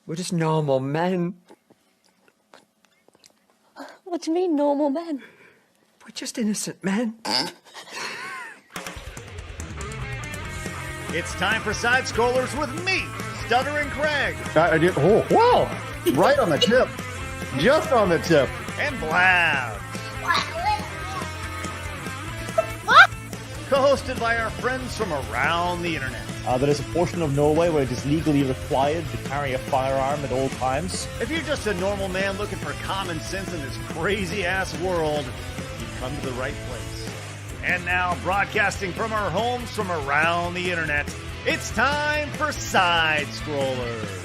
We're just normal men. What do you mean, normal men? We're just innocent men. It's time for Side Scrollers with me, Stuttering Craig. I did. Oh, wow. Right on the tip. Just on the tip. And Blabs. Co-hosted by our friends from around the internet. There is a portion of Norway where it is legally required to carry a firearm at all times. If you're just a normal man looking for common sense in this crazy-ass world, you've come to the right place. And now, broadcasting from our homes from around the internet, it's time for Side Scrollers.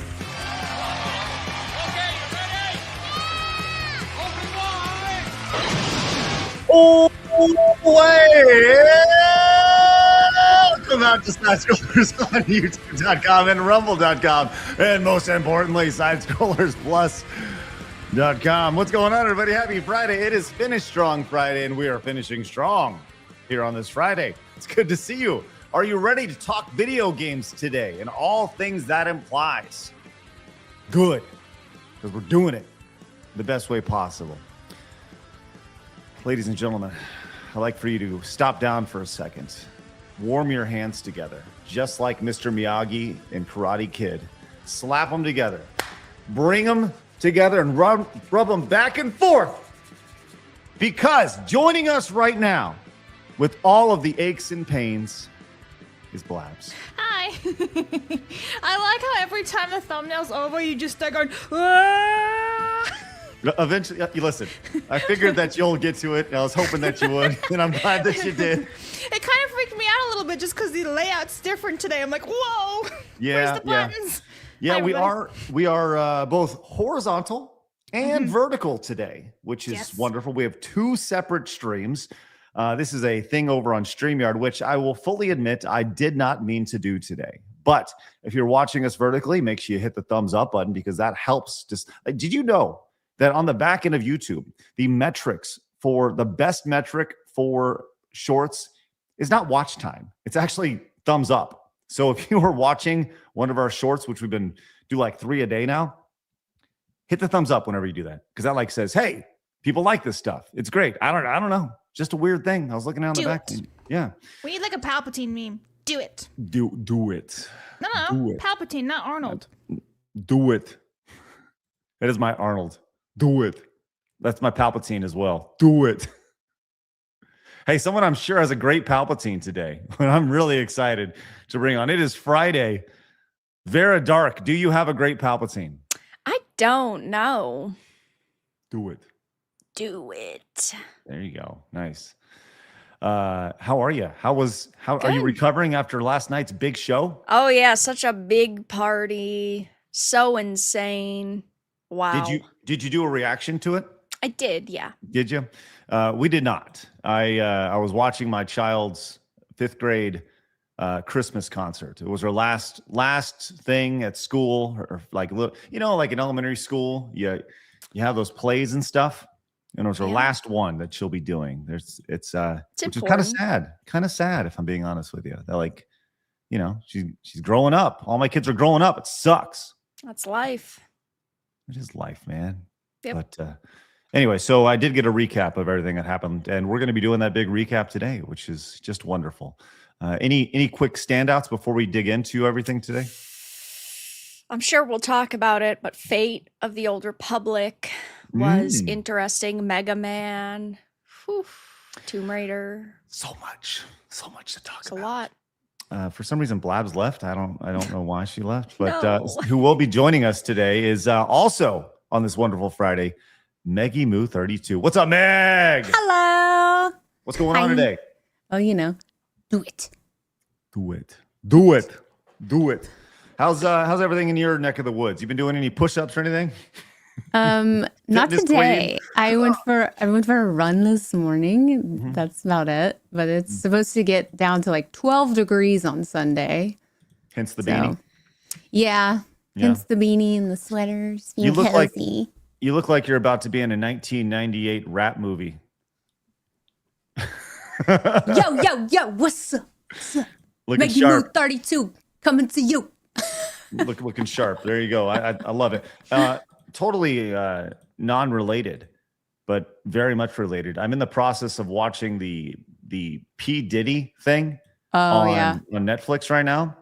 Okay, you ready? Open wide! Oh, welcome out to Side Scrollers on YouTube.com and Rumble.com. And most importantly, Side Scrollers Plus.com. What's going on, everybody? Happy Friday. It is Finish Strong Friday, and we are finishing strong here on this Friday. It's good to see you. Are you ready to talk video games today and all things that implies? Good, because we're doing it the best way possible. Ladies and gentlemen, I'd like for you to stop down for a second. Warm your hands together, just like Mr. Miyagi in Karate Kid. Slap them together. Bring them together and rub them back and forth. Because joining us right now with all of the aches and pains is Blabs. Hi. I like how every time the thumbnail's over, you just start going, "Aah!" Eventually, you listen, I figured that you'll get to it. I was hoping that you would, and I'm glad that you did. It kind of freaked me out a little bit just because the layout's different today. I'm like, whoa, where's the buttons? Yeah, Hi, we everybody. are both horizontal and vertical today, which is wonderful. We have two separate streams. This is a thing over on StreamYard, which I will fully admit I did not mean to do today. But if you're watching us vertically, make sure you hit the thumbs up button because that helps. Did you know that on the back end of YouTube, the metrics for the best metric for shorts is not watch time. It's actually thumbs up. So if you were watching one of our shorts, which we've been do like 3 a day now, hit the thumbs up whenever you do that. Because that like says, hey, people like this stuff. It's great. I don't know. Just a weird thing. I was looking down the back. Yeah. We need like a Palpatine meme. Do it. Do it. No. Do it. Palpatine, not Arnold. Do it. That is my Arnold. Do it. That's my Palpatine as well. Do it. Hey, someone I'm sure has a great Palpatine today. I'm really excited to bring on. It is Friday. Vara Dark, do you have a great Palpatine? I don't know. Do it. Do it. There you go. Nice. How are you? How are you Good. recovering after last night's big show? Oh, yeah, such a big party. So insane. Wow. Did you do a reaction to it? I did, yeah. Did you? We did not. I was watching my child's 5th grade Christmas concert. It was her last thing at school, or like like in elementary school, you have those plays and stuff. And it was her last one that she'll be doing. It's which is kind of sad. Kind of sad, if I'm being honest with you. They're like, she's growing up. All my kids are growing up. It sucks. That's life. It is life, man. Yep. But anyway, so I did get a recap of everything that happened, and we're going to be doing that big recap today, which is just wonderful. Any quick standouts before we dig into everything today? I'm sure we'll talk about it, but Fate of the Old Republic was interesting. Mega Man, Tomb Raider. So much to talk It's about. a lot. For some reason, Blabs left. I don't know why she left, but No. who will be joining us today is also on this wonderful Friday, Meggy Moo 32. What's up, Meg? Hello. What's going on today? Oh, do it. Do it. How's everything in your neck of the woods? You been doing any push-ups or anything? Not Fitness today. queen? I went for a run this morning. That's about it. But it's supposed to get down to like 12 degrees on Sunday. Hence the beanie. Yeah. Hence the beanie and the sweaters. You look cozy. You look like you're about to be in a 1998 rap movie. Yo, what's up? Looking Meggy sharp. Moo 32 coming to you. looking sharp. There you go. I love it. Totally non-related, but very much related. I'm in the process of watching the P. Diddy thing on Netflix right now,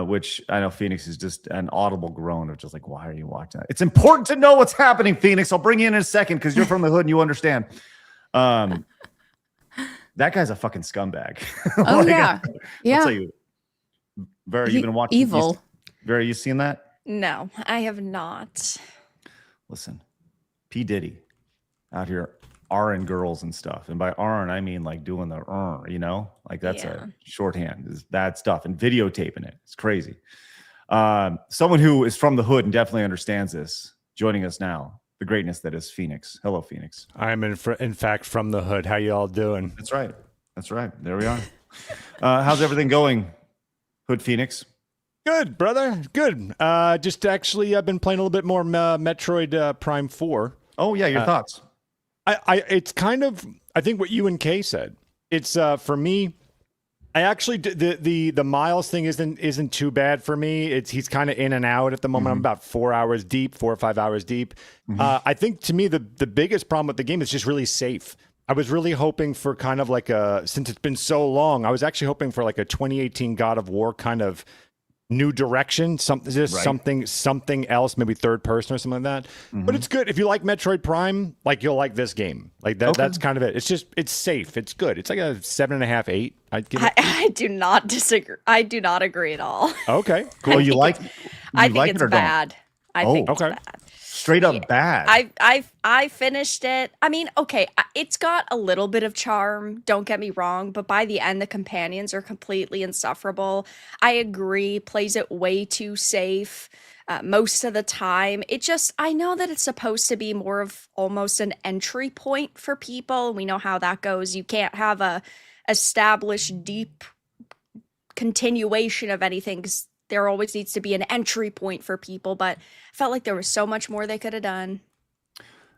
which I know Phoenix is just an audible groan of just like, why are you watching that? It's important to know what's happening, Phoenix. I'll bring you in a second because you're from the hood and you understand. That guy's a fucking scumbag. Oh, yeah. I'll tell you. Vera, you've been watching. Evil. Vera, you seen that? No, I have not. Listen, P. Diddy out here R-ing girls and stuff. And by R-ing, I mean like doing the like that's a shorthand, is bad stuff, and videotaping it. It's crazy. Someone who is from the hood and definitely understands this, joining us now, the greatness that is Phoenix. Hello, Phoenix. I'm in fact from the hood. How you all doing? That's right. That's right. There we are. How's everything going, Hood Phoenix? Good, brother. Good. Just actually, I've been playing a little bit more Metroid Prime 4. Oh yeah, your thoughts? It's kind of, I think what you and Kay said. It's for me. I actually the Miles thing isn't too bad for me. He's kind of in and out at the moment. I'm about 4 or 5 hours deep. I think to me the biggest problem with the game is just really safe. I was really hoping for kind of like since it's been so long, I was actually hoping for like a 2018 God of War kind of new direction, something else, maybe third person or something like that. But it's good. If you like Metroid Prime, like you'll like this game. Like that. Okay. That's kind of it. It's safe. It's good. It's like a 7.5, 8. I'd give it. I do not disagree. I do not agree at all. Okay, cool. I think it's bad. I think it's bad. Straight up bad. I finished it. I mean, okay, it's got a little bit of charm, don't get me wrong, but by the end the companions are completely insufferable. I agree, plays it way too safe most of the time. I know that it's supposed to be more of almost an entry point for people. We know how that goes. You can't have a established deep continuation of anything because there always needs to be an entry point for people, but I felt like there was so much more they could have done.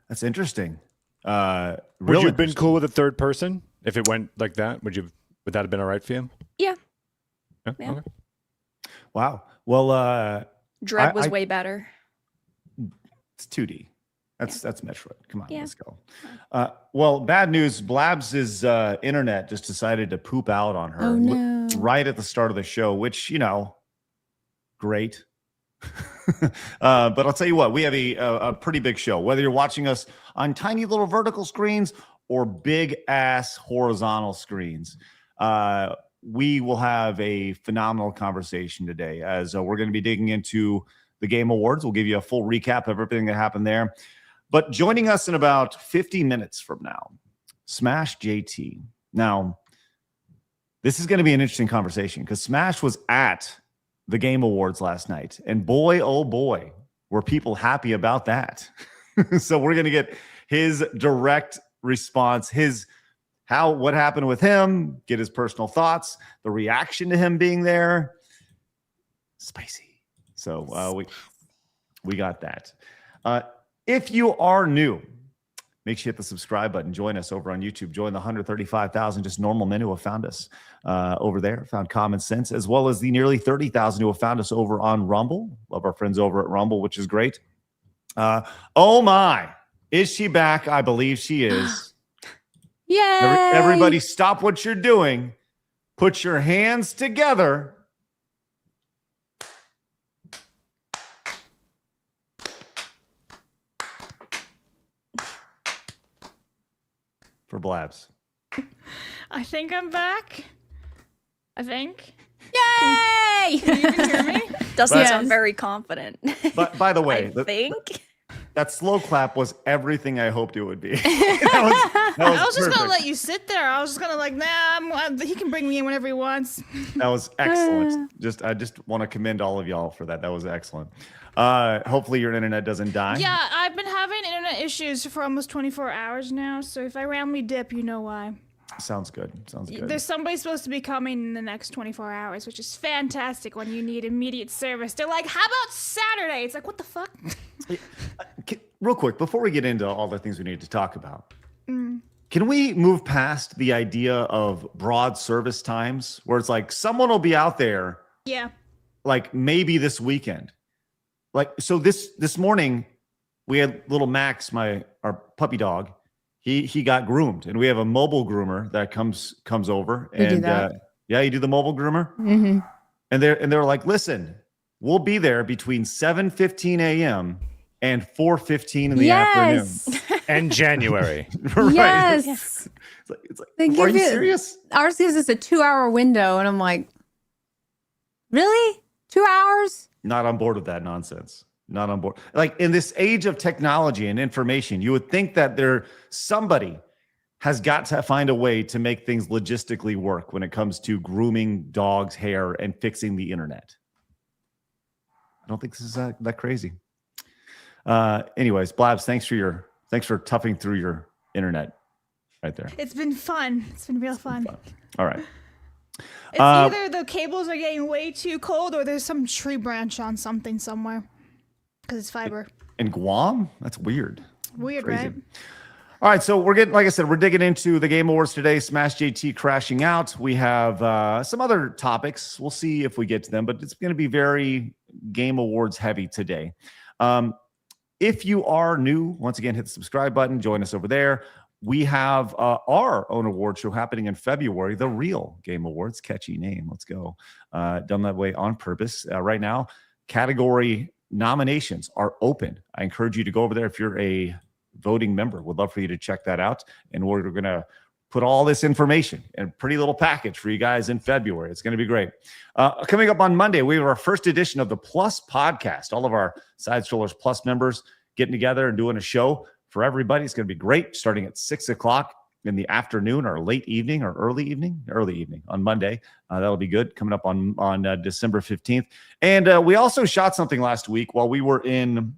That's interesting. Would you have been cool with a third person if it went like that? Would that have been all right for you? Yeah. Okay. Wow. Well, Dread was way better. It's 2D. That's Metroid. Come on, let's go. Well, bad news. Blabs' internet just decided to poop out on her right at the start of the show, which, great. But I'll tell you what, we have a pretty big show. Whether you're watching us on tiny little vertical screens or big ass horizontal screens, we will have a phenomenal conversation today as we're going to be digging into the Game Awards. We'll give you a full recap of everything that happened there. But joining us in about 50 minutes from now, SmashJT. Now, this is going to be an interesting conversation because Smash was at the Game Awards last night. And boy, oh boy, were people happy about that. So we're going to get his direct response, what happened with him, get his personal thoughts, the reaction to him being there. Spicy. So we got that. If you are new, make sure you hit the subscribe button. Join us over on YouTube. Join the 135,000 just normal men who have found us over there, found Common Sense, as well as the nearly 30,000 who have found us over on Rumble. Love our friends over at Rumble, which is great. Oh my, is she back? I believe she is. Yay! Everybody stop what you're doing. Put your hands together. For Blabs. I think I'm back. I think. Yay! Can you even hear me? Doesn't sound very confident. But by the way, I think that slow clap was everything I hoped it would be. I was just perfect. gonna let you sit there. I was just gonna he can bring me in whenever he wants. That was excellent. I just want to commend all of y'all for that. That was excellent. Hopefully your internet doesn't die. Yeah, I've been having internet issues for almost 24 hours now, so if I randomly dip, you know why. Sounds good. There's somebody supposed to be coming in the next 24 hours, which is fantastic when you need immediate service. They're like, how about Saturday? It's like, what the fuck? Real quick, before we get into all the things we need to talk about, can we move past the idea of broad service times where it's like someone will be out there Yeah. like maybe this weekend. Like, so this morning we had little Max, our puppy dog. He got groomed, and we have a mobile groomer that comes over. You do and that? yeah, you do the mobile groomer. Mm-hmm. And they're like, listen, we'll be there between 7:15 a.m. and 4:15 in the afternoon. And January. Right. Yes. It's like They are give you serious? Ours gives us a 2-hour window, and I'm like, really? 2 hours? Not on board with that nonsense. Not on board. Like, in this age of technology and information, you would think that somebody has got to find a way to make things logistically work when it comes to grooming dogs' hair and fixing the internet. I don't think this is that crazy. Anyways, Blabs, thanks for toughing through your internet right there. It's been fun. It's been real fun. All right. It's either the cables are getting way too cold or there's some tree branch on something somewhere because it's fiber. In Guam? That's weird. Weird, Crazy. right? All right, so like I said, we're digging into the Game Awards today. SmashJT crashing out. We have some other topics. We'll see if we get to them, but it's going to be very Game Awards heavy today. If you are new, once again, hit the subscribe button. Join us over there. We have our own award show happening in February, the Real Game Awards. Catchy name. Let's go. Done that way on purpose. Right now, category nominations are open. I encourage you to go over there if you're a voting member. Would love for you to check that out. And we're going to put all this information in a pretty little package for you guys in February. It's going to be great. Coming up on Monday, we have our first edition of the Plus podcast. All of our Side Strollers Plus members getting together and doing a show for everybody. It's going to be great, starting at 6 o'clock in the afternoon or late evening or early evening on Monday. That'll be good, coming up on December 15th. And we also shot something last week while we were in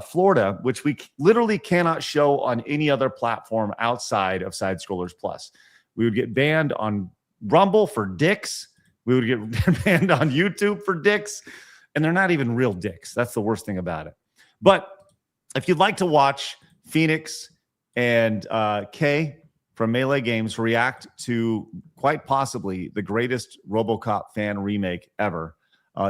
Florida, which we literally cannot show on any other platform outside of Side Scrollers Plus. We would get banned on Rumble for dicks. We would get banned on YouTube for dicks. And they're not even real dicks. That's the worst thing about it. But if you'd like to watch Phoenix and Kay from Melee Games react to quite possibly the greatest RoboCop fan remake ever,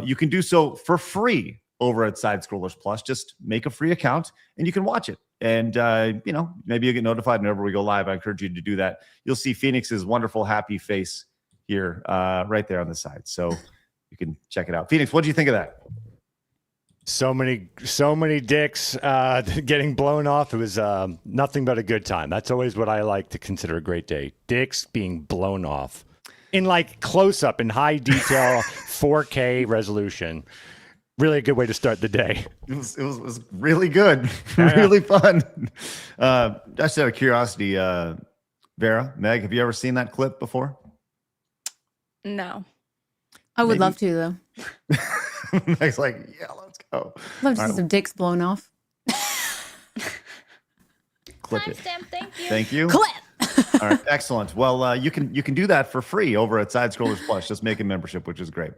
you can do so for free over at Side Scrollers Plus. Just make a free account and you can watch it. And, maybe you'll get notified whenever we go live. I encourage you to do that. You'll see Phoenix's wonderful, happy face here right there on the side. So you can check it out. Phoenix, what do you think of that? So many dicks getting blown off. It was nothing but a good time. That's always what I like to consider a great day. Dicks being blown off in like close up in high detail, 4K resolution. Really a good way to start the day. It was really good, really fun. Just out of curiosity, Vara, Meg, have you ever seen that clip before? No. I would love to, though. Meg's like, yeah, let's go. Love to see some dicks blown off. Clip it. Timestamp, thank you. Thank you. Clip! All right, excellent. Well, you can do that for free over at Side Scrollers Plus. Just make a membership, which is great.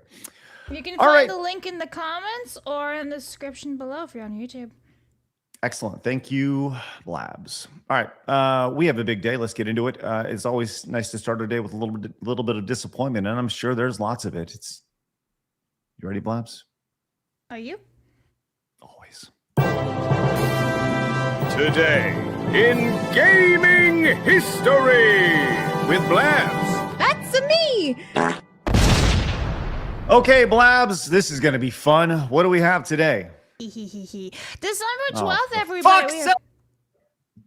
You can All find right. the link in the comments or in the description below if you're on YouTube. Excellent. Thank you, Blabs. All right. We have a big day. Let's get into it. It's always nice to start our day with a little bit of disappointment, and I'm sure there's lots of it. You ready, Blabs? Are you? Always. Today in gaming history with Blabs. That's me! Okay, Blabs, this is going to be fun. What do we have today? December 12th, for everybody. fuck's sake.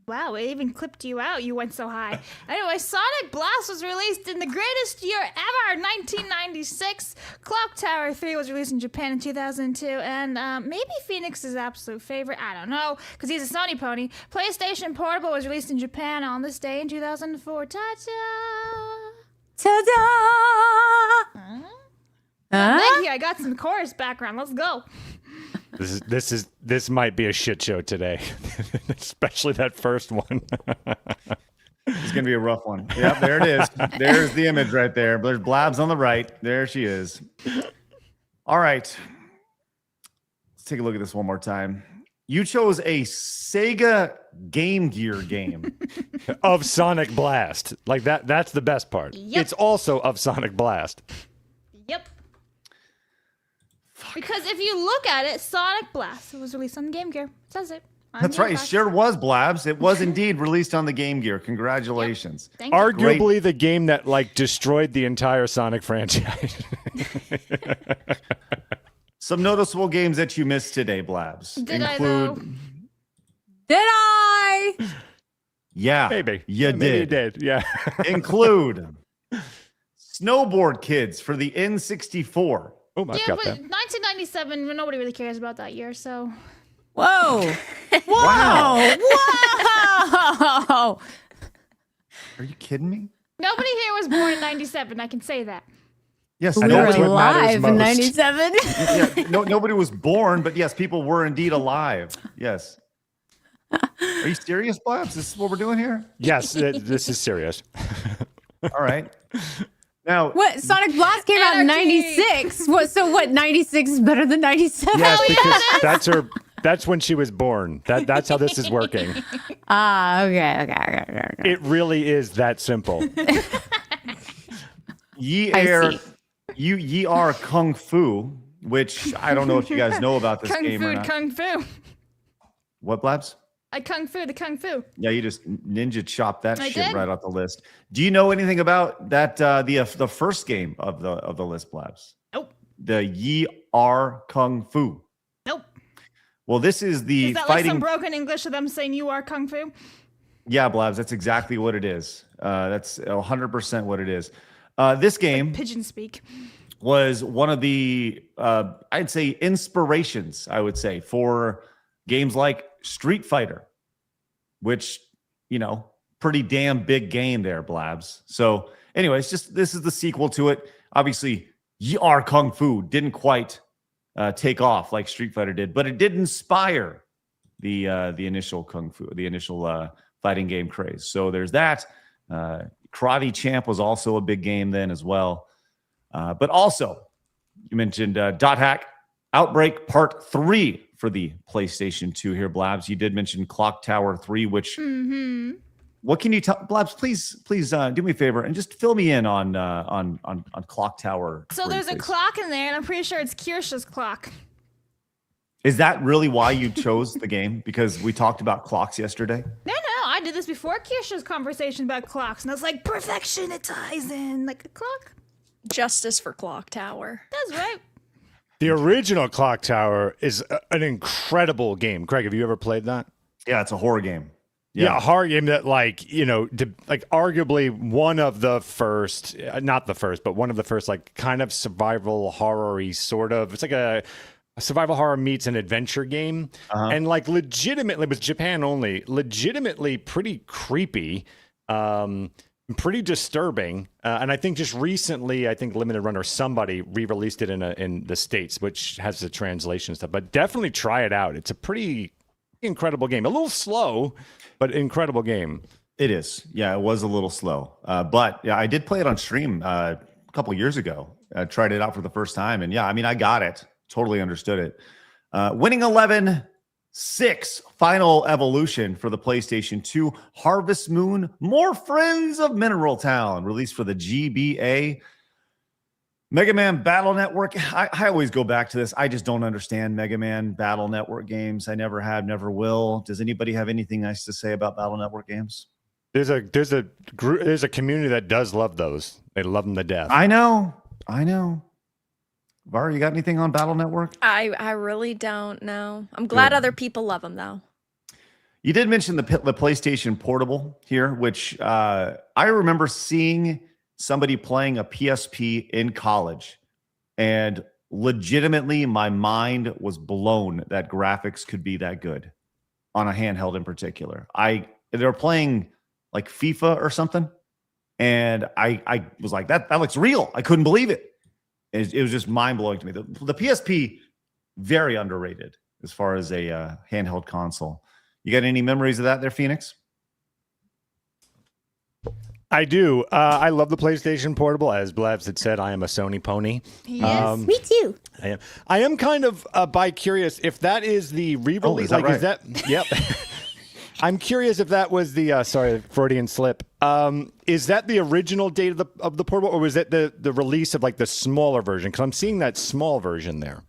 Wow, it even clipped you out. You went so high. Anyway, Sonic Blast was released in the greatest year ever, 1996. Clock Tower 3 was released in Japan in 2002. And maybe Phoenix's absolute favorite, I don't know, because he's a Sony pony. PlayStation Portable was released in Japan on this day in 2004. Ta-da! Ta-da! Thank you. I got some chorus background. Let's go. This might be a shit show today, especially that first one. It's going to be a rough one. Yep, there it is. There's the image right there. There's Blabs on the right. There she is. All right. Let's take a look at this one more time. You chose a Sega Game Gear game. Of Sonic Blast. Like that's the best part. Yep. It's also of Sonic Blast. Yep. Because if you look at it, Sonic Blast was released on Game Gear. It says it. That's right. It sure was, Blabs. It was indeed released on the Game Gear. Congratulations. Thank you. Arguably the game that like destroyed the entire Sonic franchise. Some noticeable games that you missed today, Blabs. Did I, though? Did I? Yeah. Maybe. You Maybe you did. did. Yeah. Include Snowboard Kids for the N64. Oh, I've Yeah, got but that. 1997, nobody really cares about that year, so. Whoa. Wow. Whoa. Are you kidding me? Nobody here was born in 97, I can say that. Yes, We were that's what matters alive in most. 97. yeah, nobody was born, but yes, people were indeed alive. Yes. Are you serious, Blabs? This is what we're doing here? Yes, this is serious. All right. Now, What? Sonic Blast came out in Anarchy. 96. What, 96 is better than 97? Yes, because that's when she was born. That's how this is working. Okay. It really is that simple. Ye are Kung Fu, which I don't know if you guys know about this game or not. Kung Fu. What, Blabs? I Kung Fu, the Kung Fu. Yeah, you just ninja chopped that I shit did. right off the list. Do you know anything about that? The first game of the list, Blabs. Nope. The Ye are Kung Fu. Nope. Well, this is the Is that like fighting. some broken English of them saying you are Kung Fu? Yeah, Blabs. That's exactly what it is. That's 100% what it is. This game Pigeon speak. was one of the I'd say inspirations, I would say, for games like Street Fighter, which, pretty damn big game there, Blabs. So anyways, this is the sequel to it. Obviously, Ye are Kung Fu didn't quite take off like Street Fighter did, but it did inspire the initial Kung Fu, the initial fighting game craze. So there's that. Karate Champ was also a big game then as well. But also, you mentioned Dot Hack Outbreak Part 3 for the PlayStation 2 here, Blabs. You did mention Clock Tower 3, which what can you tell Blabs? Please do me a favor and just fill me in on Clock Tower. So 3, there's a please. clock in there, and I'm pretty sure it's Kirscha's clock. Is that really why you chose the game? Because we talked about clocks yesterday? No, I did this before Kirscha's conversation about clocks, and I was like, perfection, it ties in like a clock. Justice for Clock Tower. That's right. The original Clock Tower is an incredible game. Craig, have you ever played that? Yeah, it's a horror game. Yeah, a horror game that, arguably one of the first, not the first, but one of the first, kind of survival horror-y sort of. It's like a survival horror meets an adventure game. And, legitimately, with Japan only, legitimately pretty creepy, pretty disturbing. And I think just recently, Limited Run or somebody re-released it in the States, which has the translation stuff. But definitely try it out. It's a pretty incredible game. A little slow, but incredible game. It is. Yeah, it was a little slow. But yeah, I did play it on stream a couple years ago. I tried it out for the first time. And yeah, I got it. Totally understood it. Winning 11-6, final evolution for the PlayStation 2. Harvest Moon, More Friends of Mineral Town, released for the GBA. Mega Man Battle Network. I always go back to this. I just don't understand Mega Man Battle Network games. I never have, never will. Does anybody have anything nice to say about Battle Network games? There's a community that does love those. They love them to death. I know. Vara, you got anything on Battle Network? I really don't know. I'm glad other people love them though. You did mention the PlayStation Portable here, which I remember seeing somebody playing a PSP in college, and legitimately my mind was blown that graphics could be that good on a handheld in particular. They were playing like FIFA or something, and I was like, that looks real. I couldn't believe it. It was just mind-blowing to me. The PSP, very underrated as far as a handheld console. You got any memories of that there, Phoenix? I do. I love the PlayStation Portable. As Blabs had said, I am a Sony pony. Yes. Me too. I am kind of bi-curious if that is the re-release. Oh, is that Is that? Yep. I'm curious if that was the sorry, Freudian slip. Is that the original date of the portable, or was that the release of the smaller version? Because I'm seeing that small version there.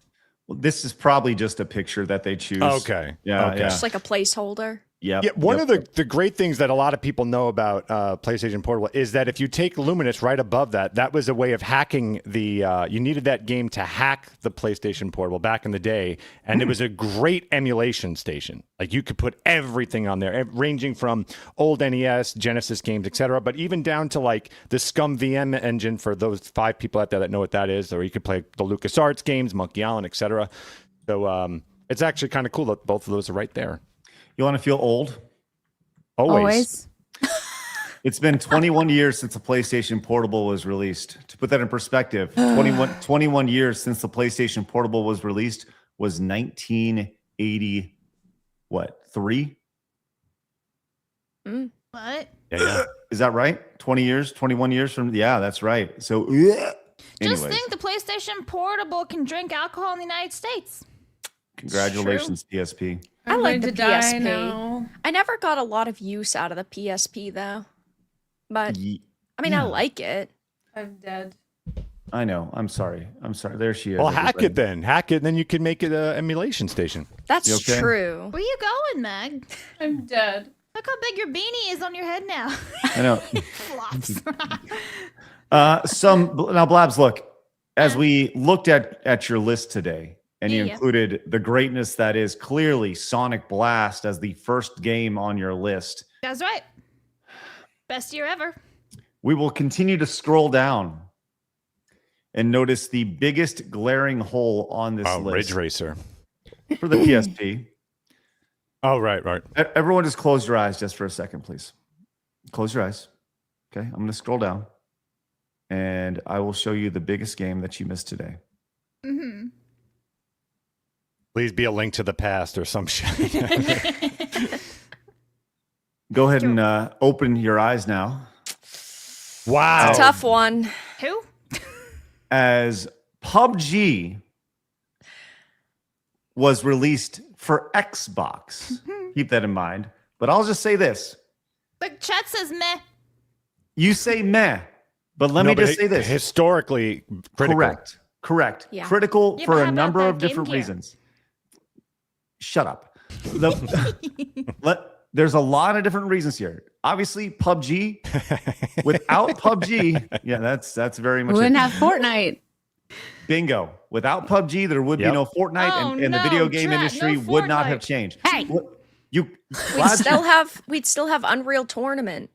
Well, this is probably just a picture that they choose. Okay. Yeah. Okay. Yeah. Just like a placeholder. Yep. Yeah, one Yep. of the great things that a lot of people know about PlayStation Portable is that if you take Luminous right above that, that was a way of hacking the. You needed that game to hack the PlayStation Portable back in the day, and it was a great emulation station. Like you could put everything on there, ranging from old NES, Genesis games, etc., but even down to like the Scum VM engine for those 5 people out there that know what that is, or you could play the LucasArts games, Monkey Island, etc. So it's actually kind of cool that both of those are right there. You want to feel old? Always. It's been 21 years since the PlayStation Portable was released. To put that in perspective, 21 years since the PlayStation Portable was released was 1980. What? 3? What? Yeah. Is that right? 20 years, 21 years from? Yeah, that's right. So, Just anyways, think the PlayStation Portable can drink alcohol in the United States. congratulations, PSP. I like the going to die PSP. now. I never got a lot of use out of the PSP though. But I mean, I like it. I'm dead. I know. I'm sorry. There she is. Well, hack everybody. it then. Hack it, and then you can make it an emulation station. That's You okay? true. Where you going, Meg? I'm dead. Look how big your beanie is on your head now. I know. Flops. Now, Blabs, look, as we looked at your list today, and you Yeah. included the greatness that is clearly Sonic Blast as the first game on your list, That's right. Best year ever. we will continue to scroll down and notice the biggest glaring hole on this Oh, list Ridge Racer. for the PSP. Oh, right. Everyone just close your eyes just for a second, please. Close your eyes. Okay, I'm going to scroll down, and I will show you the biggest game that you missed today. Mm-hmm. Please be a Link to the Past or some shit. Go ahead and open your eyes now. Wow. It's a tough one. Who? As PUBG was released for Xbox. Keep that in mind. But I'll just say this. The chat says meh. You say meh, but let me just say this. Historically critical. Correct. Yeah. Critical Yeah, for but a how number about of that Game different Gear? reasons. Shut up. There's a lot of different reasons here. Obviously, PUBG. Without PUBG, yeah, that's very much We wouldn't it. have Fortnite. Bingo. Without PUBG, there would be Yep. no Fortnite, Oh, and the no, video game Drat, industry no would not have Fortnite. changed. Hey! We'd still have Unreal Tournament.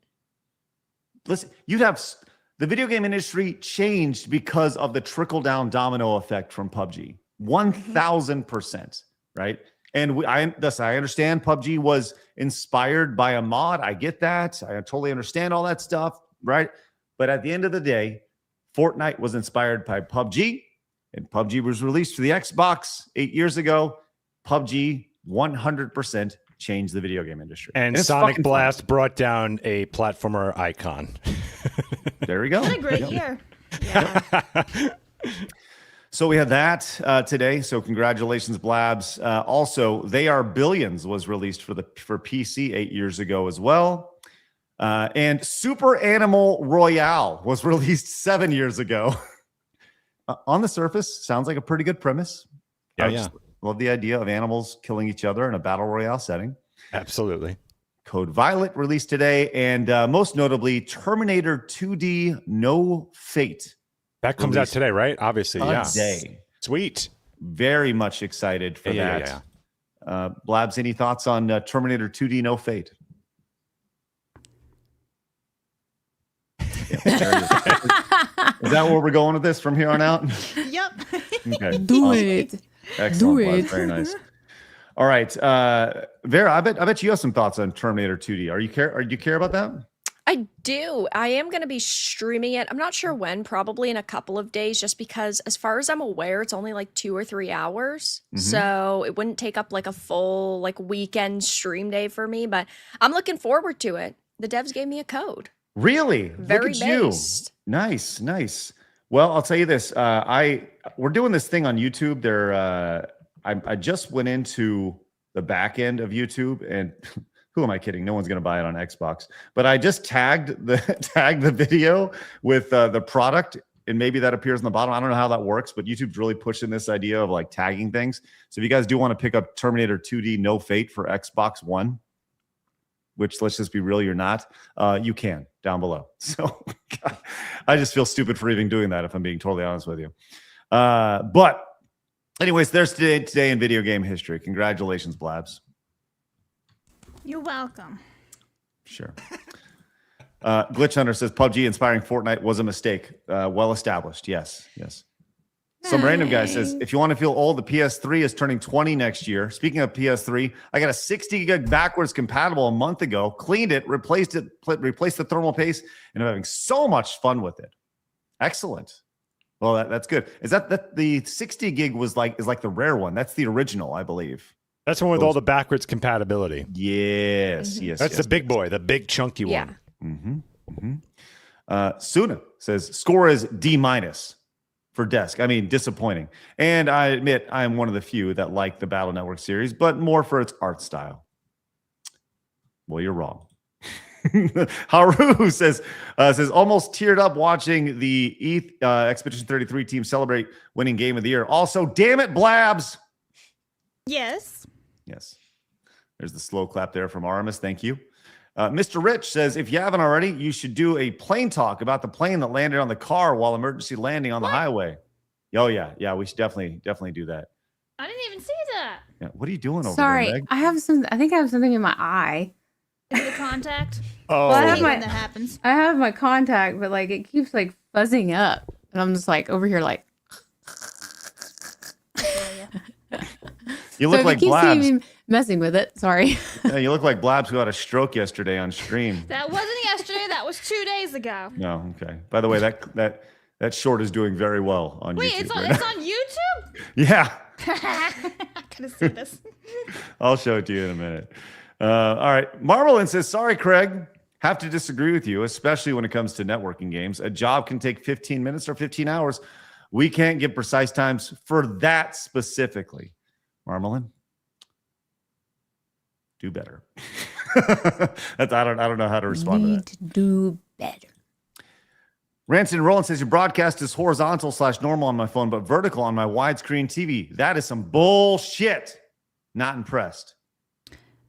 Listen, the video game industry changed because of the trickle down domino effect from PUBG. 1000%, right? And I understand PUBG was inspired by a mod. I get that. I totally understand all that stuff, right? But at the end of the day, Fortnite was inspired by PUBG, and PUBG was released for the Xbox 8 years ago. PUBG 100% changed the video game industry. And it's Sonic fucking Blast brought down a platformer icon. fun. There we go. What a great Yep. year. So we had that today. So congratulations, Blabs. Also, They Are Billions was released for PC 8 years ago as well. And Super Animal Royale was released 7 years ago. On the surface, sounds like a pretty good premise. Yeah, I just love the idea of animals killing each other in a battle royale setting. Absolutely. Code Violet released today, and most notably, Terminator 2D No Fate. That comes out Released today, right? Obviously, yeah. Today. Sweet. Very much excited for that. Blabs, any thoughts on Terminator 2D No Fate? Yeah, there it is. Is that where we're going with this from here on out? Yep. Okay. Do Awesome. it. Excellent. Do Blabs. it. Very nice. All right. Vera, I bet you have some thoughts on Terminator 2D. Do you care about that? I do. I am going to be streaming it. I'm not sure when, probably in a couple of days, just because as far as I'm aware, it's only like 2 or 3 hours. So it wouldn't take up like a full like weekend stream day for me, but I'm looking forward to it. The devs gave me a code. Really? Very Look at you. based. Nice. Well, I'll tell you this. We're doing this thing on YouTube. I just went into the back end of YouTube, and who am I kidding? No one's going to buy it on Xbox. But I just tagged the video with the product and maybe that appears in the bottom. I don't know how that works, but YouTube's really pushing this idea of like tagging things. So if you guys do want to pick up Terminator 2D No Fate for Xbox One, which let's just be real, you're not, you can down below. So God, I just feel stupid for even doing that if I'm being totally honest with you. But anyways, there's today in video game history. Congratulations, Blabs. You're welcome. Sure. Glitch Hunter says PUBG inspiring Fortnite was a mistake. Well established. Yes. Some random guy says, if you want to feel old, the PS3 is turning 20 next year. Speaking of PS3, I got a 60 gig backwards compatible a month ago, cleaned it, replaced the thermal paste, and I'm having so much fun with it. Excellent. Well, that's good. Is that the 60 gig is like the rare one? That's the original, I believe. That's the one with all the backwards compatibility. Yes. That's the big boy, the big chunky one. Suna says score is D- for desk. I mean, disappointing. And I admit I am one of the few that like the Battle Network series, but more for its art style. Well, you're wrong. Haru says almost teared up watching the Expedition 33 team celebrate winning game of the year. Also, damn it, Blabs. Yes. There's the slow clap there from Aramis. Thank you. Mr. Rich says, if you haven't already, you should do a plane talk about the plane that landed on the car while emergency landing on the highway. Oh, yeah. We should definitely do that. I didn't even see that. Yeah. What are you doing over Sorry, there, Meg? I think I have something in my eye. Is it a contact? Oh, Well, I have When that happens. I have my contact, but like it keeps like fuzzing up, and I'm just like over here like. You look So like if you keep Blabs. seeing me messing with it, sorry. Yeah, you look like Blabs who had a stroke yesterday on stream. That wasn't yesterday. That was 2 days ago. No, okay. By the way, that short is doing very well on Wait, YouTube. it's on, right it's now. on YouTube? Yeah, I gotta see this. I'll show it to you in a minute. All right. Marmalin says, sorry, Craig. Have to disagree with you, especially when it comes to networking games. A job can take 15 minutes or 15 hours. We can't give precise times for that specifically. Marmalin, do better. I don't know how to respond to that. Need to do better. Ranson Roland says your broadcast is horizontal/normal on my phone, but vertical on my widescreen TV. That is some bullshit. Not impressed.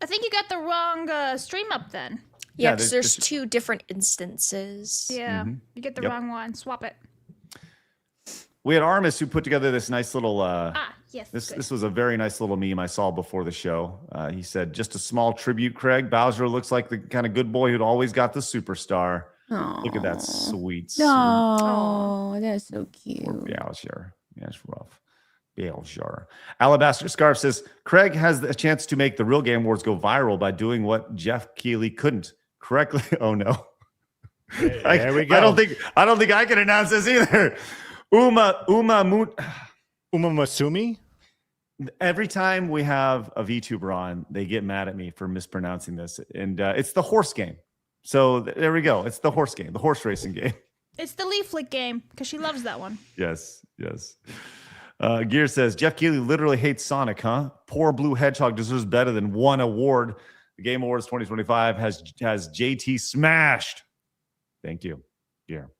I think you got the wrong stream up then. Yeah, Yeah, because there's- there's two different instances. Yeah, you get the Yep. wrong one. Swap it. We had Armis who put together this nice little Yes. this was a very nice little meme I saw before the show. He said, just a small tribute, Craig. Bowser looks like the kind of good boy who'd always got the superstar. Look at that sweet. Oh, that's so cute. Bowser. That's rough. Bowser. Alabaster Scarf says, Craig has the chance to make the Real Game Awards go viral by doing what Jeff Keighley couldn't. Correctly. Oh, no. There we go. I don't think I can announce this either. Umamasumi? Every time we have a VTuber on, they get mad at me for mispronouncing this. And it's the horse game. So there we go. It's the horse game, the horse racing game. It's the leaf flick game because she loves that one. Yes. Gear says, Jeff Keighley literally hates Sonic, huh? Poor Blue Hedgehog deserves better than one award. The Game Awards 2025 has JT smashed. Thank you, Gear.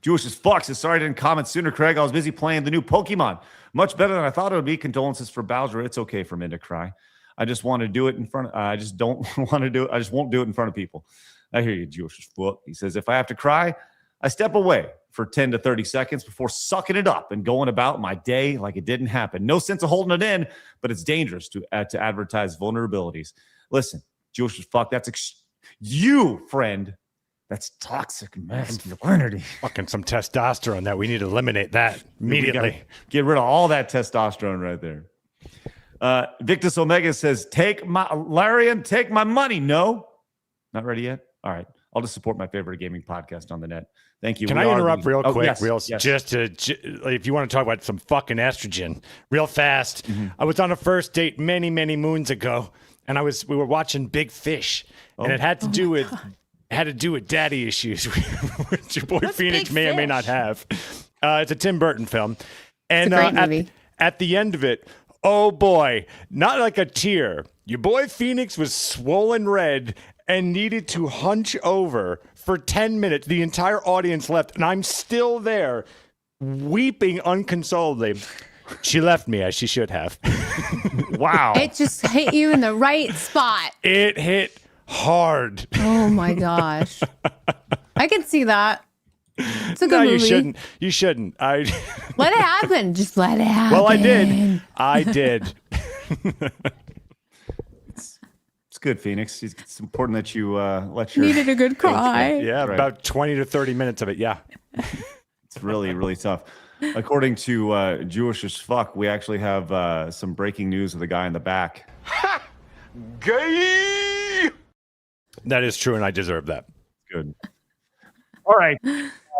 Jewish as fuck says, sorry I didn't comment sooner, Craig. I was busy playing the new Pokemon. Much better than I thought it would be. Condolences for Bowser. It's okay for me to cry. I just want to do it in front of, I just don't want to do it. I just won't do it in front of people. I hear you, Jewish as fuck. He says, if I have to cry, I step away for 10 to 30 seconds before sucking it up and going about my day like it didn't happen. No sense of holding it in, but it's dangerous to advertise vulnerabilities. Listen, Jewish as fuck, you, friend. That's toxic masculinity. Fucking some testosterone that we need to eliminate that immediately. Get rid of all that testosterone right there. Victus Omega says, take my money. No, not ready yet. All right. I'll just support my favorite gaming podcast on the net. Thank you. Can I interrupt real quick? Yes. Just to, if you want to talk about some fucking estrogen real fast. I was on a first date many, many moons ago, and we were watching Big Fish, and it had to do with daddy issues, which your boy What's Phoenix Big may or may Fish? not have. It's a Tim Burton film. And It's a great movie. At the end of it, oh boy, not like a tear. Your boy Phoenix was swollen red and needed to hunch over for 10 minutes. The entire audience left, and I'm still there, weeping unconsolably. She left me, as she should have. Wow. It just hit you in the right spot. It hit hard. Oh my gosh. I can see that. It's a good No, movie. you shouldn't. You shouldn't. Let it happen. Just let it happen. Well, I did. I did. It's good, Phoenix. It's important that you let your Needed a good cry. Yeah, Right. about 20 to 30 minutes of it. Yeah. It's really, really tough. According to Jewish as fuck, we actually have some breaking news of the guy in the back. Gay! That is true, and I deserve that. Good. All right.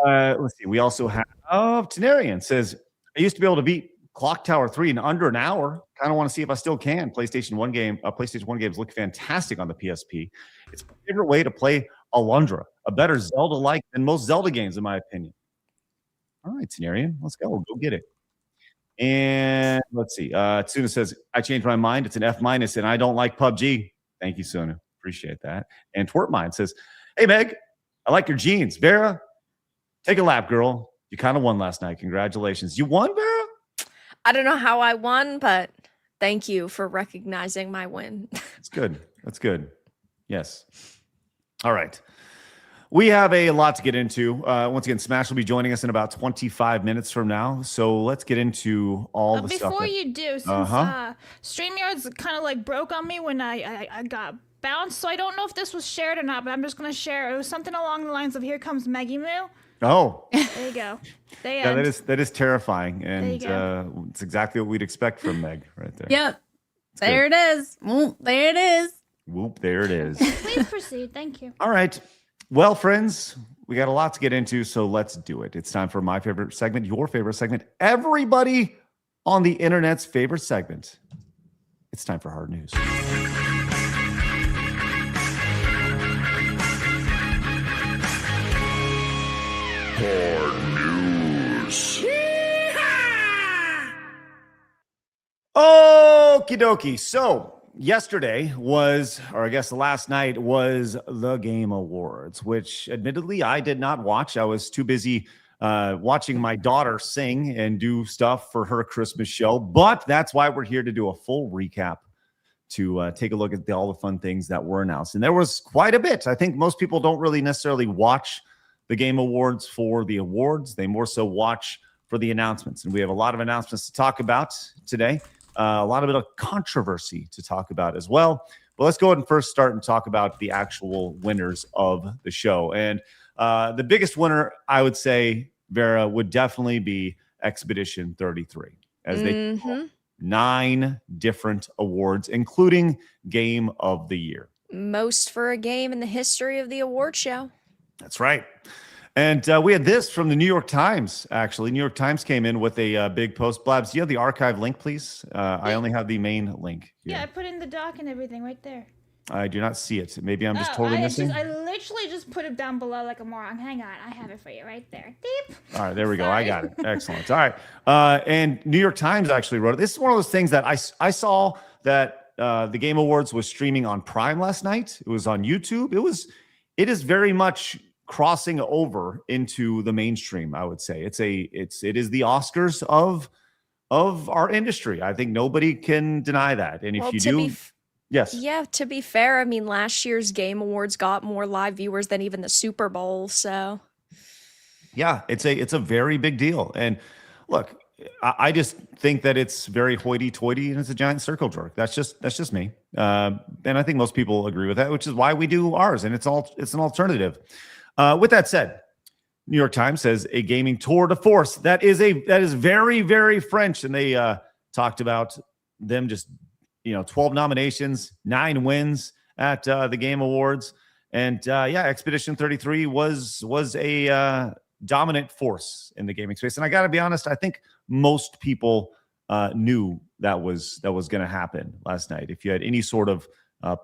Let's see. We also have Tenarian says, I used to be able to beat Clock Tower 3 in under an hour. Kind of want to see if I still can. PlayStation 1 games look fantastic on the PSP. It's my favorite way to play Alundra, a better Zelda-like than most Zelda games, in my opinion. All right, Tenarian, let's go. Go get it. And let's see. Tsuna says, I changed my mind. It's an F-, and I don't like PUBG. Thank you, Tsuna. Appreciate that. And Twertmind says, hey, Meg, I like your jeans. Vara, take a lap, girl. You kind of won last night. Congratulations. You won, Vara? I don't know how I won, but thank you for recognizing my win. That's good. That's good. Yes. All right. We have a lot to get into. Once again, Smash will be joining us in about 25 minutes from now. So let's get into all the stuff. Before you do, since StreamYard's kind of like broke on me when I got bounced, so I don't know if this was shared or not, but I'm just going to share. It was something along the lines of, here comes Maggie Moo. Oh. There you go. Yeah, that is terrifying. And There you it's exactly what we'd expect from Meg right there. Yep. There it is. There it is. Whoop, there it is. Please proceed. Thank you. All right. Well, friends, we got a lot to get into, so let's do it. It's time for my favorite segment, your favorite segment, everybody on the internet's favorite segment. It's time for hard news. Hard news. Okie dokie. So yesterday was, or I guess last night was the Game Awards, which admittedly I did not watch. I was too busy watching my daughter sing and do stuff for her Christmas show. But that's why we're here to do a full recap, to take a look at all the fun things that were announced. And there was quite a bit. I think most people don't really necessarily watch the Game Awards for the awards. They more so watch for the announcements. And we have a lot of announcements to talk about today. A lot of bit of controversy to talk about as well. But let's go ahead and first start and talk about the actual winners of the show. And the biggest winner, I would say, Vara, would definitely be Expedition 33, as they 9 different awards, including Game of the Year. Most for a game in the history of the award show. That's right. And we had this from the New York Times, actually. New York Times came in with a big post. Blabs, do you have the archive link, please? I only have the main link here. Yeah, I put in the doc and everything right there. I do not see it. Maybe I'm just totally missing. I literally just put it down below like a moron. Hang on, I have it for you right there. Deep. All right, there we go. I got it. Excellent. All right. And New York Times actually wrote it. This is one of those things that I saw that the Game Awards was streaming on Prime last night. It was on YouTube. It is very much crossing over into the mainstream. I would say it is the Oscars of our industry. I think nobody can deny that. And if you do, yes, yeah. To be fair, I mean, last year's Game Awards got more live viewers than even the Super Bowl. So, yeah, it's a very big deal. And look, I just think that it's very hoity-toity and it's a giant circle jerk. That's just me. And I think most people agree with that, which is why we do ours. And it's an alternative. With that said, New York Times says a gaming tour de force. That is very, very French. And they talked about them just, 12 nominations, 9 wins at the Game Awards. And Expedition 33 was a dominant force in the gaming space. And I got to be honest, I think most people knew that was going to happen last night. If you had any sort of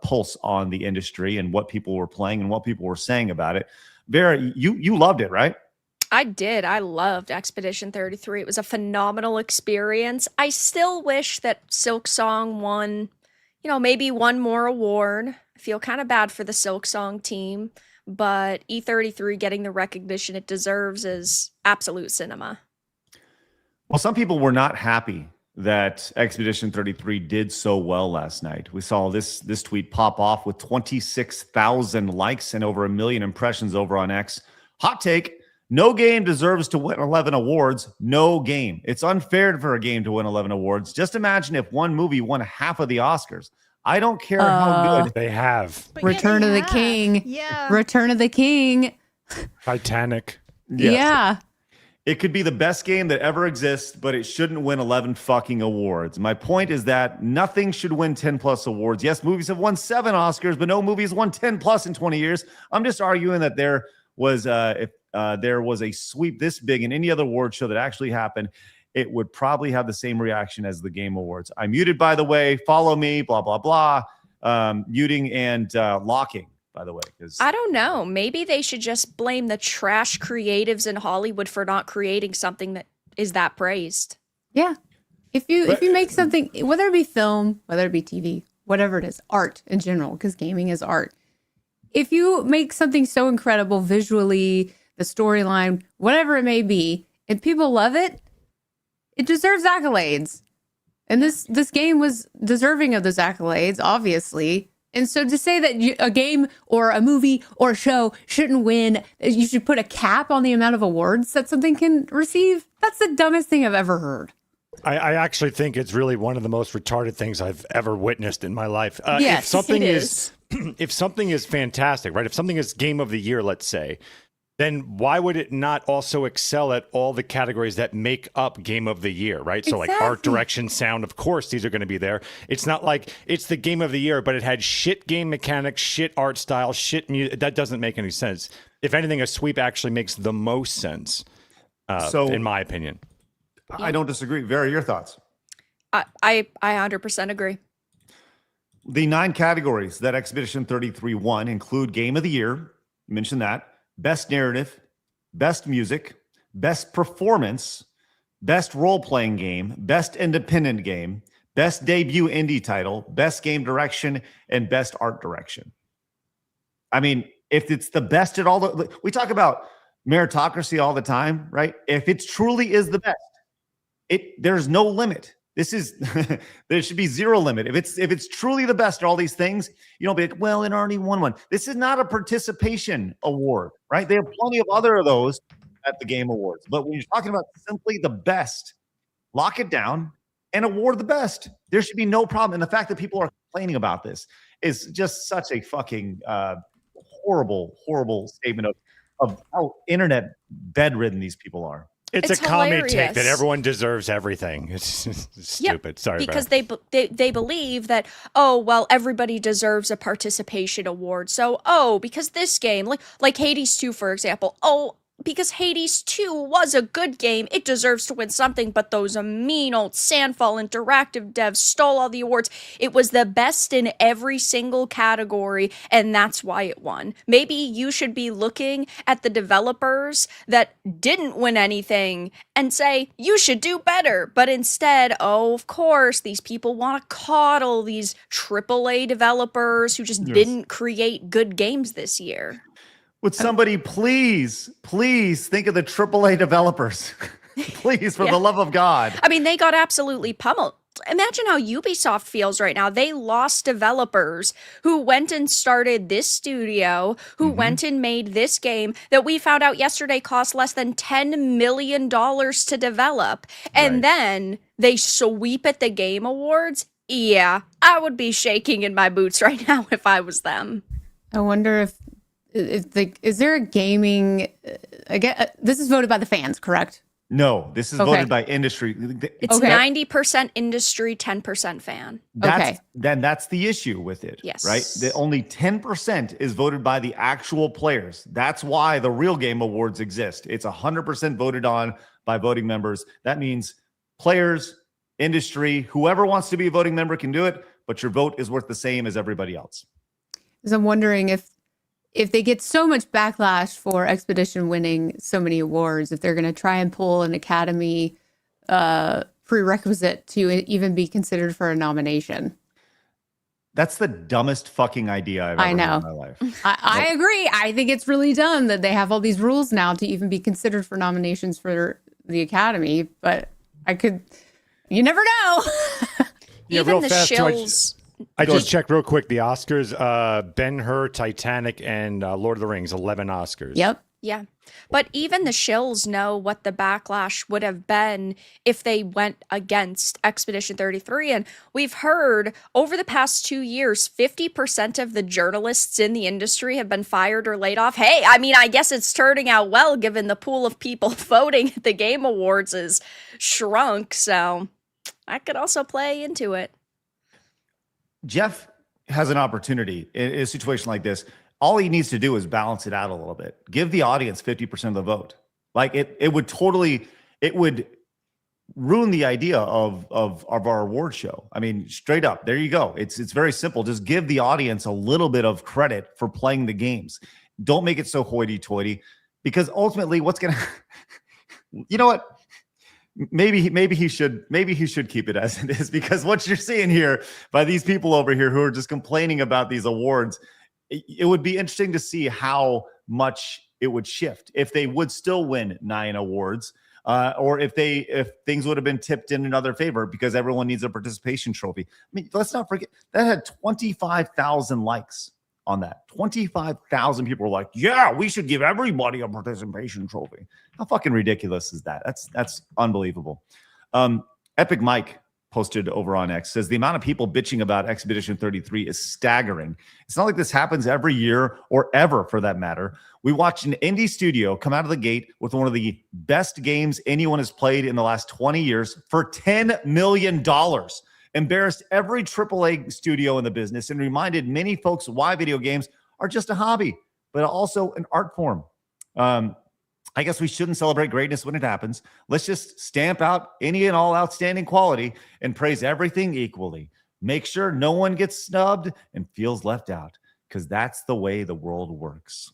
pulse on the industry and what people were playing and what people were saying about it. Vara, you loved it, right? I did. I loved Expedition 33. It was a phenomenal experience. I still wish that Silk Song won, maybe one more award. I feel kind of bad for the Silk Song team, but E33 getting the recognition it deserves is absolute cinema. Well, some people were not happy that Expedition 33 did so well last night. We saw this tweet pop off with 26,000 likes and over 1 million impressions over on X. Hot take: no game deserves to win 11 awards. No game. It's unfair for a game to win 11 awards. Just imagine if one movie won half of the Oscars. I don't care how good They have. But Return of the have. King. Yeah. Return of the King. Titanic. Yes. Yeah. It could be the best game that ever exists, but it shouldn't win 11 fucking awards. My point is that nothing should win 10 plus awards. Yes, movies have won 7 Oscars, but no movies won 10 plus in 20 years. I'm just arguing that there was if there was a sweep this big in any other award show that actually happened, it would probably have the same reaction as the Game Awards. I'm muted, by the way. Follow me, blah, blah, blah. Muting and locking, by the way. I don't know. Maybe they should just blame the trash creatives in Hollywood for not creating something that is that praised. Yeah. If you make something, whether it be film, whether it be TV, whatever it is, art in general, because gaming is art. If you make something so incredible visually, the storyline, whatever it may be, and people love it, it deserves accolades. And this game was deserving of those accolades, obviously. And so to say that a game or a movie or a show shouldn't win, you should put a cap on the amount of awards that something can receive, that's the dumbest thing I've ever heard. I actually think it's really one of the most retarded things I've ever witnessed in my life. Yes, if something it is if something is fantastic, right? If something is game of the year, let's say, then why would it not also excel at all the categories that make up game of the year, right? So like art, Exactly. direction, sound, of course, these are going to be there. It's not like it's the game of the year, but it had shit game mechanics, shit art style, shit music. That doesn't make any sense. If anything, a sweep actually makes the most sense, in my opinion. I don't disagree. Vera, your thoughts? I 100% agree. The 9 categories that Expedition 33 won include Game of the Year, you mentioned that, Best Narrative, Best Music, Best Performance, Best Role-Playing Game, Best Independent Game, Best Debut Indie Title, Best Game Direction, and Best Art Direction. I mean, if it's the best at all, we talk about meritocracy all the time, right? If it truly is the best, there's no limit. This is there should be zero limit. If it's truly the best at all these things, you don't be like, well, it already won one. This is not a participation award, right? They have plenty of other of those at the Game Awards. But when you're talking about simply the best, lock it down and award the best. There should be no problem. And the fact that people are complaining about this is just such a fucking horrible, horrible statement of how internet bedridden these people are. It's It's a common take hilarious. that everyone deserves everything. It's stupid. Sorry, because Vera. they believe that, oh well, everybody deserves a participation award. So because this game, like Hades 2, for example, because Hades 2 was a good game, it deserves to win something, but those mean old Sandfall Interactive devs stole all the awards. It was the best in every single category, and that's why it won. Maybe you should be looking at the developers that didn't win anything and say, you should do better. But instead, of course, these people want to coddle these AAA developers who just didn't create good games this year. Would somebody please think of the AAA developers? Please, for the love of God. I mean, they got absolutely pummeled. Imagine how Ubisoft feels right now. They lost developers who went and started this studio, who went and made this game that we found out yesterday cost less than $10 million to develop. And then they sweep at the Game Awards. Yeah, I would be shaking in my boots right now if I was them. I wonder if is there a gaming? This is voted by the fans, correct? No, this is voted by industry. It's 90% industry, 10% fan. Then that's the issue with it. Yes. Right? Only 10% is voted by the actual players. That's why the real Game Awards exist. It's 100% voted on by voting members. That means players, industry, whoever wants to be a voting member can do it, but your vote is worth the same as everybody else. Because I'm wondering if they get so much backlash for Expedition winning so many awards, if they're going to try and pull an Academy prerequisite to even be considered for a nomination. That's the dumbest fucking idea I've ever I know. heard in my life. I agree. I think it's really dumb that they have all these rules now to even be considered for nominations for the Academy. But you never know. Yeah, Even real the fast, too, shills. I just checked real quick the Oscars. Ben-Hur, Titanic, and Lord of the Rings, 11 Oscars. Yep. Yeah. But even the shills know what the backlash would have been if they went against Expedition 33. And we've heard over the past 2 years, 50% of the journalists in the industry have been fired or laid off. Hey, I mean, I guess it's turning out well given the pool of people voting at the Game Awards is shrunk. So that could also play into it. Jeff has an opportunity in a situation like this. All he needs to do is balance it out a little bit. Give the audience 50% of the vote. Like it would ruin the idea of our award show. I mean, straight up, there you go. It's very simple. Just give the audience a little bit of credit for playing the games. Don't make it so hoity-toity, because ultimately what's going to, you know what? Maybe he should keep it as it is, because what you're seeing here by these people over here who are just complaining about these awards, it would be interesting to see how much it would shift if they would still win 9 awards, or if things would have been tipped in another favor because everyone needs a participation trophy. I mean, let's not forget that had 25,000 likes on that. 25,000 people were like, "Yeah, we should give everybody a participation trophy." How fucking ridiculous is that? That's unbelievable. Epic Mike posted over on X says the amount of people bitching about Expedition 33 is staggering. It's not like this happens every year or ever for that matter. We watched an indie studio come out of the gate with one of the best games anyone has played in the last 20 years for $10 million. Embarrassed every AAA studio in the business and reminded many folks why video games are just a hobby, but also an art form. I guess we shouldn't celebrate greatness when it happens. Let's just stamp out any and all outstanding quality and praise everything equally. Make sure no one gets snubbed and feels left out, because that's the way the world works.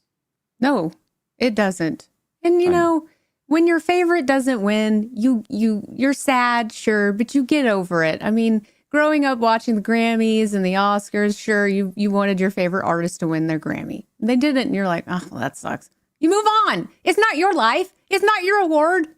No, it doesn't. And you know, when your favorite doesn't win, you're sad, sure, but you get over it. I mean, growing up watching the Grammys and the Oscars, sure, you wanted your favorite artist to win their Grammy. They didn't, and you're like, oh, well, that sucks. You move on. It's not your life. It's not your award.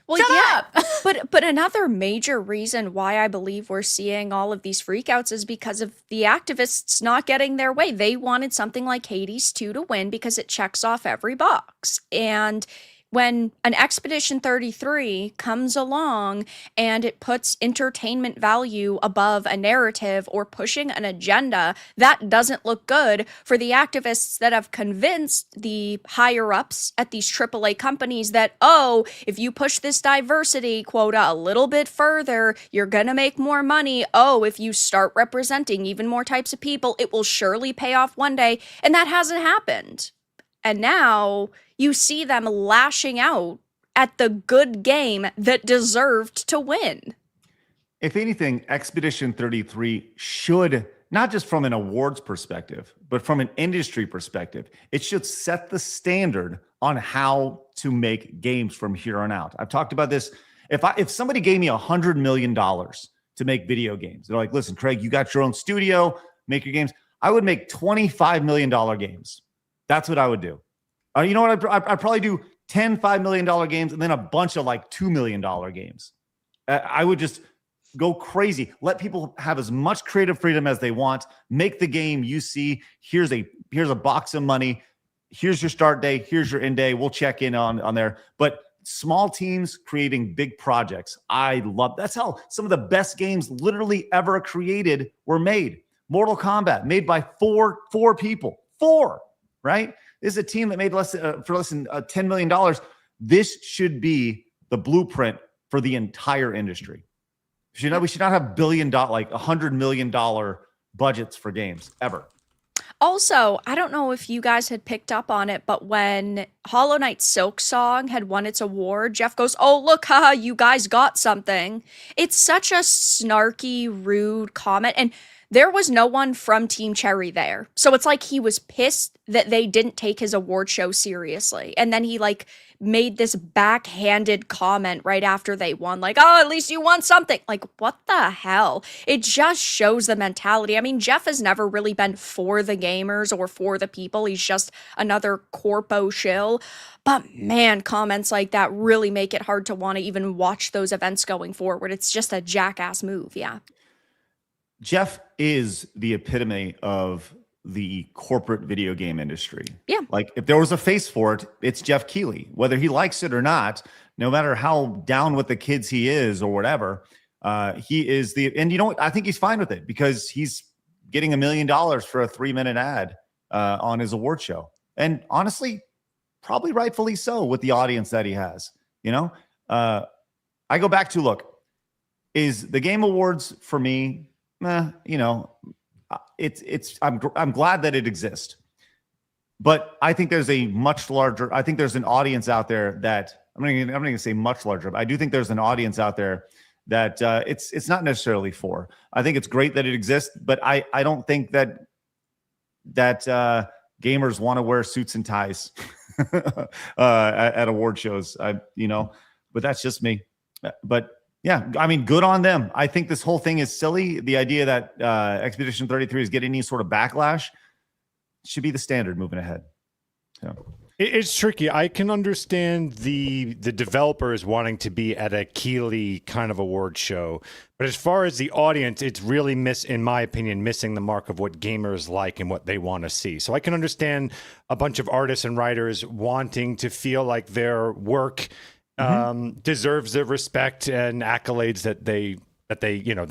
Well, Shut up. but another major reason why I believe we're seeing all of these freakouts is because of the activists not getting their way. They wanted something like Hades 2 to win because it checks off every box. And when an Expedition 33 comes along and it puts entertainment value above a narrative or pushing an agenda, that doesn't look good for the activists that have convinced the higher-ups at these AAA companies that, oh, if you push this diversity quota a little bit further, you're going to make more money. Oh, if you start representing even more types of people, it will surely pay off one day. And that hasn't happened. And now you see them lashing out at the good game that deserved to win. If anything, Expedition 33 should, not just from an awards perspective, but from an industry perspective, it should set the standard on how to make games from here on out. I've talked about this. If somebody gave me $100 million to make video games, they're like, listen, Craig, you got your own studio, make your games. I would make $25 million games. That's what I would do. You know what? I'd probably do 10 $5 million games and then a bunch of like $2 million games. I would just go crazy. Let people have as much creative freedom as they want. Make the game you see. Here's a box of money. Here's your start day. Here's your end day. We'll check in on there. But small teams creating big projects. I love. That's how some of the best games literally ever created were made. Mortal Kombat, made by four people. 4, right? This is a team that made less than $10 million. This should be the blueprint for the entire industry. We should not have $100 million budgets for games ever. Also, I don't know if you guys had picked up on it, but when Hollow Knight Silk Song had won its award, Jeff goes, "Oh, look, haha, you guys got something." It's such a snarky, rude comment. And there was no one from Team Cherry there. So it's like he was pissed that they didn't take his award show seriously. And then he like made this backhanded comment right after they won, like, "Oh, at least you won something." Like, what the hell? It just shows the mentality. I mean, Jeff has never really been for the gamers or for the people. He's just another corpo shill. But man, comments like that really make it hard to want to even watch those events going forward. It's just a jackass move. Yeah. Jeff is the epitome of the corporate video game industry. Yeah. Like if there was a face for it, it's Jeff Keighley. Whether he likes it or not, no matter how down with the kids he is or whatever, he is and you know what? I think he's fine with it because he's getting $1 million for a 3-minute ad on his award show. And honestly, probably rightfully so with the audience that he has. You know, I go back to look, is the Game Awards for me, you know, I'm glad that it exists, but I think there's a much larger, I think there's an audience out there that I'm not going to say much larger, but I do think there's an audience out there that it's not necessarily for. I think it's great that it exists, but I don't think that gamers want to wear suits and ties at award shows. You know, but that's just me. But yeah, I mean, good on them. I think this whole thing is silly. The idea that Expedition 33 is getting any sort of backlash should be the standard moving ahead. So. It's tricky. I can understand the developers wanting to be at a Keighley kind of award show, but as far as the audience, it's really in my opinion, missing the mark of what gamers like and what they want to see. So I can understand a bunch of artists and writers wanting to feel like their work deserves the respect and accolades that they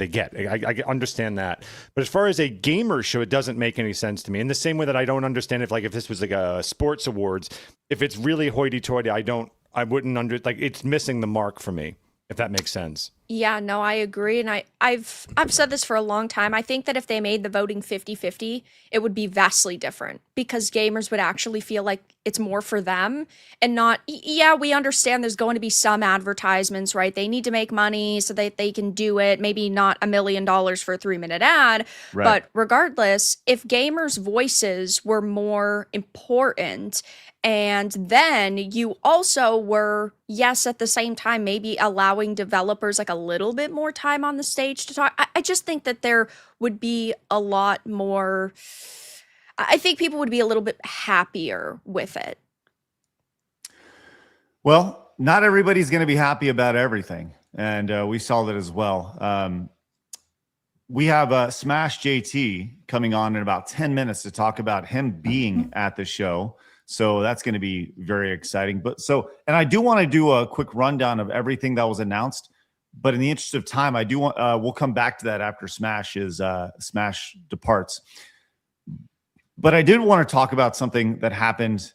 get. I understand that. But as far as a gamer show, it doesn't make any sense to me. In the same way that I don't understand if this was like a sports awards, if it's really hoity-toity, I wouldn't it's missing the mark for me, if that makes sense. Yeah, no, I agree. And I've said this for a long time. I think that if they made the voting 50-50, it would be vastly different because gamers would actually feel like it's more for them and not, yeah, we understand there's going to be some advertisements, right? They need to make money so that they can do it. Maybe not $1 million for a 3-minute ad. Right. But regardless, if gamers' voices were more important and then you also were, yes, at the same time, maybe allowing developers like a little bit more time on the stage to talk. I just think that there would be a lot more, I think people would be a little bit happier with it. Well, not everybody's going to be happy about everything. And we saw that as well. We have SmashJT coming on in about 10 minutes to talk about him being at the show. So that's going to be very exciting. And I do want to do a quick rundown of everything that was announced. But in the interest of time, I do want we'll come back to that after Smash departs. But I did want to talk about something that happened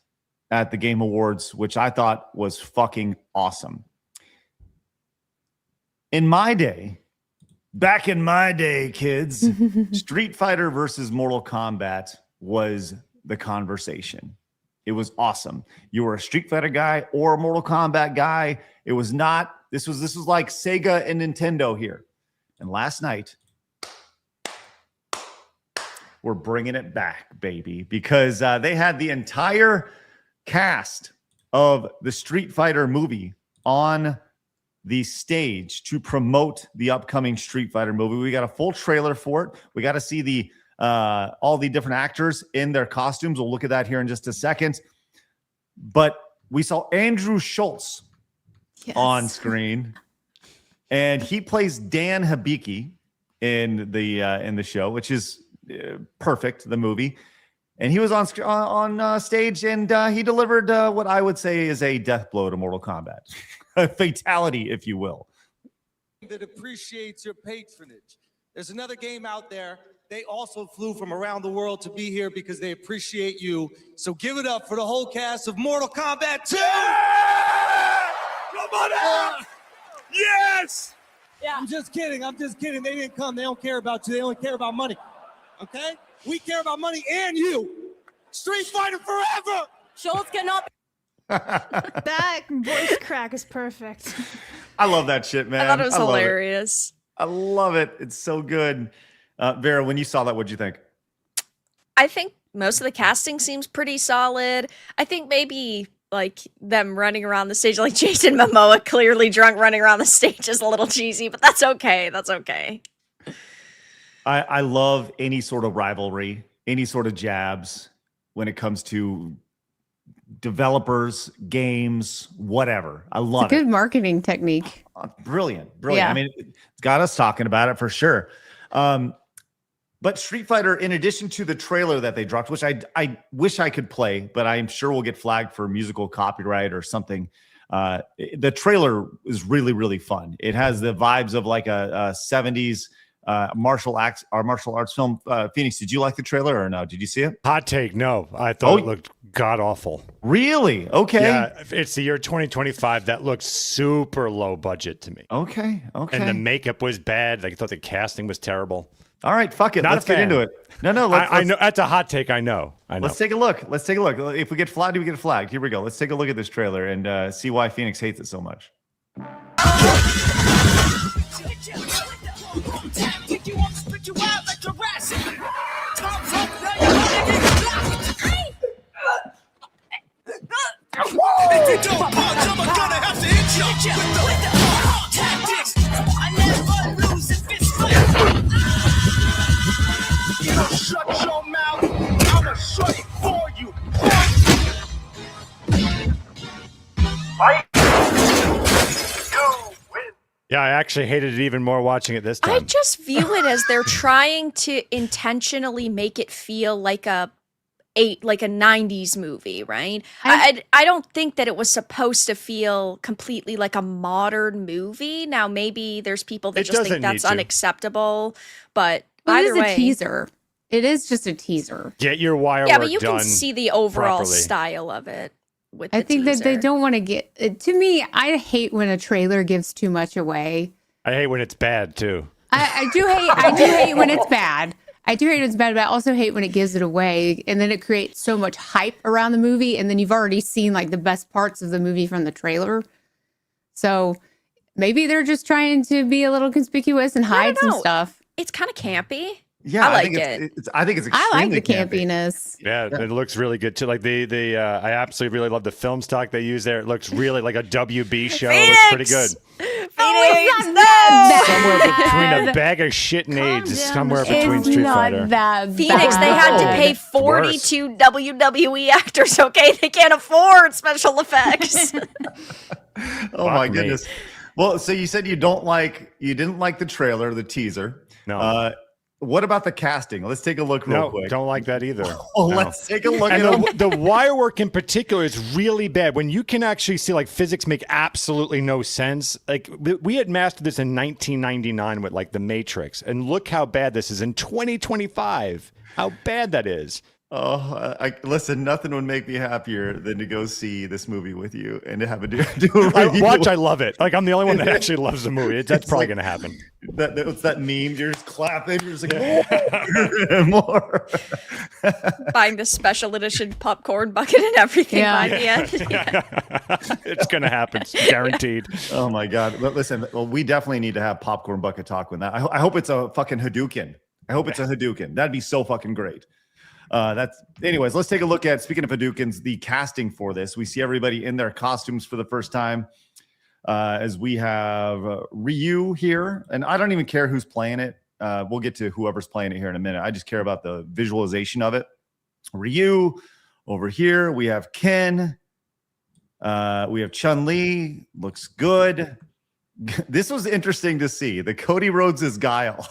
at the Game Awards, which I thought was fucking awesome. Back in my day, kids, Street Fighter versus Mortal Kombat was the conversation. It was awesome. You were a Street Fighter guy or a Mortal Kombat guy. It was not, this was like Sega and Nintendo here. And last night, we're bringing it back, baby, because they had the entire cast of the Street Fighter movie on the stage to promote the upcoming Street Fighter movie. We got a full trailer for it. We got to see all the different actors in their costumes. We'll look at that here in just a second. But we saw Andrew Schultz on screen, and he plays Dan Hibiki in the show, which is perfect, the movie. And he was on stage, and he delivered what I would say is a death blow to Mortal Kombat, a fatality, if you will. That appreciates your patronage. There's another game out there. They also flew from around the world to be here because they appreciate you. So give it up for the whole cast of Mortal Kombat 2! Yeah! Come on out! Yes! Yeah. I'm just kidding. They didn't come. They don't care about you. They only care about money. Okay? We care about money and you. Street Fighter forever! Schultz cannot. That voice crack is perfect. I love that shit, man. I thought it was love hilarious. I love it. It's so good. Vera, when you saw that, what'd you think? I think most of the casting seems pretty solid. I think maybe like them running around the stage, like Jason Momoa clearly drunk running around the stage is a little cheesy, but that's okay. That's okay. I love any sort of rivalry, any sort of jabs when it comes to developers, games, whatever. I love It's a good marketing technique. Brilliant. Yeah. I mean, it's got us talking about it for sure. But Street Fighter, in addition to the trailer that they dropped, which I wish I could play, but I'm sure we'll get flagged for musical copyright or something. The trailer is really, really fun. It has the vibes of like a 70s martial arts film. Phoenix, did you like the trailer or no? Did you see it? Hot take, no. I thought it looked god awful. Really? Okay. Yeah, it's the year 2025. That looks super low budget to me. Okay. And the makeup was bad. Like, I thought the casting was terrible. All right, fuck it. Not Let's a get fan. into it. No, I know that's a hot take. I know. Let's take a look. If we get flagged, we get flagged. Here we go. Let's take a look at this trailer and see why Phoenix hates it so much. If you don't punch, I'm gonna have to hit you with the tactics. I never lose if it's fight. You don't shut your mouth, I'ma shut it for you. Fight. You win. Yeah, I actually hated it even more watching it this time. I just view it as they're trying to intentionally make it feel like a 90s movie, right? I don't think that it was supposed to feel completely like a modern movie. Now maybe there's people that just think that's unacceptable, but either way, it is a teaser. It is just a teaser. Get your wire yeah, work but you done can see the overall properly. style of it. With I the think that they teaser. don't want to get. To me, I hate when a trailer gives too much away. I hate when it's bad too. I do hate when it's bad. I do hate when it's bad, but I also hate when it gives it away, and then it creates so much hype around the movie, and then you've already seen like the best parts of the movie from the trailer. So maybe they're just trying to be a little conspicuous and hide some stuff. It's kind of campy. Yeah, I like it. I think it's I like extremely the campy. campiness. Yeah, it looks really good too. Like I absolutely really love the film stock they use there. It looks really like a WB show. It looks pretty good. Phoenix, Somewhere between a bag of shit and AIDS, is somewhere between Street Fighter. Phoenix, they had to pay 42 WWE actors, okay? They can't afford special effects. Oh my goodness. Well, so you said you didn't like the trailer, the teaser. No. What about the casting? Let's take a look real quick. Don't like that either. Oh, let's take a look and at the wire work in particular is really bad. When you can actually see like physics make absolutely no sense. Like we had mastered this in 1999 with like The Matrix, and look how bad this is in 2025. How bad that is. Oh, listen, nothing would make me happier than to go see this movie with you and to have a do a review. I love it. Like I'm the only one that actually loves the movie. That's probably going to happen. What's that meme? You're just clapping. You're just like, more. Buying the special edition popcorn bucket and everything by the end. It's going to happen. It's guaranteed. Oh my God. But listen, we definitely need to have popcorn bucket talk with that. I hope it's a fucking Hadouken. I hope it's a Hadouken. That'd be so fucking great. Anyways, let's take a look at, speaking of Hadoukens, the casting for this. We see everybody in their costumes for the first time, as we have Ryu here, and I don't even care who's playing it. We'll get to whoever's playing it here in a minute. I just care about the visualization of it. Ryu over here. We have Ken. We have Chun-Li. Looks good. This was interesting to see. The Cody Rhodes' Guile.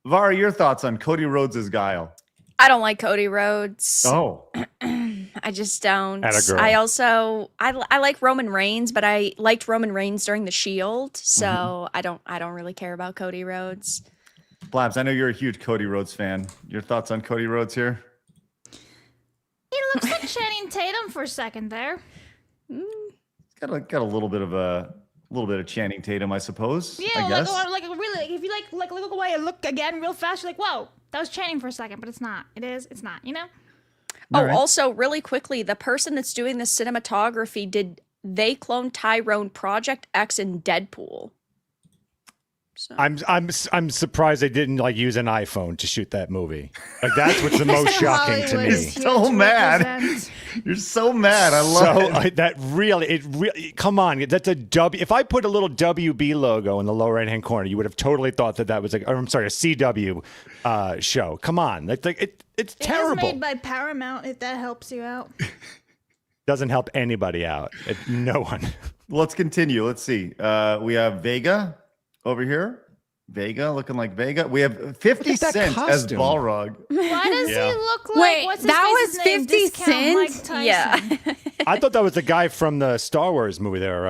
Vara, your thoughts on Cody Rhodes' Guile? I don't like Cody Rhodes. Oh. I just don't. Atta girl. I also I like Roman Reigns, but I liked Roman Reigns during the Shield, so I don't really care about Cody Rhodes. Blabs, I know you're a huge Cody Rhodes fan. Your thoughts on Cody Rhodes here? He looks like Channing Tatum for a second there. Got a little bit of Channing Tatum, I suppose. Yeah, I guess. like really, if you like look away and look again real fast, you're like, whoa, that was Channing for a second, but it's not. It's not. You know. Oh, All right. also, really quickly, the person that's doing the cinematography they clone Tyrone Project X in Deadpool. So. I'm surprised they didn't like use an iPhone to shoot that movie. Like that's what's the most shocking to Hollywood me. is here So to mad. represent. You're so mad. I love it. That really, come on. That's a W. If I put a little WB logo in the lower right hand corner, you would have totally thought that was like, or, I'm sorry, a CW show. Come on, it's It terrible. was made by Paramount, if that helps you out. Doesn't help anybody out. No one. Let's continue. Let's see. We have Vega over here. Vega looking like Vega. We have 50 Look at that Cent as costume. Balrog. Why does Yeah. he look like Wait, what's his that face's was name? 50 Discount Cent? Mike Tyson. Yeah. I thought that was the guy from the Star Wars movie there,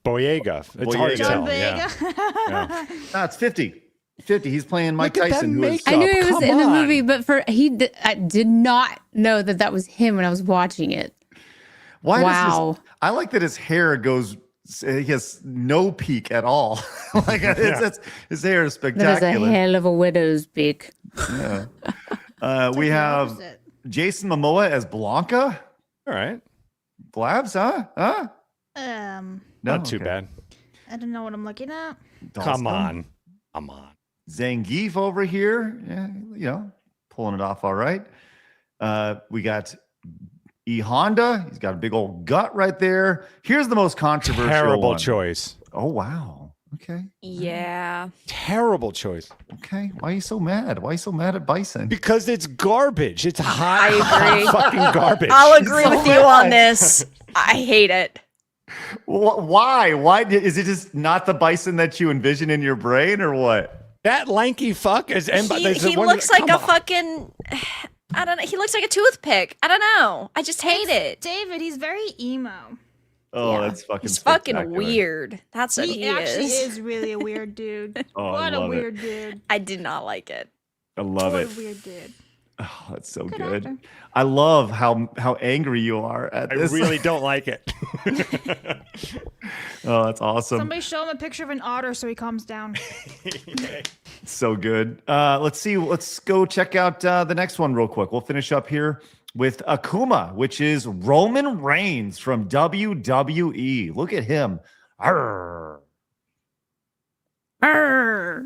Boyega. It's hard to Boyega. tell. John Vega. Yeah. No, it's 50. 50. He's playing Mike Look at that Tyson. Who is, makeup. I knew he was Come in the on. movie, but I did not know that was him when I was watching it. why Wow. does I like that his hair goes, he has no peak at all. Like his hair is That is a spectacular. hell of a widow's peak. Yeah. It's We like the have opposite. Jason Momoa as Blanca. All right. Blabs, huh? Not too Okay. bad. I don't know what I'm looking at. Come Dalston. on. Come on. Zangief over here. Yeah, pulling it off all right. We got E Honda. He's got a big old gut right there. Here's the most controversial Terrible one. choice. Oh, wow. Okay. Yeah. Terrible choice. Okay. Why are you so mad? Why are you so mad at Bison? Because it's garbage. It's hot, I agree. hot fucking garbage. I'll agree so with you on this. I hate it. Why? Why is it just not the Bison that you envision in your brain, or what? That lanky fuck is. He looks like a fucking. I don't know. He looks like a toothpick. I don't know. I just hate it. David, he's very emo. Oh, Yeah. that's fucking. He's fucking spectacular. weird. That's what he actually is. is really a weird dude. Oh, I What a love it. weird dude. I did not like it. I love What it. a weird dude. Oh, that's so Good good. actor. I love how angry you are at I this. really don't like it. Oh, that's awesome. Somebody show him a picture of an otter so he calms down. So good. Let's see. Let's go check out the next one real quick. We'll finish up here with Akuma, which is Roman Reigns from WWE. Look at him. Arr. Arr.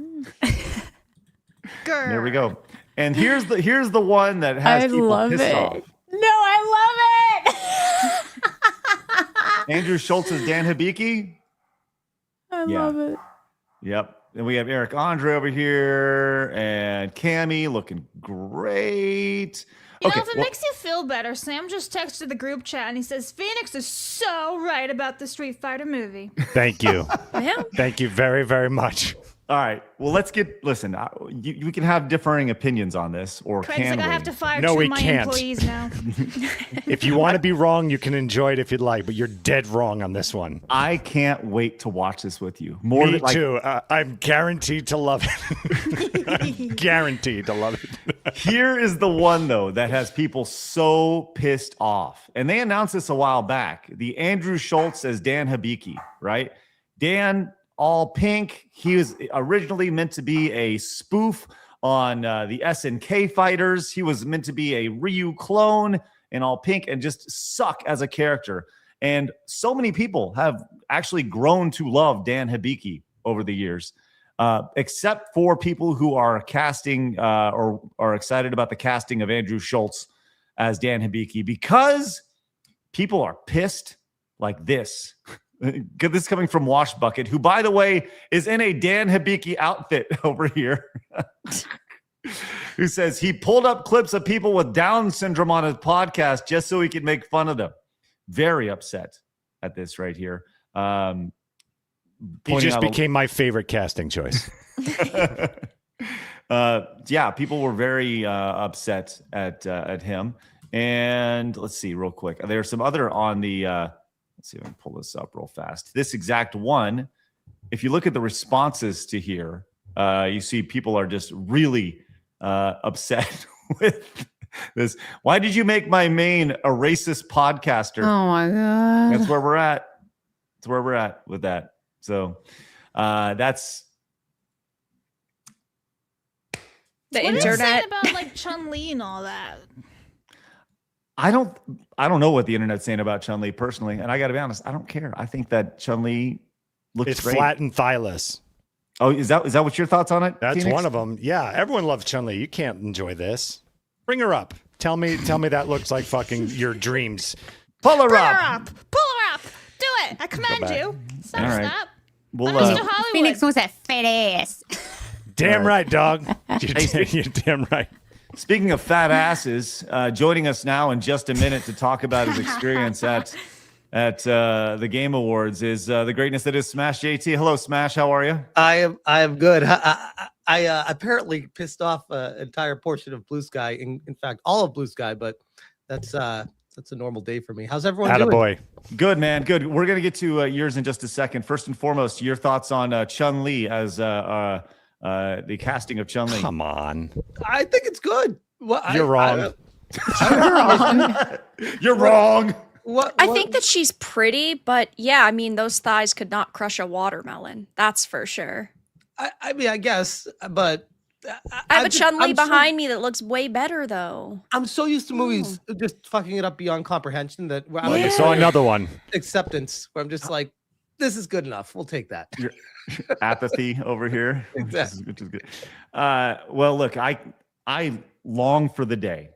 There we go. And here's the one that has I people love pissed it. off. No, I love it. Andrew Schultz's Dan Hibiki. I Yeah. love it. Yep. And we have Eric Andre over here and Cammy looking great. You know, if it makes you feel better, Sam just texted the group chat and he says, Phoenix is so right about the Street Fighter movie. Thank you. Yeah. Thank you very, very much. All right. Well, listen, we can have differing opinions on this, or Craig's can like, I we? have to fire No, two we of my can't. employees now. If you want to be wrong, you can enjoy it if you'd like, but you're dead wrong on this one. I can't wait to watch this with you. More Me than, like, too. I'm guaranteed to love it. I'm guaranteed to love it. Here is the one, though, that has people so pissed off. And they announced this a while back. The Andrew Schultz as Dan Hibiki, right? Dan, all pink. He was originally meant to be a spoof on the SNK fighters. He was meant to be a Ryu clone in all pink and just suck as a character. And so many people have actually grown to love Dan Hibiki over the years. Except for people who are casting or are excited about the casting of Andrew Schultz as Dan Hibiki, because people are pissed like this. This is coming from Wash Bucket, who, by the way, is in a Dan Hibiki outfit over here, who says he pulled up clips of people with Down syndrome on his podcast just so he could make fun of them. Very upset at this right here. He Pointing just out became my favorite casting choice. yeah, people were very upset at him. And let's see real quick. There's some other on the let's see if I can pull this up real fast. This exact one, if you look at the responses to here, you see people are just really upset with this. Why did you make my main a racist podcaster? Oh my god. That's where we're at. That's where we're at with that. So that's The What are you saying internet. about like Chun-Li and all that? I don't know what the internet's saying about Chun-Li personally, and I got to be honest, I don't care. I think that Chun-Li looks It's great. flat and thighless. Oh, is that what your thoughts on it? That's Phoenix? one of them. Yeah, everyone loves Chun-Li. You can't enjoy this. Bring her up. Tell me that looks like fucking your dreams. Pull her Pull up. her up. Pull her up. Do it. I command back. you. Stop, All right. stop. We'll, Mr. Hollywood. Phoenix wants that fat ass. Damn All right, dog. You're damn right. Speaking of fat asses, joining us now in just a minute to talk about his experience at the Game Awards is the greatness that is SmashJT. Hello, Smash. How are you? I am good. I apparently pissed off an entire portion of Blue Sky. In fact, all of Blue Sky. But that's a normal day for me. How's everyone doing? Attaboy. Good, man. Good. We're gonna get to yours in just a second. First and foremost, your thoughts on Chun-Li as the casting of Chun-Li. Come on. I think it's good. Well, You're wrong. You're wrong. I think that she's pretty, but yeah, I mean, those thighs could not crush a watermelon. That's for sure. I mean, I guess, but I have a Chun-Li behind me that looks way better, though. I'm so used to movies just fucking it up beyond comprehension that I saw another one. Acceptance, where I'm just like, this is good enough. We'll take that. Your apathy over here, Exactly. which is good. Well, look, I long for the day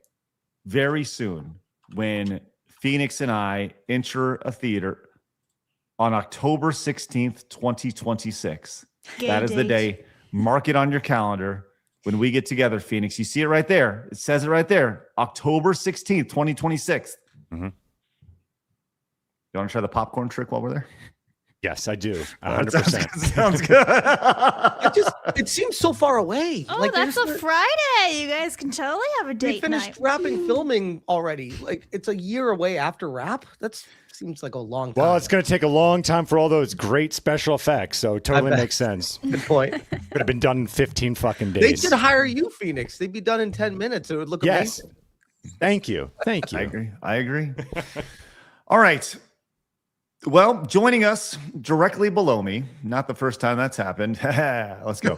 very soon when Phoenix and I enter a theater on October 16th, 2026. That is the day. Mark it on your calendar when we get together, Phoenix. You see it right there. It says it right there. October 16th, 2026. Mm-hmm. You want to try the popcorn trick while we're there? Yes, I do. 100%. Sounds good. It seems so far away. Oh, Like, that's there's a Friday. You guys can totally have a We date finished night. wrapping filming already. Like, it's a year away after wrap. That seems like a long time. Well, it's going to take a long time for all those great special effects, so it totally bet. makes sense. Good point. Could have been done in 15 fucking They days. should hire you, Phoenix. They'd be done in 10 minutes. It would look Yes. amazing. Thank you. Thank you. I agree. All right. Well, joining us directly below me, not the first time that's happened. Let's go.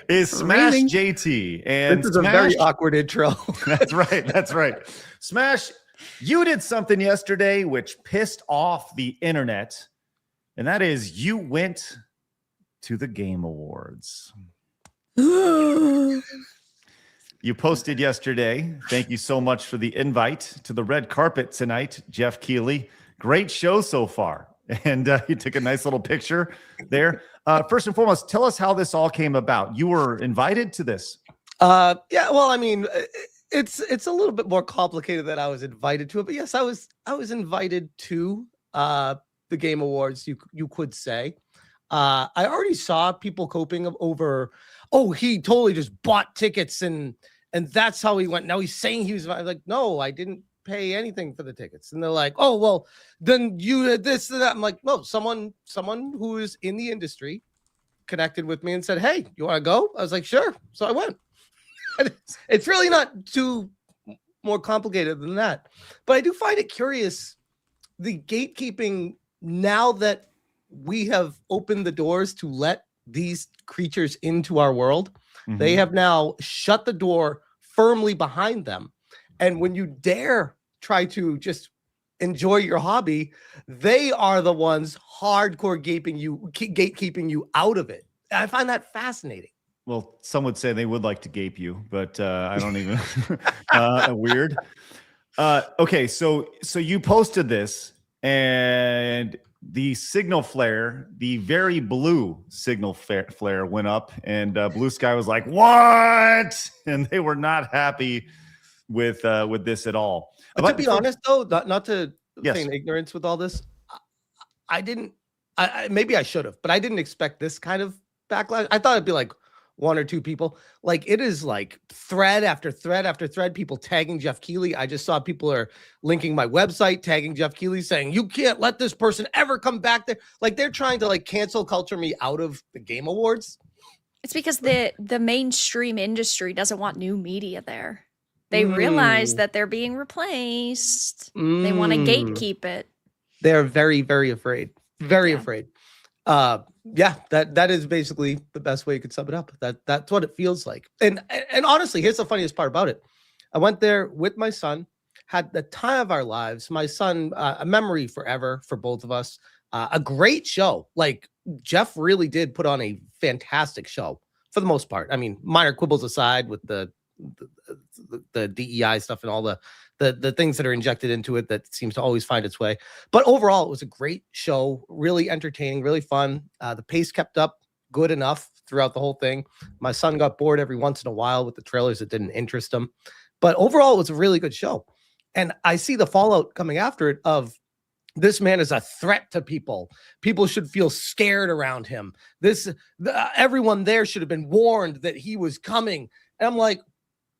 Is SmashJT. And This is a very awkward intro. That's right. That's right. Smash, you did something yesterday which pissed off the internet, and that is you went to the Game Awards. You posted yesterday. Thank you so much for the invite to the red carpet tonight, Jeff Keighley. Great show so far. And you took a nice little picture there. First and foremost, tell us how this all came about. You were invited to this. Yeah, well, I mean, it's a little bit more complicated than I was invited to it, but yes, I was invited to the Game Awards, you could say. I already saw people coping over, oh, he totally just bought tickets and that's how he went. Now he's saying he was like, no, I didn't pay anything for the tickets. And they're like, oh, well, then you did this and that. I'm like, no, someone who is in the industry connected with me and said, hey, you want to go? I was like, sure. So I went. It's really not too more complicated than that. But I do find it curious, the gatekeeping, now that we have opened the doors to let these creatures into our world, they have now shut the door firmly behind them. And when you dare try to just enjoy your hobby, they are the ones hardcore gatekeeping you out of it. I find that fascinating. Well, some would say they would like to gape you, but I don't even. Weird. Okay, so you posted this, and the signal flare, the very blue signal flare, went up, and Blue Sky was like, "What?" And they were not happy with this at all. But to be honest, though, not to Yes. feign ignorance with all this, I didn't. Maybe I should have, but I didn't expect this kind of backlash. I thought it'd be like one or two people. Like, it is like thread after thread after thread, people tagging Jeff Keighley. I just saw people are linking my website, tagging Jeff Keighley, saying, you can't let this person ever come back there. Like, they're trying to like cancel culture me out of the Game Awards. It's because the mainstream industry doesn't want new media there. They realize that they're being replaced. They want to gatekeep it. They're very, very afraid. Very afraid. Yeah, that is basically the best way you could sum it up. That's what it feels like. And honestly, here's the funniest part about it. I went there with my son, had the time of our lives. My son, a memory forever for both of us. A great show. Like Jeff really did put on a fantastic show for the most part. I mean, minor quibbles aside with the DEI stuff and all the things that are injected into it that seems to always find its way. But overall, it was a great show, really entertaining, really fun. The pace kept up good enough throughout the whole thing. My son got bored every once in a while with the trailers that didn't interest him. But overall, it was a really good show. And I see the fallout coming after it of this man is a threat to people. People should feel scared around him. Everyone there should have been warned that he was coming. And I'm like,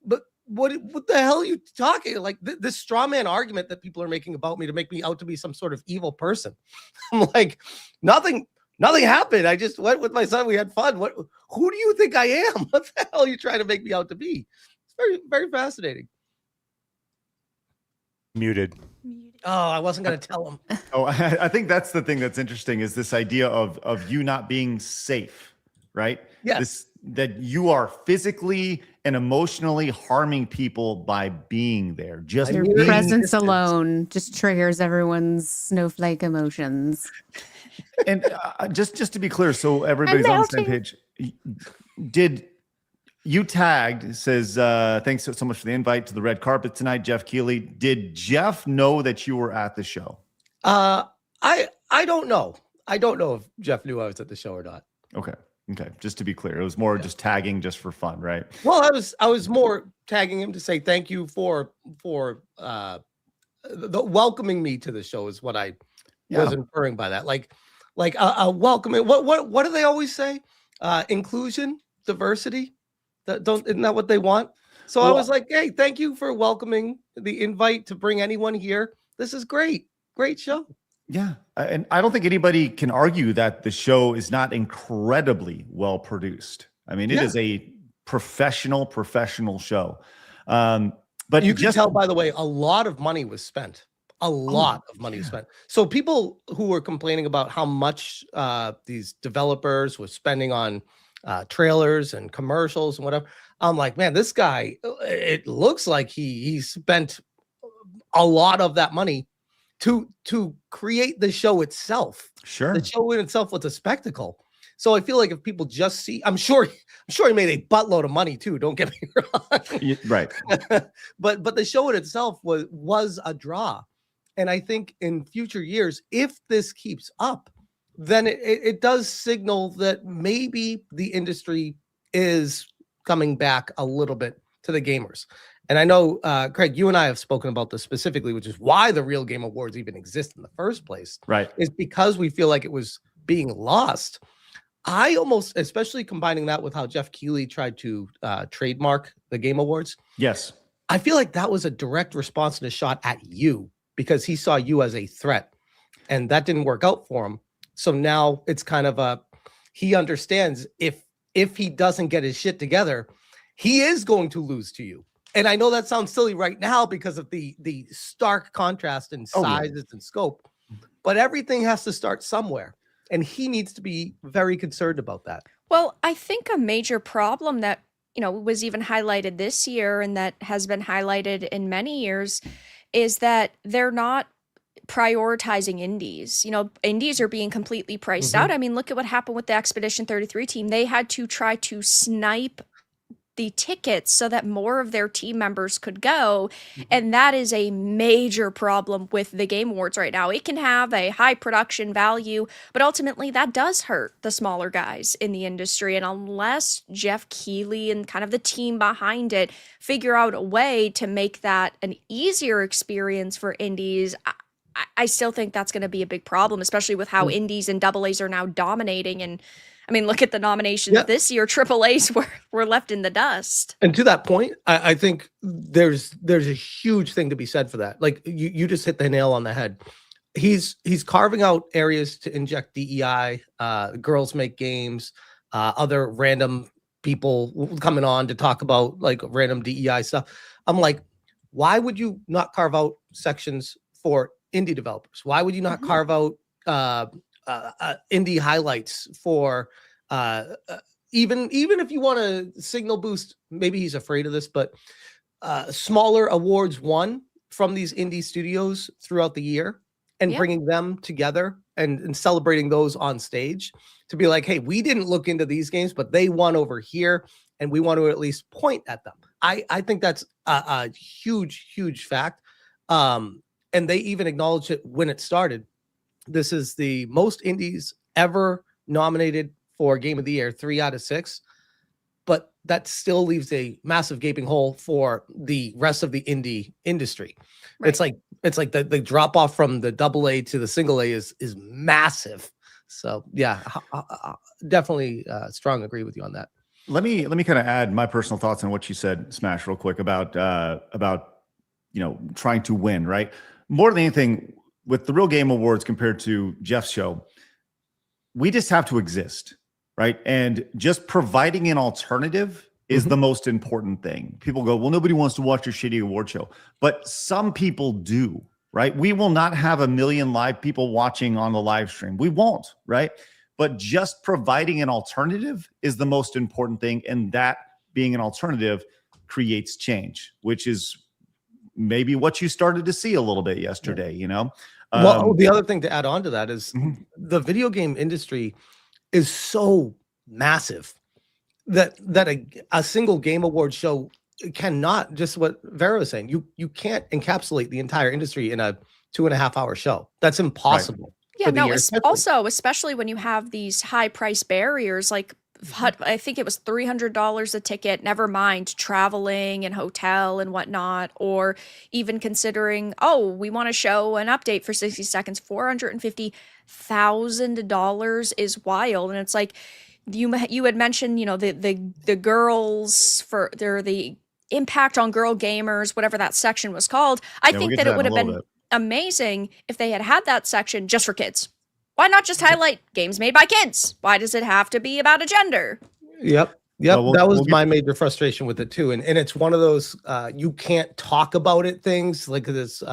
but what the hell are you talking? Like this straw man argument that people are making about me to make me out to be some sort of evil person. I'm like, nothing happened. I just went with my son. We had fun. Who do you think I am? What the hell are you trying to make me out to be? It's very, very fascinating. Muted. Oh, I wasn't going to tell him. Oh, I think that's the thing that's interesting is this idea of you not being safe, right? Yes. That you are physically and emotionally harming people by being there. Just Your being presence distance. alone just triggers everyone's snowflake emotions. And just to be clear, so everybody's on the same page. Did you tagged says thanks so much for the invite to the red carpet tonight, Jeff Keighley. Did Jeff know that you were at the show? I don't know. I don't know if Jeff knew I was at the show or not. Okay. Just to be clear, it was more just tagging just for fun, right? Well, I was more tagging him to say thank you for the welcoming me to the show is what I was inferring by that. Like a welcoming. What do they always say? Inclusion, diversity. Isn't that what they want? So I was like, hey, thank you for welcoming the invite to bring anyone here. This is great. Great show. Yeah. And I don't think anybody can argue that the show is not incredibly well produced. I mean, it is a professional show. But you can tell, by the way, a lot of money was spent. A lot of money was spent. So people who were complaining about how much these developers were spending on trailers and commercials and whatever. I'm like, man, this guy, it looks like he spent a lot of that money to create the show itself. Sure. The show in itself was a spectacle. So I feel like if people just see, I'm sure he made a buttload of money too. Don't get me wrong. Right. but the show in itself was a draw. And I think in future years, if this keeps up, then it does signal that maybe the industry is coming back a little bit to the gamers. And I know, Craig, you and I have spoken about this specifically, which is why the Real Game Awards even exist in the first place. Right. Is because we feel like it was being lost. I almost, especially combining that with how Jeff Keighley tried to trademark the Game Awards. Yes. I feel like that was a direct response and a shot at you because he saw you as a threat. And that didn't work out for him. So now it's kind of he understands if he doesn't get his shit together, he is going to lose to you. And I know that sounds silly right now because of the stark contrast in sizes and scope, but everything has to start somewhere. And he needs to be very concerned about that. Well, I think a major problem that, was even highlighted this year and that has been highlighted in many years is that they're not prioritizing indies. Indies are being completely priced out. I mean, look at what happened with the Expedition 33 team. They had to try to snipe the tickets so that more of their team members could go. And that is a major problem with the Game Awards right now. It can have a high production value, but ultimately that does hurt the smaller guys in the industry. And unless Jeff Keighley and kind of the team behind it figure out a way to make that an easier experience for indies, I still think that's going to be a big problem, especially with how indies and double A's are now dominating. And I mean, look at the nominations this year. Triple A's were left in the dust. And to that point, I think there's a huge thing to be said for that. Like you just hit the nail on the head. He's carving out areas to inject DEI, girls make games, other random people coming on to talk about like random DEI stuff. I'm like, why would you not carve out sections for indie developers? Why would you not carve out indie highlights for even if you want to signal boost? Maybe he's afraid of this, but smaller awards won from these indie studios throughout the year and Yeah. bringing them together and celebrating those on stage to be like, hey, we didn't look into these games, but they won over here, and we want to at least point at them. I think that's a huge, huge fact. And they even acknowledged it when it started. This is the most indies ever nominated for Game of the Year, 3 out of 6. But that still leaves a massive gaping hole for the rest of the indie industry. Right. It's like the drop off from the AA to the single A is massive. So yeah, definitely strong agree with you on that. Let me kind of add my personal thoughts on what you said, Smash, real quick about trying to win, right? More than anything, with the Real Game Awards compared to Jeff's show, we just have to exist, right? And just providing an alternative is the most important thing. People go, well, nobody wants to watch your shitty award show, but some people do, right? We will not have 1 million live people watching on the live stream. We won't, right? But just providing an alternative is the most important thing. And that being an alternative creates change, which is maybe what you started to see a little bit yesterday, Well, the other thing to add on to that is the video game industry is so massive that a single Game Award show cannot, just what Vara was saying, you can't encapsulate the entire industry in a 2.5-hour show. That's impossible. Yeah, no, especially when you have these high price barriers, like I think it was $300 a ticket, never mind traveling and hotel and whatnot, or even considering, we want to show an update for 60 seconds, $450,000 is wild. And it's like, you had mentioned, the girls for the impact on girl gamers, whatever that section was called. I think that it would have been amazing if they had that section just for kids. Why not just highlight games made by kids? Why does it have to be about a gender? Yep. Well, that was my major frustration with it too. And it's one of those you can't talk about it things like this.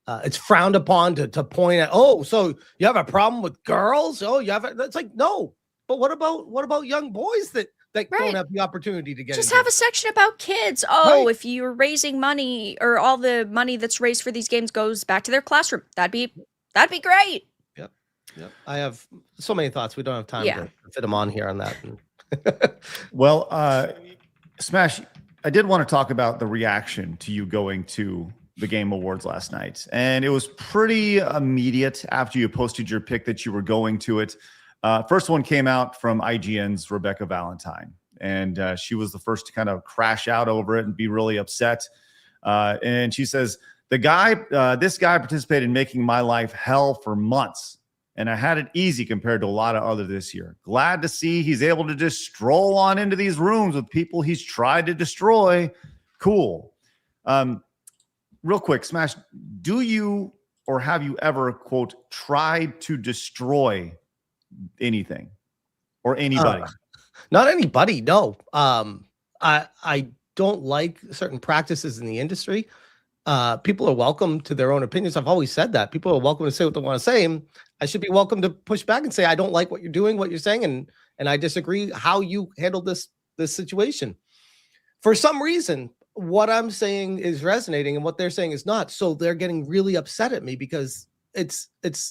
It's frowned upon to point at, so you have a problem with girls? It's like, no. But what about young boys that don't have the opportunity to get just into have it? a section about kids. If you're raising money, or all the money that's raised for these games goes back to their classroom, that'd be great. Yep. I have so many thoughts. We don't have time to fit them on here on that. Well, Smash, I did want to talk about the reaction to you going to the Game Awards last night. And it was pretty immediate after you posted your pick that you were going to it. First one came out from IGN's Rebecca Valentine. And she was the first to kind of crash out over it and be really upset. And she says, this guy participated in making my life hell for months. And I had it easy compared to a lot of others this year. Glad to see he's able to just stroll on into these rooms with people he's tried to destroy. Cool. Real quick, Smash, do you or have you ever, quote, tried to destroy anything or anybody? Not anybody, no. I don't like certain practices in the industry. People are welcome to their own opinions. I've always said that. People are welcome to say what they want to say. And I should be welcome to push back and say, I don't like what you're doing, what you're saying, and I disagree how you handled this situation. For some reason, what I'm saying is resonating and what they're saying is not. So they're getting really upset at me because it's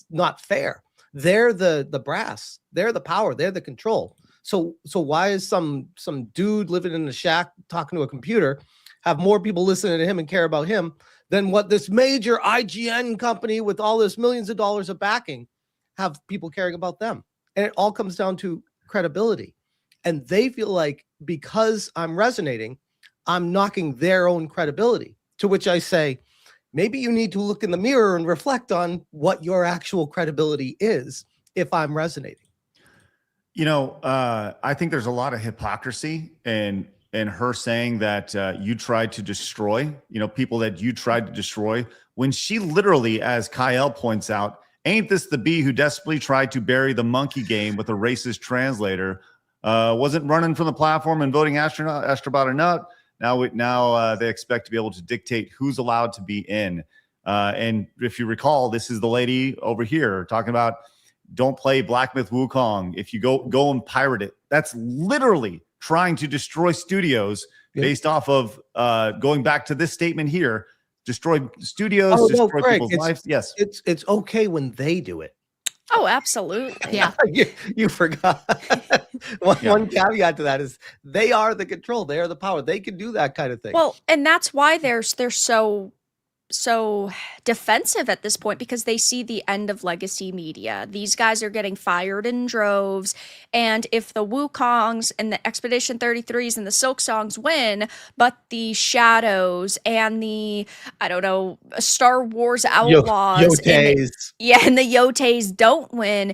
not fair. They're the brass, they're the power, they're the control. So why is some dude living in a shack talking to a computer have more people listening to him and care about him than what this major IGN company with all this millions of dollars of backing have people caring about them? And it all comes down to credibility. And they feel like because I'm resonating, I'm knocking their own credibility, to which I say, maybe you need to look in the mirror and reflect on what your actual credibility is if I'm resonating. I think there's a lot of hypocrisy in her saying that you tried to destroy, people that you tried to destroy, when she literally, as Kyle points out, ain't this the bee who desperately tried to bury the monkey game with a racist translator? Wasn't running from the platform and voting Astrobot or not. Now they expect to be able to dictate who's allowed to be in. And if you recall, this is the lady over here talking about don't play Black Myth Wukong. If you go and pirate it, that's literally trying to destroy studios based off of going back to this statement here, destroy studios, Oh, no, destroy Craig, people's lives. Yes. It's okay when they do it. Oh, absolutely. Yeah. you forgot. One caveat to that is they are the control. They are the power. They can do that kind of thing. Well, and that's why they're so defensive at this point, because they see the end of legacy media. These guys are getting fired in droves, and if the Wukongs and the Expedition 33s and the Silk Songs win, but the Shadows and the, I don't know, Star Wars Outlaws Yotes. and the Yotes don't win,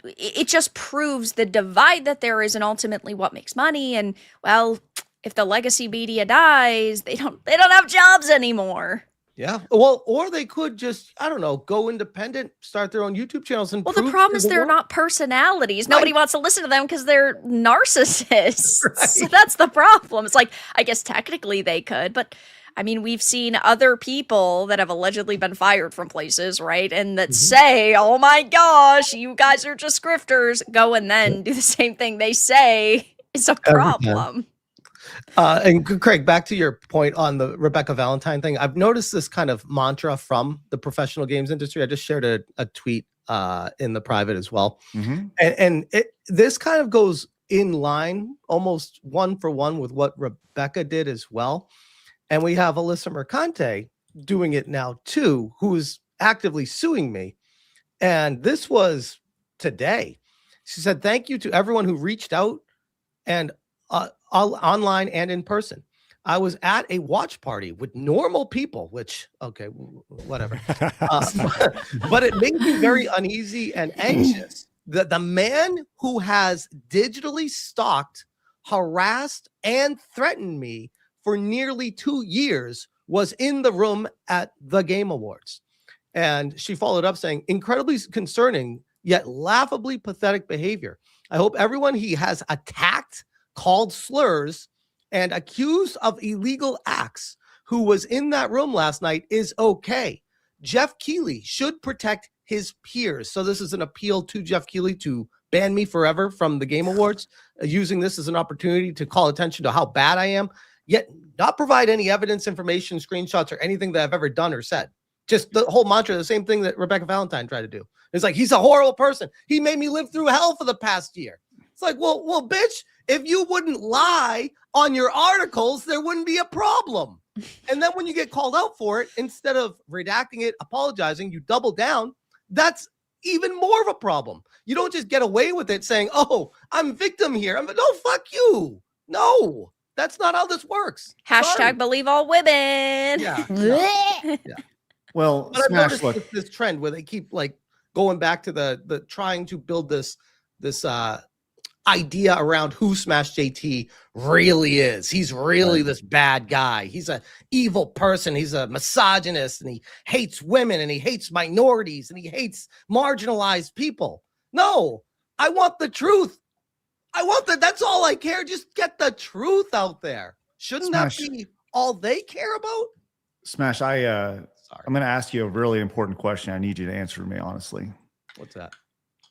it just proves the divide that there is and ultimately what makes money. And well, if the legacy media dies, they don't have jobs anymore. Yeah. Well, or they could just, I don't know, go independent, start their own YouTube channels and Well, the problem is they're not personalities. Nobody wants to listen to them because they're narcissists. Right. So that's the problem. It's like, I guess technically they could, but I mean, we've seen other people that have allegedly been fired from places, right? And that say, oh my gosh, you guys are just grifters. Go and then do the same thing they say is a problem. And Craig, back to your point on the Rebecca Valentine thing, I've noticed this kind of mantra from the professional games industry. I just shared a tweet in the private as well. And this kind of goes in line, almost one for one with what Rebecca did as well. And we have Alyssa Mercante doing it now too, who's actively suing me. And this was today. She said, "Thank you to everyone who reached out and online and in person. I was at a watch party with normal people," which, okay, whatever. But it made me very uneasy and anxious that the man who has digitally stalked, harassed, and threatened me for nearly 2 years was in the room at the Game Awards. And she followed up saying, "Incredibly concerning, yet laughably pathetic behavior. I hope everyone he has attacked, called slurs, and accused of illegal acts who was in that room last night is okay. Jeff Keighley should protect his peers." So this is an appeal to Jeff Keighley to ban me forever from the Game Awards, using this as an opportunity to call attention to how bad I am, yet not provide any evidence, information, screenshots, or anything that I've ever done or said. Just the whole mantra, the same thing that Rebecca Valentine tried to do. It's like, he's a horrible person. He made me live through hell for the past year. It's like, well, bitch, if you wouldn't lie on your articles, there wouldn't be a problem. And then when you get called out for it, instead of redacting it, apologizing, you double down. That's even more of a problem. You don't just get away with it saying, "Oh, I'm victim here." No, fuck you. No, that's not how this works. Sorry. #believe all women. Yeah. Blech. Yeah. Well, But I've Smash, noticed look, this trend where they keep like going back to the trying to build this idea around who SmashJT really is. He's really this bad guy. He's an evil person. He's a misogynist, and he hates women, and he hates minorities, and he hates marginalized people. No, I want the truth. I want that's all I care. Just get the truth out there. Shouldn't Smash. that be all they care about? Smash, I'm going to ask you a really important question. I need you to answer me honestly. What's that?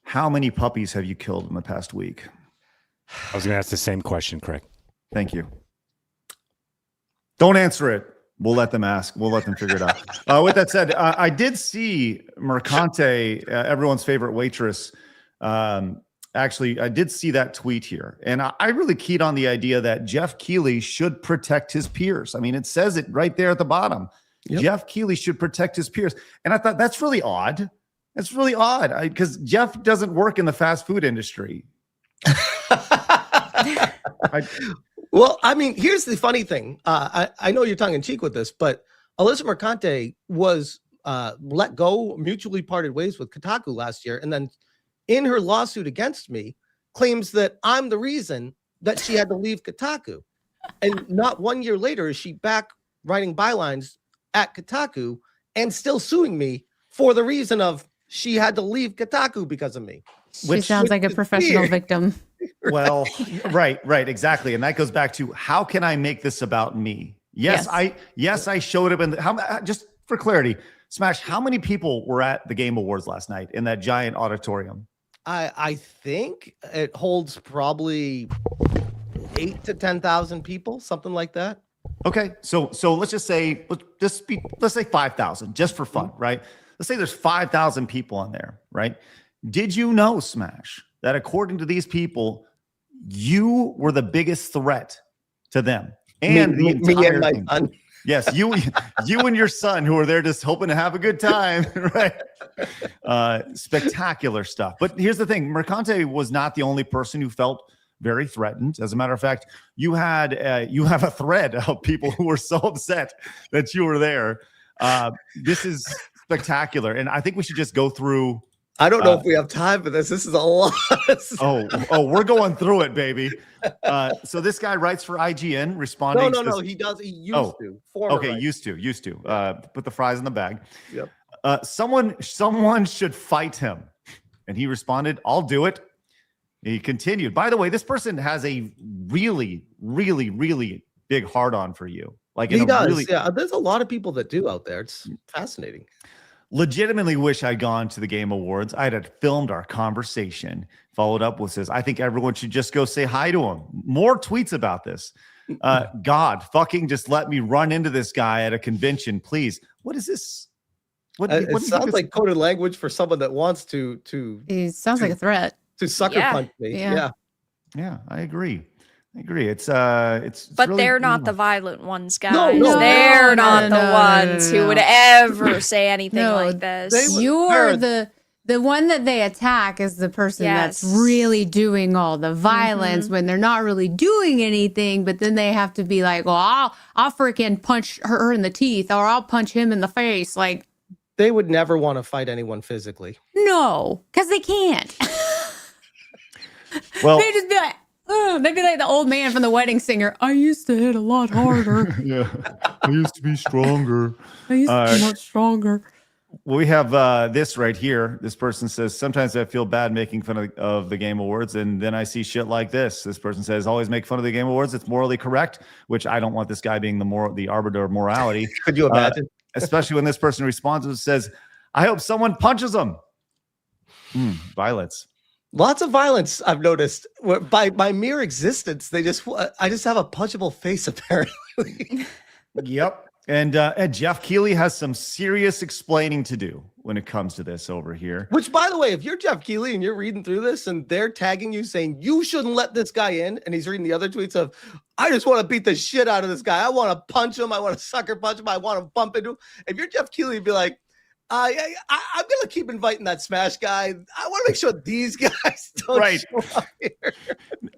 How many puppies have you killed in the past week? I was going to ask the same question, Craig. Thank you. Don't answer it. We'll let them ask. We'll let them figure it out. With that said, I did see Mercante, everyone's favorite waitress. Actually, I did see that tweet here, and I really keyed on the idea that Jeff Keighley should protect his peers. I mean, it says it right there at the bottom. Yep. Jeff Keighley should protect his peers. And I thought that's really odd. That's really odd because Jeff doesn't work in the fast food industry. Well, I mean, here's the funny thing. I know you're tongue in cheek with this, but Alyssa Mercante was let go, mutually parted ways with Kotaku last year. And then in her lawsuit against me, claims that I'm the reason that she had to leave Kotaku. And not 1 year later is she back writing bylines at Kotaku and still suing me for the reason of she had to leave Kotaku because of me. She sounds like a professional weird. victim. Well, right, exactly. And that goes back to, how can I make this about me? Yes. I showed up in just for clarity, Smash, how many people were at the Game Awards last night in that giant auditorium? I think it holds probably 8,000 to 10,000 people, something like that. Okay, so let's say 5,000 just for fun, right? Let's say there's 5,000 people on there, right? Did you know, Smash, that according to these people, you were the biggest threat to them and the entire and my thing? son. Yes, you and your son, who are there just hoping to have a good time, right? Spectacular stuff. But here's the thing: Mercante was not the only person who felt very threatened. As a matter of fact, you have a thread of people who were so upset that you were there. This is spectacular, and I think we should just go through. I don't know if we have time for this. This is a lot. Oh, we're going through it, baby. So this guy writes for IGN, responding. No. He does. He used to. Okay, right? used to. Put the fries in the bag. Yep. Someone should fight him, and he responded, "I'll do it." He continued. By the way, this person has a really, really, really big heart on for you. Like He does. Yeah, there's a lot of people that do out there. It's fascinating. Legitimately wish I'd gone to the Game Awards. I'd have filmed our conversation. Followed up with says, I think everyone should just go say hi to him. More tweets about this. God, fucking just let me run into this guy at a convention, please. What is this? It sounds like coded language for someone that wants to. It sounds like a threat. To sucker punch me. Yeah. Yeah, I agree. It's but really they're not cool. the violent ones, guys. No, they're not the ones no. who would ever say anything like this. You're the one that they attack is the person that's really doing all the violence when they're not really doing anything, but then they have to be like, well, I'll freaking punch her in the teeth, or I'll punch him in the face. Like, they would never want to fight anyone physically. No, because they can't. Well, they'd just be like, oh, they'd be like the old man from The Wedding Singer. I used to hit a lot harder. Yeah, I used to be stronger. I used to be much stronger. We have this right here. This person says, sometimes I feel bad making fun of the Game Awards, and then I see shit like this. This person says, always make fun of the Game Awards. It's morally correct, which I don't want this guy being the arbiter of morality. Could you imagine? Especially when this person responds and says, I hope someone punches them. Violence. Lots of violence, I've noticed. By my mere existence, I just have a punchable face, apparently. Yep. And Jeff Keighley has some serious explaining to do when it comes to this over here. Which, by the way, if you're Jeff Keighley and you're reading through this and they're tagging you saying you shouldn't let this guy in, and he's reading the other tweets of, I just want to beat the shit out of this guy. I want to punch him. I want to sucker punch him. I want to bump into him. If you're Jeff Keighley, you'd be like, I'm going to keep inviting that Smash guy. I want to make sure these guys don't show up here.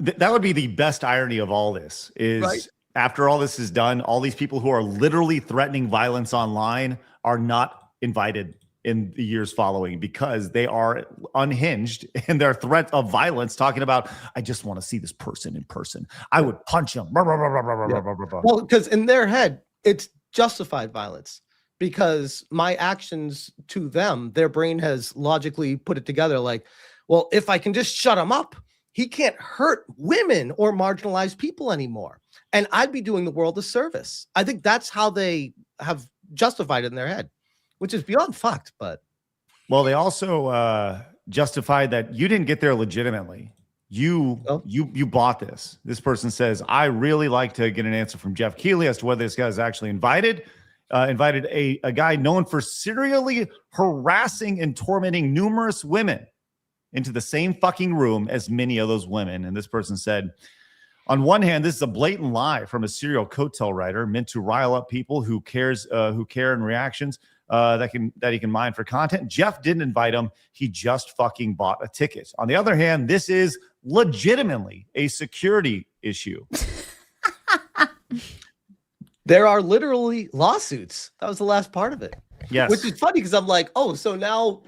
That would be the best irony of all this is after all this is done, all these people who are literally threatening violence online are not invited in the years following because they are unhinged in their threat of violence, talking about, I just want to see this person in person. I would punch him. Well, because in their head, it's justified violence. Because my actions to them, their brain has logically put it together like, well, if I can just shut him up, he can't hurt women or marginalized people anymore. And I'd be doing the world a service. I think that's how they have justified it in their head, which is beyond fucked. But well, they also justified that you didn't get there legitimately. You bought this. This person says, I really like to get an answer from Jeff Keighley as to whether this guy is actually invited. Invited a guy known for serially harassing and tormenting numerous women into the same fucking room as many of those women. And this person said, on one hand, this is a blatant lie from a serial coattail writer meant to rile up people who care in reactions that he can mine for content. Jeff didn't invite him. He just fucking bought a ticket. On the other hand, this is legitimately a security issue. there are literally lawsuits. That was the last part of it. Yes. Which is funny because I'm like, oh, so now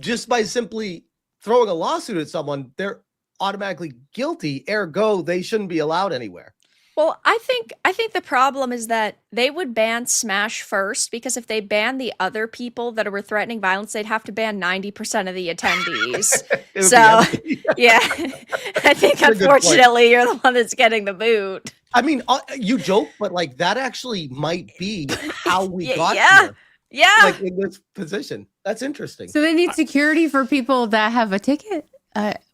just by simply throwing a lawsuit at someone, they're automatically guilty. Ergo, they shouldn't be allowed anywhere. Well, I think the problem is that they would ban Smash first, because if they ban the other people that were threatening violence, they'd have to ban 90% of the attendees. So, yeah, I think unfortunately you're the one that's getting the boot. I mean, you joke, but like that actually might be how we got here. Yeah. Like in this position. That's interesting. So they need security for people that have a ticket?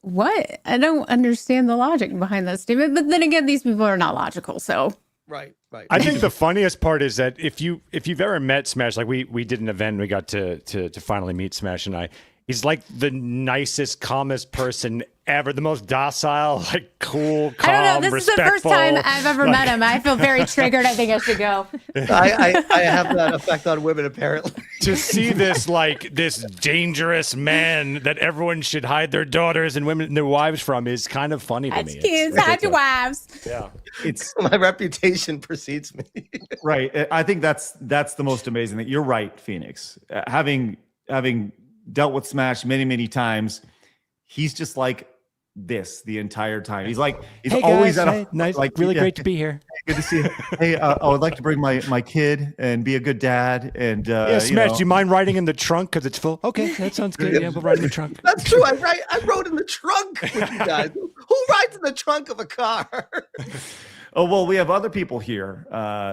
What? I don't understand the logic behind that statement. But then again, these people are not logical. So Right. I think the funniest part is that if you've ever met Smash, like we did an event, we got to finally meet Smash and I. He's like the nicest, calmest person ever. The most docile, like cool, calm, I don't know. This is the first time I've ever met him. I feel very triggered. I think I should go. I have that effect on women, apparently. To see this dangerous man that everyone should hide their daughters and women and their wives from is kind of funny to me. Kids, hide your wives. Yeah, it's my reputation precedes me. Right. I think that's the most amazing thing. You're right, Phoenix. Having dealt with Smash many times, he's just like this the entire time. He's hey always guys, at a nice, really great to be here. Good to see you. Hey, I would like to bring my kid and be a good dad. And Smash, do you mind riding in the trunk because it's full? Okay, that sounds good. Yeah, we'll ride in the trunk. That's true. I rode in the trunk with you guys. Who rides in the trunk of a car? Oh, well, we have other people here.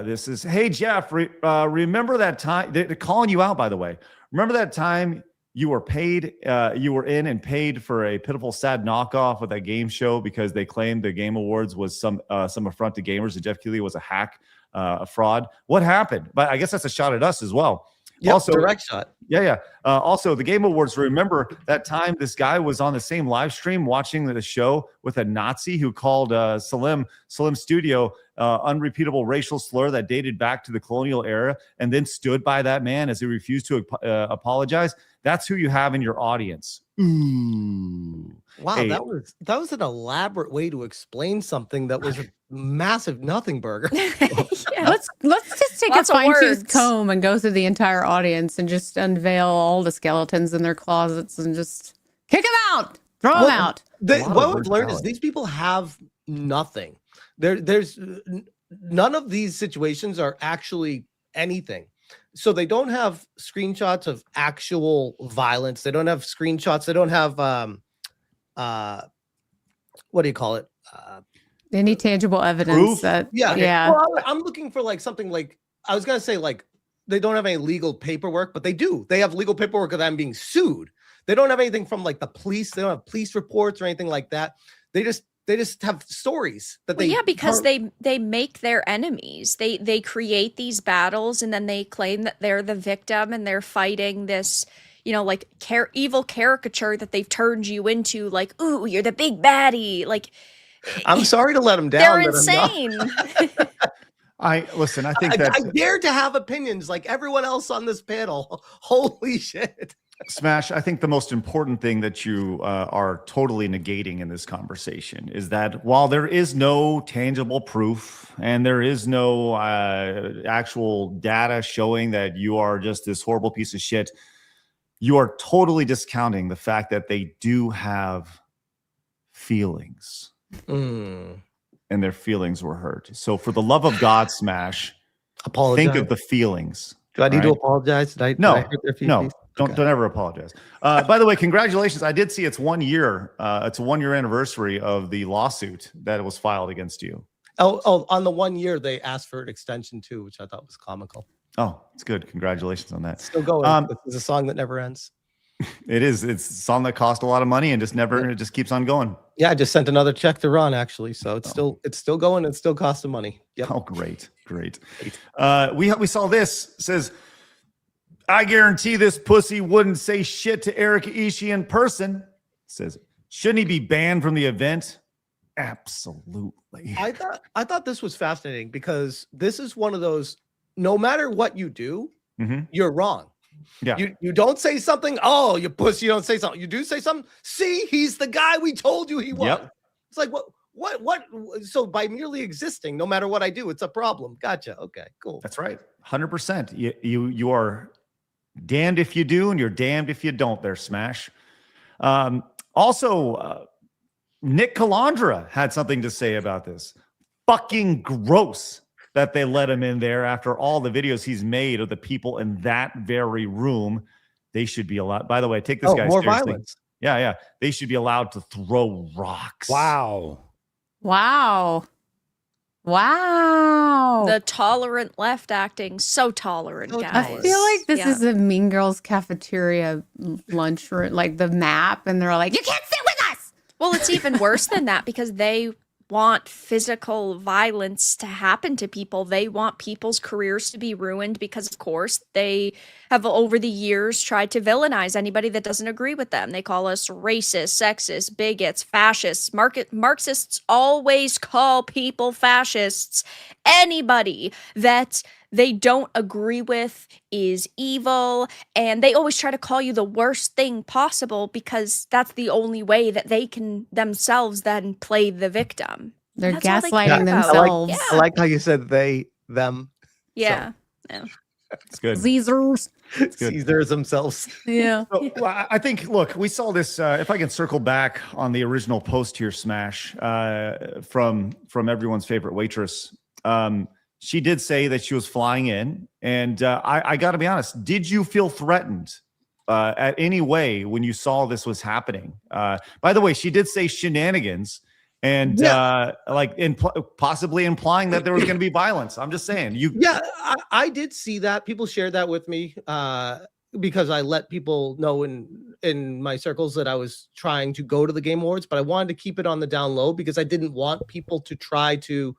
This is, hey, Jeff, remember that time? They're calling you out, by the way. Remember that time you were paid, you were in and paid for a pitiful, sad knockoff of that game show because they claimed the Game Awards was some affront to gamers and Jeff Keighley was a hack, a fraud. What happened? But I guess that's a shot at us as well. Yep, also, direct shot. Yeah. Also, the Game Awards. Remember that time this guy was on the same live stream watching the show with a Nazi who called Salim Studio unrepeatable racial slur that dated back to the colonial era, and then stood by that man as he refused to apologize. That's who you have in your audience. Ooh. Wow, Hey. that was an elaborate way to explain something that was a massive nothing burger. Let's just take Lots a of fine-tooth words. comb and go through the entire audience and just unveil all the skeletons in their closets and just kick them out, throw them out. What we've learned is these people have nothing. There's none of these situations are actually anything. So they don't have screenshots of actual violence. They don't have screenshots. They don't have what do you call it? Any tangible evidence Proof? that Yeah. Well, I'm looking for like something like I was gonna say like they don't have any legal paperwork, but they do. They have legal paperwork of them being sued. They don't have anything from like the police. They don't have police reports or anything like that. They just have stories that Well, yeah, because they make their enemies. They create these battles and then they claim that they're the victim and they're fighting this, like evil caricature that they've turned you into. Like, ooh, you're the big baddie. Like, I'm sorry to let them down. they're but I'm not. insane. I think I that's dare to have opinions like everyone else on this panel. Holy shit. Smash. I think the most important thing that you are totally negating in this conversation is that while there is no tangible proof and there is no actual data showing that you are just this horrible piece of shit, you are totally discounting the fact that they do have feelings. And their feelings were hurt. So for the love of God, Smash, Apologize. think of the feelings. Do I need to right? apologize? Did No, I hurt their no, feelings? don't ever apologize. By the way, congratulations. I did see it's 1 year. It's a 1 year anniversary of the lawsuit that was filed against you. Oh, on the 1 year they asked for an extension too, which I thought was comical. Oh, it's good. Congratulations on that. Still going. It's a song that never ends. It is. It's a song that cost a lot of money and it just keeps on going. Yeah, I just sent another check to Ron actually, so it's still going. It's still costing money. Yep. Oh, great. We saw this. It says, I guarantee this pussy wouldn't say shit to Eric Ishii in person. It says, shouldn't he be banned from the event? Absolutely. I thought this was fascinating because this is one of those. No matter what you do, you're wrong. Yeah. You don't say something. Oh, you pussy! You don't say something. You do say something. See, he's the guy we told you he was. Yep. It's like what? So by merely existing, no matter what I do, it's a problem. Gotcha. Okay, cool. That's right. 100%. You are damned if you do, and you're damned if you don't there, Smash. Also, Nick Calandra had something to say about this. Fucking gross that they let him in there after all the videos he's made of the people in that very room. They should be allowed. By the way, take this guy more seriously. violence. Yeah. They should be allowed to throw rocks. Wow. The tolerant left acting so tolerant, guys. I feel like this Yeah. is a Mean Girls cafeteria lunch room, like the map, and they're all like, "You can't sit with us." Well, it's even worse than that because they want physical violence to happen to people. They want people's careers to be ruined because, of course, they have over the years tried to villainize anybody that doesn't agree with them. They call us racist, sexist, bigots, fascists. Marxists always call people fascists. Anybody that they don't agree with is evil, and they always try to call you the worst thing possible because that's the only way that they can themselves then play the victim. They're That's all they gaslighting care about. themselves. I like how you said they, them. Yeah. Yeah. It's good. Zezers. It's good. Caesars themselves. Yeah. So, well, I think, look, we saw this. If I can circle back on the original post here, Smash, from everyone's favorite waitress. She did say that she was flying in, and I got to be honest. Did you feel threatened at any way when you saw this was happening? By the way, she did say shenanigans, and possibly implying that there was going to be violence. I'm just saying. Yeah, I did see that. People shared that with me because I let people know in my circles that I was trying to go to the Game Awards, but I wanted to keep it on the down low because I didn't want people to try to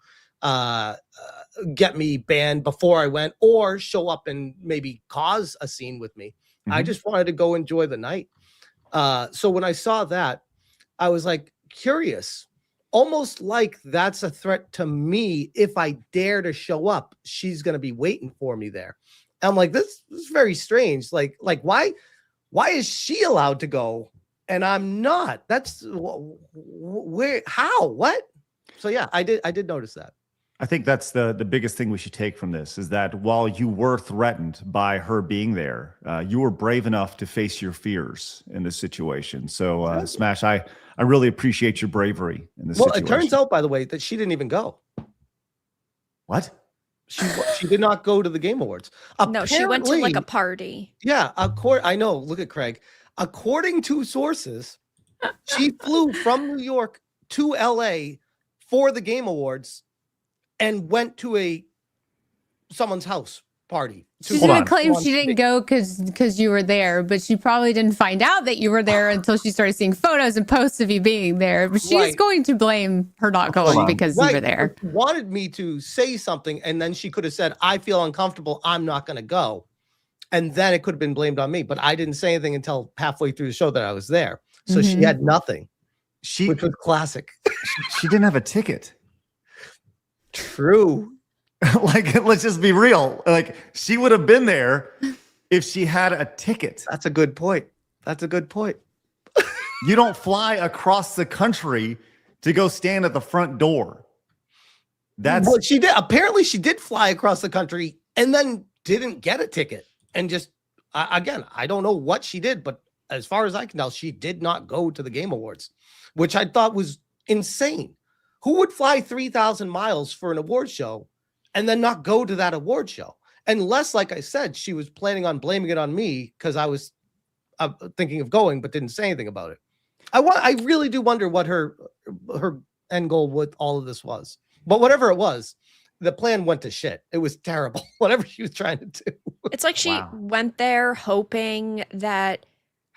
get me banned before I went or show up and maybe cause a scene with me. I just wanted to go enjoy the night. So when I saw that, I was like curious, almost like that's a threat to me. If I dare to show up, she's going to be waiting for me there. And I'm like, this is very strange. Like why is she allowed to go and I'm not? That's where, how, what? So yeah, I did notice that. I think that's the biggest thing we should take from this is that while you were threatened by her being there, you were brave enough to face your fears in this situation. So, Smash, I really appreciate your bravery in this situation. Well, it turns out, by the way, that she didn't even go. What? She did not go to the Game Awards. No, she went to like a party. Yeah, I know. Look at Craig. According to sources, she flew from New York to LA for the Game Awards and went to someone's house party. She's gonna claim she didn't go because you were there, but she probably didn't find out that you were there until she started seeing photos and posts of you being there. But she's going to blame her not going because you were there. Wanted me to say something, and then she could have said, "I feel uncomfortable. I'm not going to go," and then it could have been blamed on me. But I didn't say anything until halfway through the show that I was there, so she had nothing. Which was classic. She didn't have a ticket. True. Like, let's just be real. Like, she would have been there if she had a ticket. That's a good point. You don't fly across the country to go stand at the front door. Well, she did. Apparently, she did fly across the country and then didn't get a ticket. And just, again, I don't know what she did, but as far as I can tell, she did not go to the Game Awards, which I thought was insane. Who would fly 3,000 miles for an award show and then not go to that award show? Unless, like I said, she was planning on blaming it on me because I was thinking of going but didn't say anything about it. I really do wonder what her end goal with all of this was. But whatever it was, the plan went to shit. It was terrible. Whatever she was trying to do. It's like she went there hoping that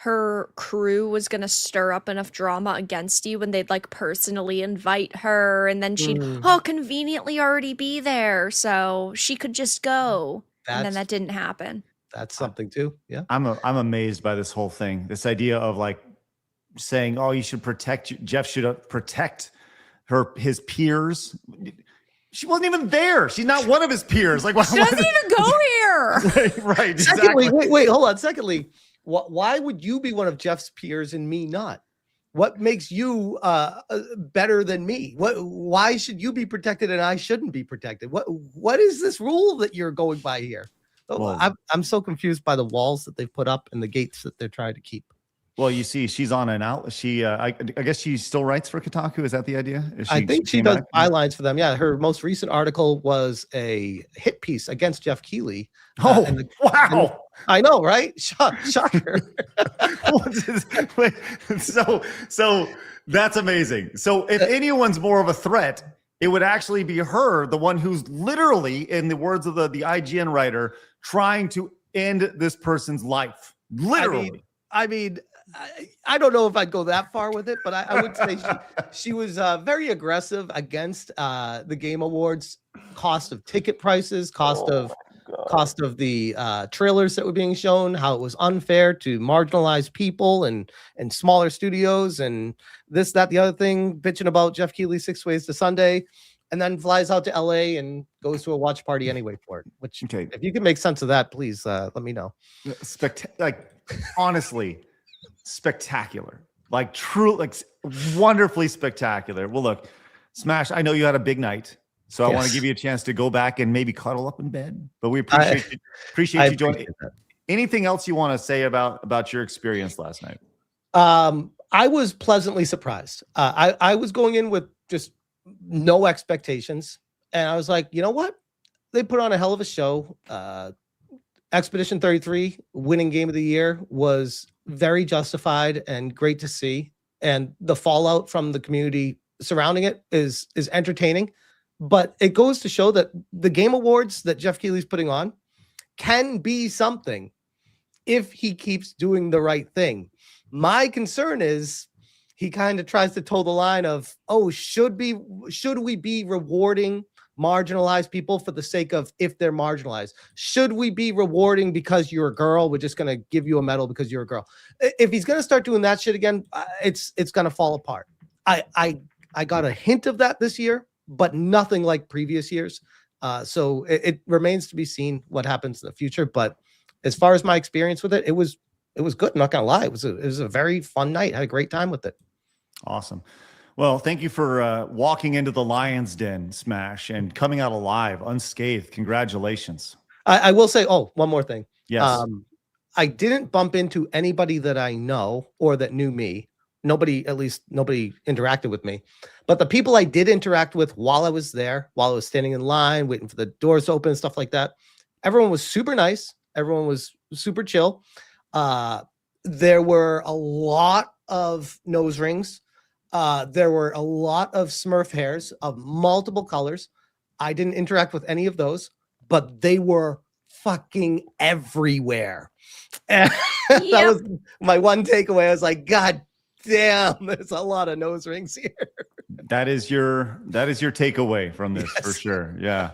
her crew was going to stir up enough drama against you when they'd like personally invite her, and then she'd conveniently already be there so she could just go. And then that didn't happen. That's something too. Yeah. I'm amazed by this whole thing. This idea of like saying, "Oh, you should protect Jeff should protect his peers." She wasn't even there. She's not one of his peers. Like, she doesn't even go here. Right. Exactly. Secondly, wait, hold on. Secondly, why would you be one of Jeff's peers and me not? What makes you better than me? Why should you be protected and I shouldn't be protected? What is this rule that you're going by here? Well, I'm so confused by the walls that they've put up and the gates that they're trying to keep. Well, you see, she's on an out. She, I guess, she still writes for Kotaku. Is that the idea? I think she does bylines for them. Yeah, her most recent article was a hit piece against Jeff Keighley. Oh, wow! I know, right? Shocker. So that's amazing. So if anyone's more of a threat, it would actually be her, the one who's literally, in the words of the IGN writer, trying to end this person's life. Literally. I mean, I don't know if I'd go that far with it, but I would say she was very aggressive against the Game Awards cost of ticket prices, cost of the trailers that were being shown, how it was unfair to marginalized people and smaller studios and this, that, the other thing, bitching about Jeff Keighley's 6 Ways to Sunday, and then flies out to LA and goes to a watch party anyway for it. Which, if you can make sense of that, please let me know. Honestly, spectacular. Like true, like wonderfully spectacular. Well, look, Smash, I know you had a big night. So I want to give you a chance to go back and maybe cuddle up in bed. But we appreciate you joining. Anything else you want to say about your experience last night? I was pleasantly surprised. I was going in with just no expectations. And I was like, you know what? They put on a hell of a show. Expedition 33 winning game of the year was very justified and great to see. And the fallout from the community surrounding it is entertaining. But it goes to show that the Game Awards that Jeff Keighley's putting on can be something if he keeps doing the right thing. My concern is he kind of tries to toe the line of, oh, should we be rewarding marginalized people for the sake of if they're marginalized? Should we be rewarding because you're a girl? We're just going to give you a medal because you're a girl. If he's going to start doing that shit again, it's going to fall apart. I got a hint of that this year, but nothing like previous years. So it remains to be seen what happens in the future. But as far as my experience with it, it was good. I'm not gonna lie. It was a very fun night. I had a great time with it. Awesome. Well, thank you for walking into the Lion's Den, Smash, and coming out alive, unscathed. Congratulations. I will say, one more thing. Yes. I didn't bump into anybody that I know or that knew me. Nobody interacted with me. But the people I did interact with while I was there, while I was standing in line, waiting for the doors to open and stuff like that, everyone was super nice. Everyone was super chill. There were a lot of nose rings. There were a lot of Smurf hairs of multiple colors. I didn't interact with any of those, but they were fucking everywhere. And that was my one takeaway. I was like, God damn, there's a lot of nose rings here. That is your takeaway from this, for sure. Yeah.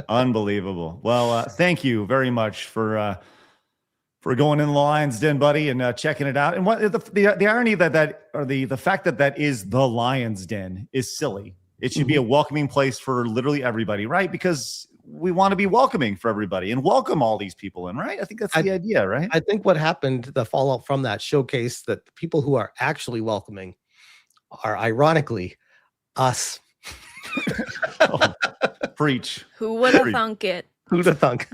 Unbelievable. Well, thank you very much for going in the Lion's Den, buddy, and checking it out. And what the irony the fact that is the Lion's Den is silly. It should be a welcoming place for literally everybody, right? Because we want to be welcoming for everybody and welcome all these people in, right? I think that's the idea, right? I think what happened, the fallout from that showcase, that the people who are actually welcoming are ironically us. Preach. Who would have thunk it? Who'd have thunk?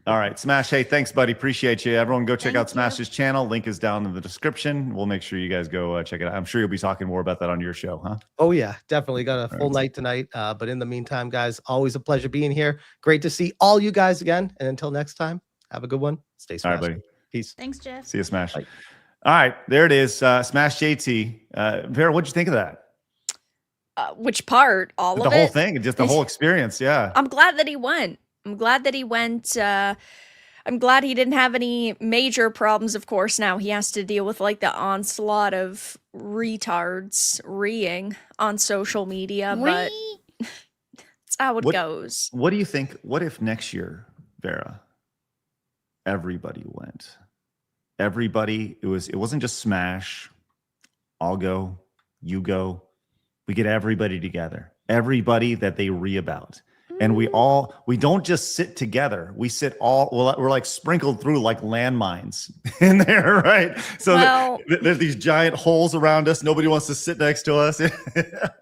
All right, Smash. Hey, thanks, buddy. Appreciate you. Everyone go check out Smash's channel. Link is down in the description. We'll make sure you guys go check it out. I'm sure you'll be talking more about that on your show, huh? Oh, yeah, definitely. Got a full night tonight. But in the meantime, guys, always a pleasure being here. Great to see all you guys again. And until next time, have a good one. Stay Smash. All right, buddy. Peace. Thanks, Jeff. See you, Smash. Bye. All right, there it is. SmashJT. Vara, what'd you think of that? Which part? All of it? The whole thing, just the whole experience. Yeah. I'm glad that he went. I'm glad he didn't have any major problems. Of course, now he has to deal with like the onslaught of retards reeing on social media, but that's how it goes. What do you think? What if next year, Vara, everybody went? Everybody, it wasn't just Smash. I'll go, you go. We get everybody together. Everybody that they about. And we don't just sit together. We sit we're like sprinkled through like landmines in there, right? So there's these giant holes around us. Nobody wants to sit next to us.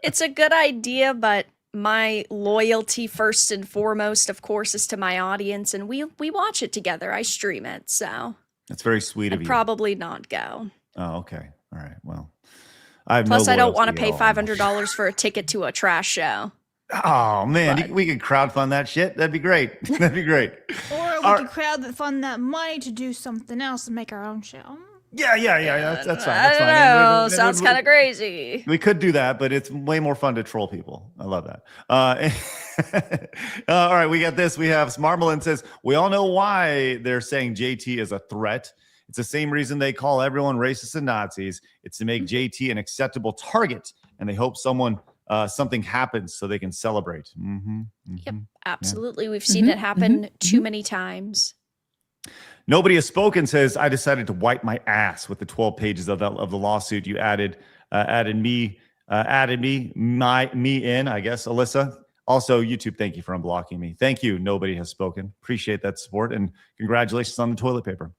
It's a good idea, but my loyalty first and foremost, of course, is to my audience, and we watch it together. I stream it, so that's very sweet of you. Probably not go. Oh, okay. All right. Well, I don't want to pay $500 for a ticket to a trash show. Oh man, we could crowdfund that shit. That'd be great. That'd be great. Or we could crowdfund that money to do something else and make our own show. Yeah. That's fine. I don't know. Sounds kind of crazy. We could do that, but it's way more fun to troll people. I love that. All right, we got this. We have Smarmalin says, we all know why they're saying JT is a threat. It's the same reason they call everyone racist and Nazis. It's to make JT an acceptable target, and they hope something happens so they can celebrate. Yep, absolutely. We've seen it happen too many times. Nobody has spoken says, I decided to wipe my ass with the 12 pages of the lawsuit. You added me in, I guess, Alyssa. Also, YouTube, thank you for unblocking me. Thank you. Nobody has spoken. Appreciate that support, and congratulations on the toilet paper.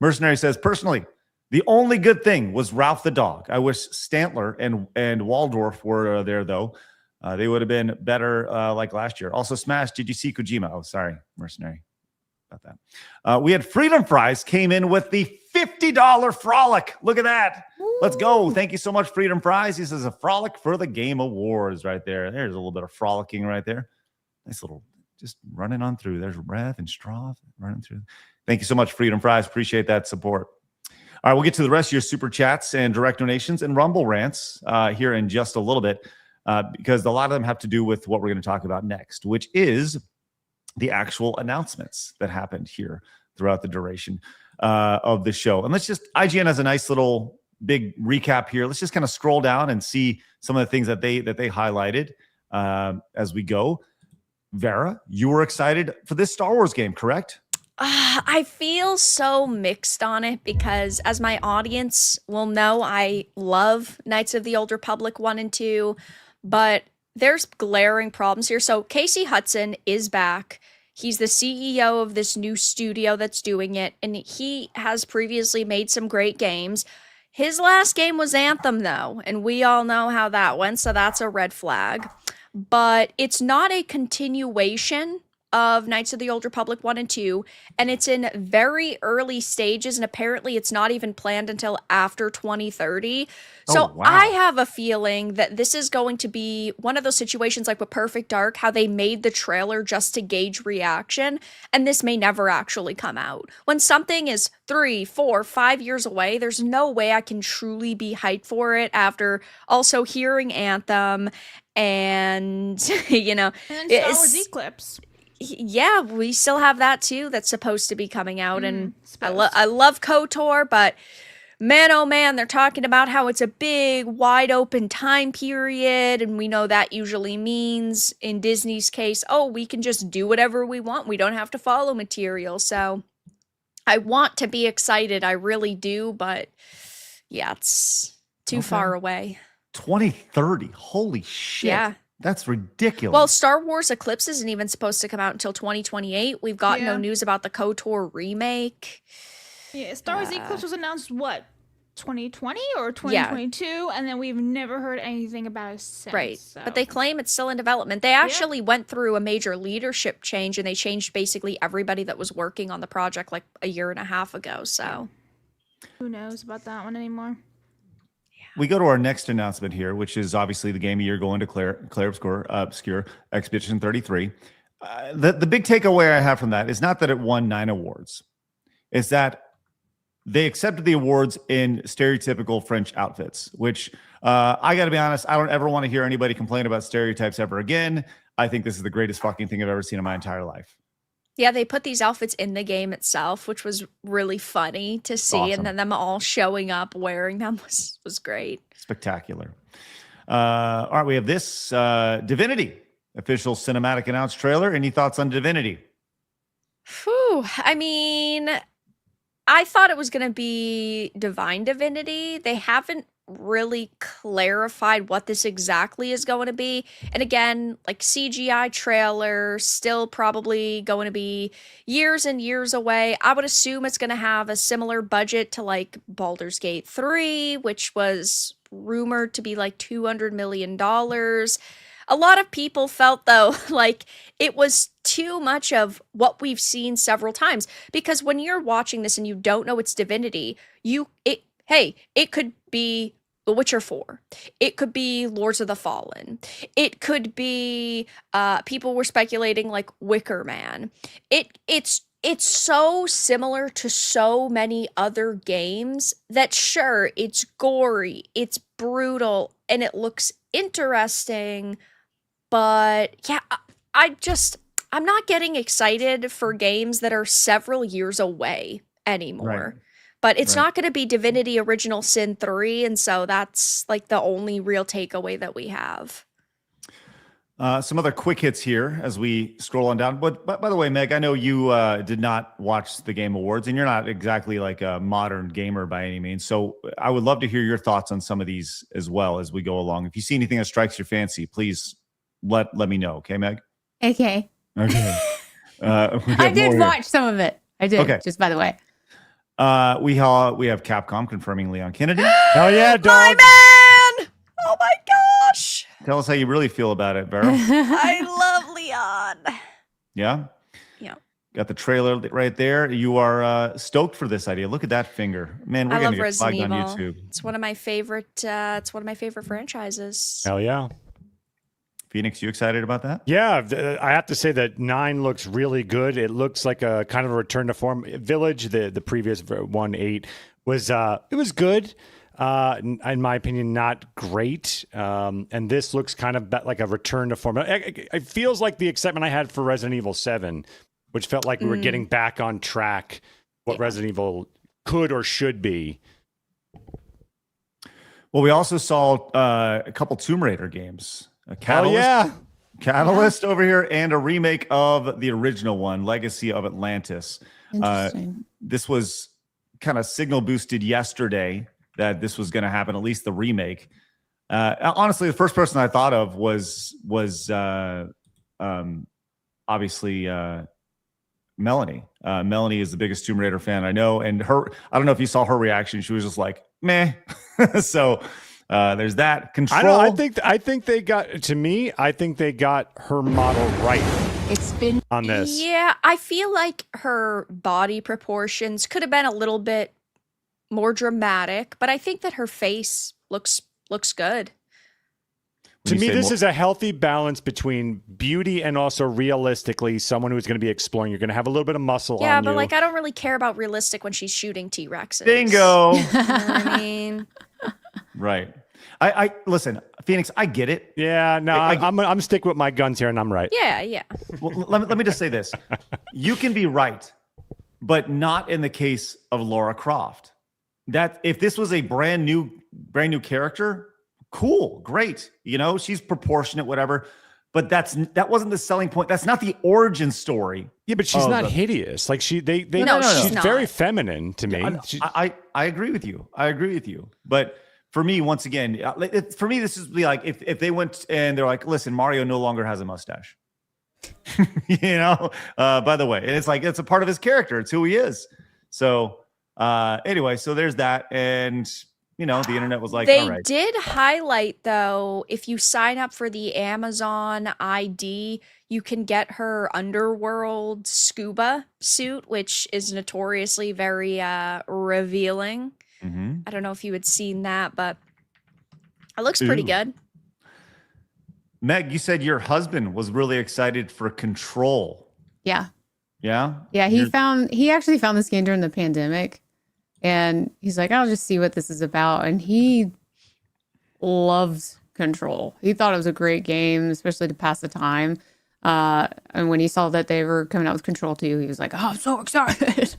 Mercenary says, personally, the only good thing was Ralph the dog. I wish Stantler and Waldorf were there, though. They would have been better like last year. Also, Smash, did you see Kojima? Oh, sorry, Mercenary. About that. We had Freedom Fries came in with the $50 frolic. Look at that. Ooh. Let's go. Thank you so much, Freedom Fries. He says a frolic for the Game Awards right there. There's a little bit of frolicking right there. Nice little, just running on through. There's Rev and Straw running through. Thank you so much, Freedom Fries. Appreciate that support. All right, we'll get to the rest of your super chats and direct donations and Rumble rants here in just a little bit because a lot of them have to do with what we're going to talk about next, which is the actual announcements that happened here throughout the duration of the show. And IGN has a nice little big recap here. Let's just kind of scroll down and see some of the things that they highlighted as we go. Vara, you were excited for this Star Wars game, correct? I feel so mixed on it because, as my audience will know, I love Knights of the Old Republic 1 and 2, but there's glaring problems here. So Casey Hudson is back. He's the CEO of this new studio that's doing it, and he has previously made some great games. His last game was Anthem, though, and we all know how that went, so that's a red flag. But it's not a continuation of Knights of the Old Republic 1 and 2, and it's in very early stages, and apparently it's not even planned until after 2030. So wow. I have a feeling that this is going to be one of those situations like with Perfect Dark, how they made the trailer just to gauge reaction, and this may never actually come out. When something is 3, 4, 5 years away, there's no way I can truly be hyped for it after also hearing Anthem and, And Star Wars Eclipse. Yeah, we still have that too. That's supposed to be coming out, and I love KOTOR, but man, oh man, they're talking about how it's a big, wide open time period, and we know that usually means, in Disney's case, we can just do whatever we want. We don't have to follow material. So I want to be excited, I really do, but yeah, it's too far away. 2030. Holy shit. Yeah. That's ridiculous. Well, Star Wars Eclipse isn't even supposed to come out until 2028. We've got no news about the KOTOR remake. Yeah, Star Wars Eclipse was announced, 2020 or 2022? Yeah. And then we've never heard anything about it since. Right. So. But they claim it's still in development. They actually went through a major leadership change, and they changed basically everybody that was working on the project like a year and a half ago. So who knows about that one anymore? We go to our next announcement here, which is obviously the game of year going to Claire Obscure Expedition 33. The big takeaway I have from that is not that it won 9 awards. It's that they accepted the awards in stereotypical French outfits, which I got to be honest, I don't ever want to hear anybody complain about stereotypes ever again. I think this is the greatest fucking thing I've ever seen in my entire life. Yeah, they put these outfits in the game itself, which was really funny to see. Awesome. And then them all showing up wearing them was great. Spectacular. All right, we have this Divinity official cinematic announced trailer. Any thoughts on Divinity? Whew. I mean, I thought it was going to be Divine Divinity. They haven't really clarified what this exactly is going to be. And again, like CGI trailer, still probably going to be years and years away. I would assume it's going to have a similar budget to like Baldur's Gate 3, which was rumored to be like $200 million. A lot of people felt, though, like it was too much of what we've seen several times. Because when you're watching this and you don't know it's Divinity, it could be The Witcher 4. It could be Lords of the Fallen. It could be, people were speculating like Wicker Man. It's so similar to so many other games that sure, it's gory, it's brutal, and it looks interesting. But yeah, I'm not getting excited for games that are several years away anymore. But it's Right. not going to be Divinity Original Sin 3, and so that's like the only real takeaway that we have. Some other quick hits here as we scroll on down. But by the way, Meg, I know you did not watch the Game Awards, and you're not exactly like a modern gamer by any means. So I would love to hear your thoughts on some of these as well as we go along. If you see anything that strikes your fancy, please let me know. Okay, Meg? Okay. Okay. I did watch some of it. I did, Okay. just by the way. We have Capcom confirming Leon Kennedy. Hell yeah, dog. My man! Oh my gosh! Tell us how you really feel about it, Vara. I love Leon. Yeah? Yeah. Got the trailer right there. You are stoked for this idea. Look at that finger. Man, we're I going love to get Resident flagged on Evil. YouTube. It's one of my favorite. It's one of my favorite franchises. Hell yeah. Phoenix, you excited about that? Yeah, I have to say that 9 looks really good. It looks like a kind of a return to form. Village, the previous 1, 8 was it was good. In my opinion, not great. And this looks kind of like a return to form. It feels like the excitement I had for Resident Evil 7, which felt like we were getting back on track. What Resident Evil could or should be. Well, we also saw a couple Tomb Raider games. A Catalyst, yeah. Catalyst over here, and a remake of the original one, Legacy of Atlantis. Interesting. This was kind of signal boosted yesterday that this was going to happen, at least the remake. Honestly, the first person I thought of was obviously Melanie. Melanie is the biggest Tomb Raider fan I know, and I don't know if you saw her reaction. She was just like, meh. So there's that. Control. I think they got, to me, I think they got her model right. It's been on this. Yeah, I feel like her body proportions could have been a little bit more dramatic, but I think that her face looks good. To me, this is a healthy balance between beauty and also realistically someone who's going to be exploring. You're going to have a little bit of muscle Yeah, on but you. like I don't really care about realistic when she's shooting T-Rexes. Bingo. You know what I mean? Right. I listen, Phoenix, I get it. Yeah, no, I'm sticking with my guns here, and I'm right. Yeah. Well, let me just say this. You can be right, but not in the case of Laura Croft. That if this was a brand new character, cool, great. You know, she's proportionate, whatever. But that wasn't the selling point. That's not the origin story. Yeah, but she's not hideous. Like she's not. very feminine to me. I agree with you. I agree with you. But for me, once again, for me, this is like if they went and they're like, listen, Mario no longer has a mustache. You know, by the way, and it's like it's a part of his character. It's who he is. So anyway, so there's that, and you know, the internet was like, They all right. did highlight though, if you sign up for the Amazon ID, you can get her underworld scuba suit, which is notoriously very revealing. Mm-hmm. I don't know if you had seen that, but it looks pretty good. Meg, you said your husband was really excited for Control. Yeah. Yeah? Yeah, he actually found this game during the pandemic, and he's like, I'll just see what this is about. And he loves Control. He thought it was a great game, especially to pass the time. And when he saw that they were coming out with Control 2, he was like, oh, I'm so excited.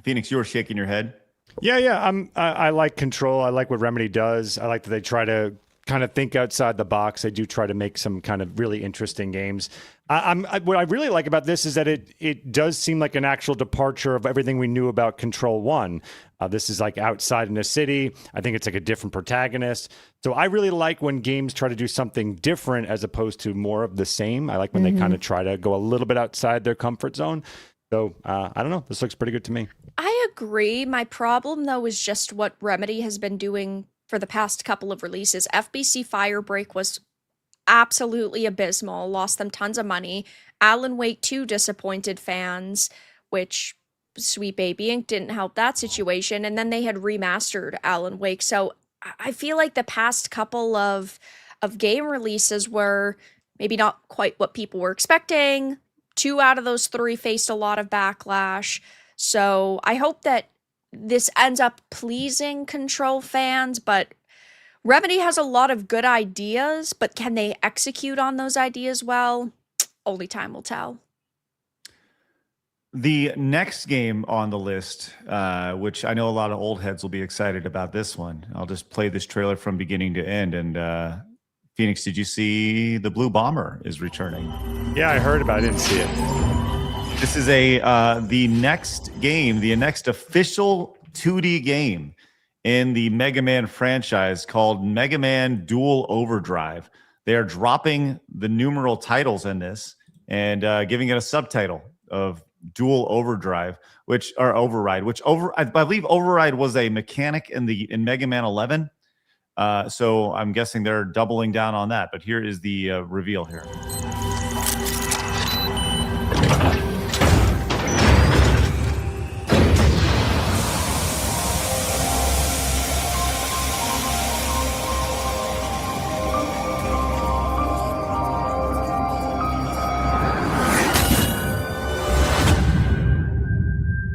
Phoenix, you were shaking your head. Yeah. I like Control. I like what Remedy does. I like that they try to kind of think outside the box. They do try to make some kind of really interesting games. What I really like about this is that it does seem like an actual departure of everything we knew about Control 1. This is like outside in a city. I think it's like a different protagonist. So I really like when games try to do something different as opposed to more of the same. I like when they kind of try to go a little bit outside their comfort zone. So I don't know. This looks pretty good to me. I agree. My problem though is just what Remedy has been doing for the past couple of releases. FBC Firebreak was absolutely abysmal, lost them tons of money. Alan Wake 2 disappointed fans, which Sweet Baby Inc. didn't help that situation. And then they had remastered Alan Wake. So I feel like the past couple of game releases were maybe not quite what people were expecting. 2 out of those 3 faced a lot of backlash. So I hope that this ends up pleasing Control fans, but Remedy has a lot of good ideas, but can they execute on those ideas well? Only time will tell. The next game on the list, which I know a lot of old heads will be excited about this one. I'll just play this trailer from beginning to end. And Phoenix, did you see the Blue Bomber is returning? Yeah, I heard about it. I didn't see it. This is the next game, the next official 2D game in the Mega Man franchise called Mega Man Dual Overdrive. They are dropping the numeral titles in this and giving it a subtitle of Dual Overdrive, Override, I believe Override was a mechanic in Mega Man 11. So I'm guessing they're doubling down on that. But here is the reveal here.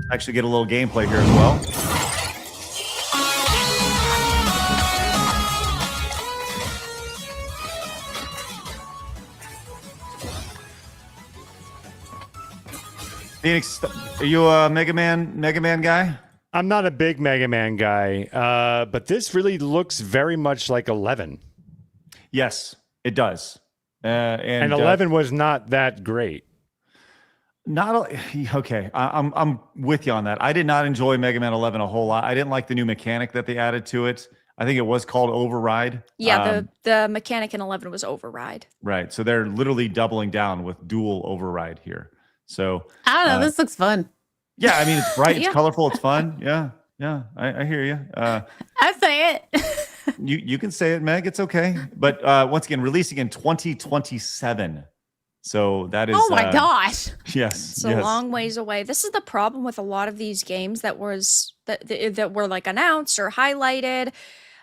Actually get a little gameplay here as well. Phoenix, are you a Mega Man guy? I'm not a big Mega Man guy, but this really looks very much like 11. Yes, it does. And 11 was not that great. Okay. I'm with you on that. I did not enjoy Mega Man 11 a whole lot. I didn't like the new mechanic that they added to it. I think it was called Override. Yeah, the mechanic in 11 was Override. Right. So they're literally doubling down with Dual Override here. So I don't know. This looks fun. Yeah, I mean, it's bright, it's colorful, it's fun. Yeah, I hear you. I say it. you can say it, Meg. It's okay. But once again, releasing in 2027. So that is. Oh my gosh. Yes. It's a long ways away. This is the problem with a lot of these games that were like announced or highlighted.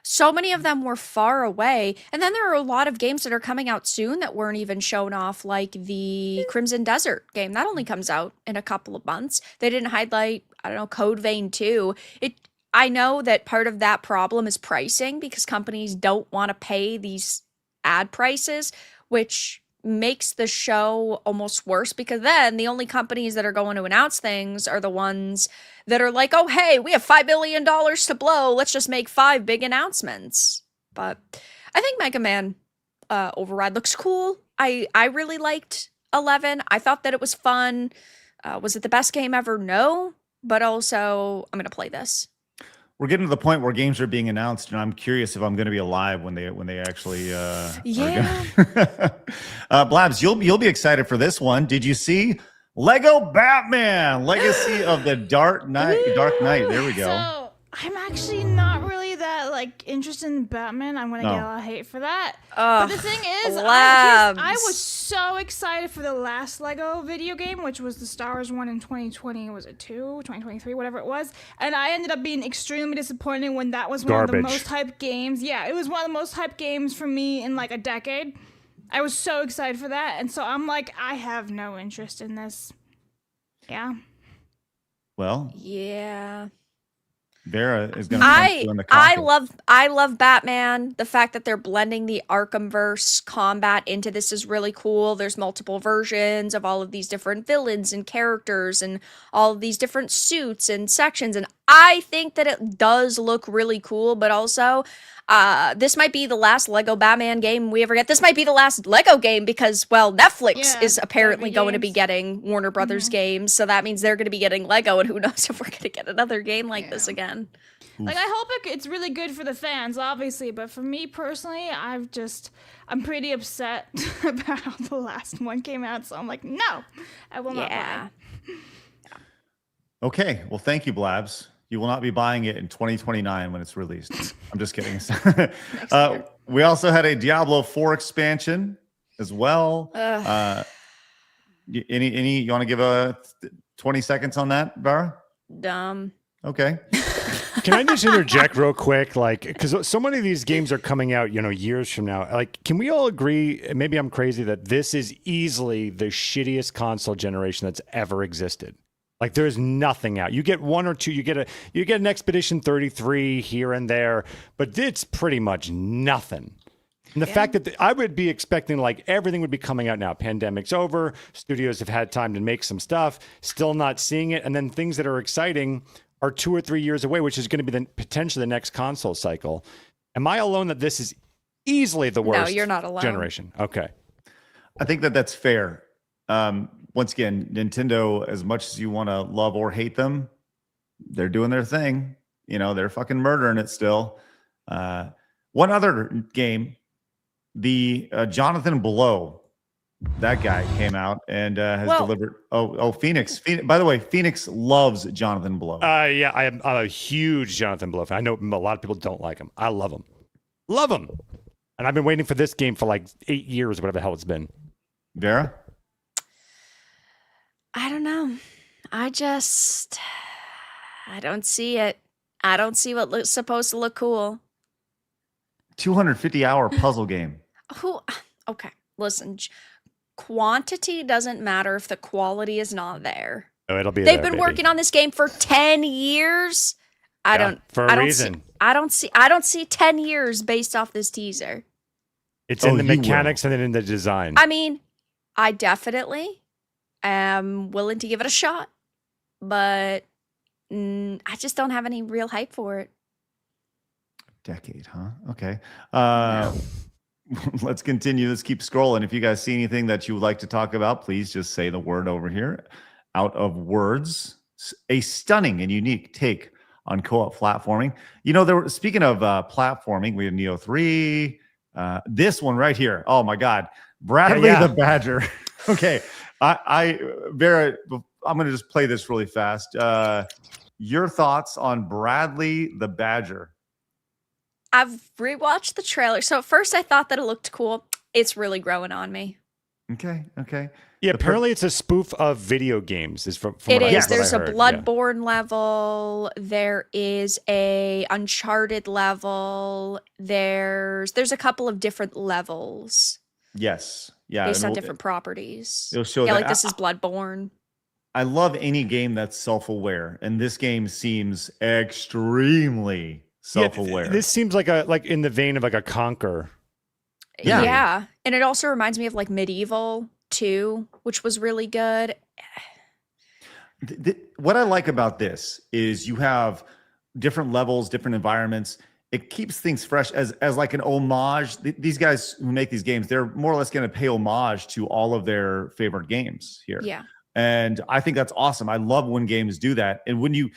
So many of them were far away. And then there are a lot of games that are coming out soon that weren't even shown off, like the Crimson Desert game. That only comes out in a couple of months. They didn't highlight, I don't know, Code Vein 2. I know that part of that problem is pricing because companies don't want to pay these ad prices, which makes the show almost worse because then the only companies that are going to announce things are the ones that are like, oh, hey, we have $5 billion to blow. Let's just make 5 big announcements. But I think Mega Man Override looks cool. I really liked 11. I thought that it was fun. Was it the best game ever? No. But also, I'm going to play this. We're getting to the point where games are being announced, and I'm curious if I'm going to be alive when they actually. Yeah. Blabs, you'll be excited for this one. Did you see Lego Batman: Legacy of the Dark Knight? Dark Knight. There we go. So I'm actually not really that interested in Batman. I'm gonna get a lot of hate for that. But the thing is, I was so excited for the last Lego video game, which was the Star Wars one in 2020. Was it 2023, whatever it was? And I ended up being extremely disappointed when that was one of the most hyped games. Yeah, it was one of the most hyped games for me in like a decade. I was so excited for that, and so I'm like, I have no interest in this. Yeah. Well. Yeah. Vara is going to come in the coffee. I love Batman. The fact that they're blending the Arkhamverse combat into this is really cool. There's multiple versions of all of these different villains and characters and all of these different suits and sections. And I think that it does look really cool, but also this might be the last Lego Batman game we ever get. This might be the last Lego game because, well, Netflix is apparently going to be getting Warner Brothers games. So that means they're going to be getting Lego, and who knows if we're going to get another game like this again. Like, I hope it's really good for the fans, obviously, but for me personally, I'm pretty upset about how the last one came out, so I'm like, no, I will not buy. Okay, well, thank you, Blabs. You will not be buying it in 2029 when it's released. I'm just kidding. We also had a Diablo 4 expansion as well. You want to give a 20 seconds on that, Vara? Dumb. Okay. Can I just interject real quick? Like, because so many of these games are coming out, years from now. Like, can we all agree, maybe I'm crazy, that this is easily the shittiest console generation that's ever existed? Like, there's nothing out. You get one or two, you get an Expedition 33 here and there, but it's pretty much nothing. And the fact that I would be expecting like everything would be coming out now. Pandemic's over. Studios have had time to make some stuff, still not seeing it. And then things that are exciting are 2 or 3 years away, which is going to be potentially the next console cycle. Am I alone that this is easily the worst No, you're not alone. generation? Okay. I think that that's fair. Once again, Nintendo, as much as you want to love or hate them, they're doing their thing. They're fucking murdering it still. One other game, the Jonathan Blow, that guy came out and has delivered. Phoenix. By the way, Phoenix loves Jonathan Blow. Yeah, I'm a huge Jonathan Blow fan. I know a lot of people don't like him. I love him. Love him. And I've been waiting for this game for like 8 years, whatever the hell it's been. Vera? I don't know. I don't see it. I don't see what looks supposed to look cool. 250-hour puzzle game. Okay, listen. Quantity doesn't matter if the quality is not there. Oh, it'll be They've there, been baby. working on this game for 10 years. I don't see 10 years based off this teaser. It's in the mechanics and then in the design. I mean, I definitely am willing to give it a shot, but I just don't have any real hype for it. Decade, huh? Okay. Let's continue. Let's keep scrolling. If you guys see anything that you would like to talk about, please just say the word over here. Out of words, a stunning and unique take on co-op platforming. Speaking of platforming, we have Neo 3. This one right here. Oh my God. Bradley the Badger. Okay. Vera, I'm going to just play this really fast. Your thoughts on Bradley the Badger? I've rewatched the trailer. So at first I thought that it looked cool. It's really growing on me. Okay. Yeah, apparently it's a spoof of video games. Is from it what is. I There's a heard. Bloodborne level. There is a Uncharted level. There's a couple of different levels. Yes. Yeah. Based on different properties. It'll show like this is Bloodborne. I love any game that's self-aware, and this game seems extremely self-aware. Yeah, this seems like in the vein of like a Conquer. Yeah. And it also reminds me of like Medieval 2, which was really good. What I like about this is you have different levels, different environments. It keeps things fresh as like an homage. These guys who make these games, they're more or less going to pay homage to all of their favorite games here. Yeah. And I think that's awesome. I love when games do that. And when you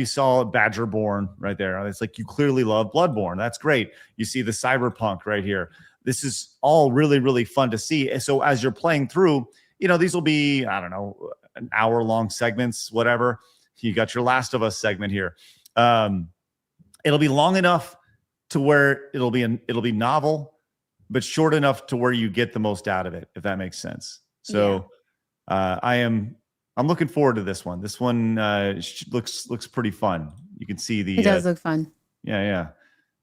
saw Badgerborn right there. It's like you clearly love Bloodborne. That's great. You see the Cyberpunk right here. This is all really, really fun to see. And so as you're playing through, these will be, I don't know, an hour-long segments, whatever. You got your Last of Us segment here. It'll be long enough to where it'll be novel, but short enough to where you get the most out of it, if that makes sense. So I'm looking forward to this one. This one looks pretty fun. You can see It does look fun. Yeah.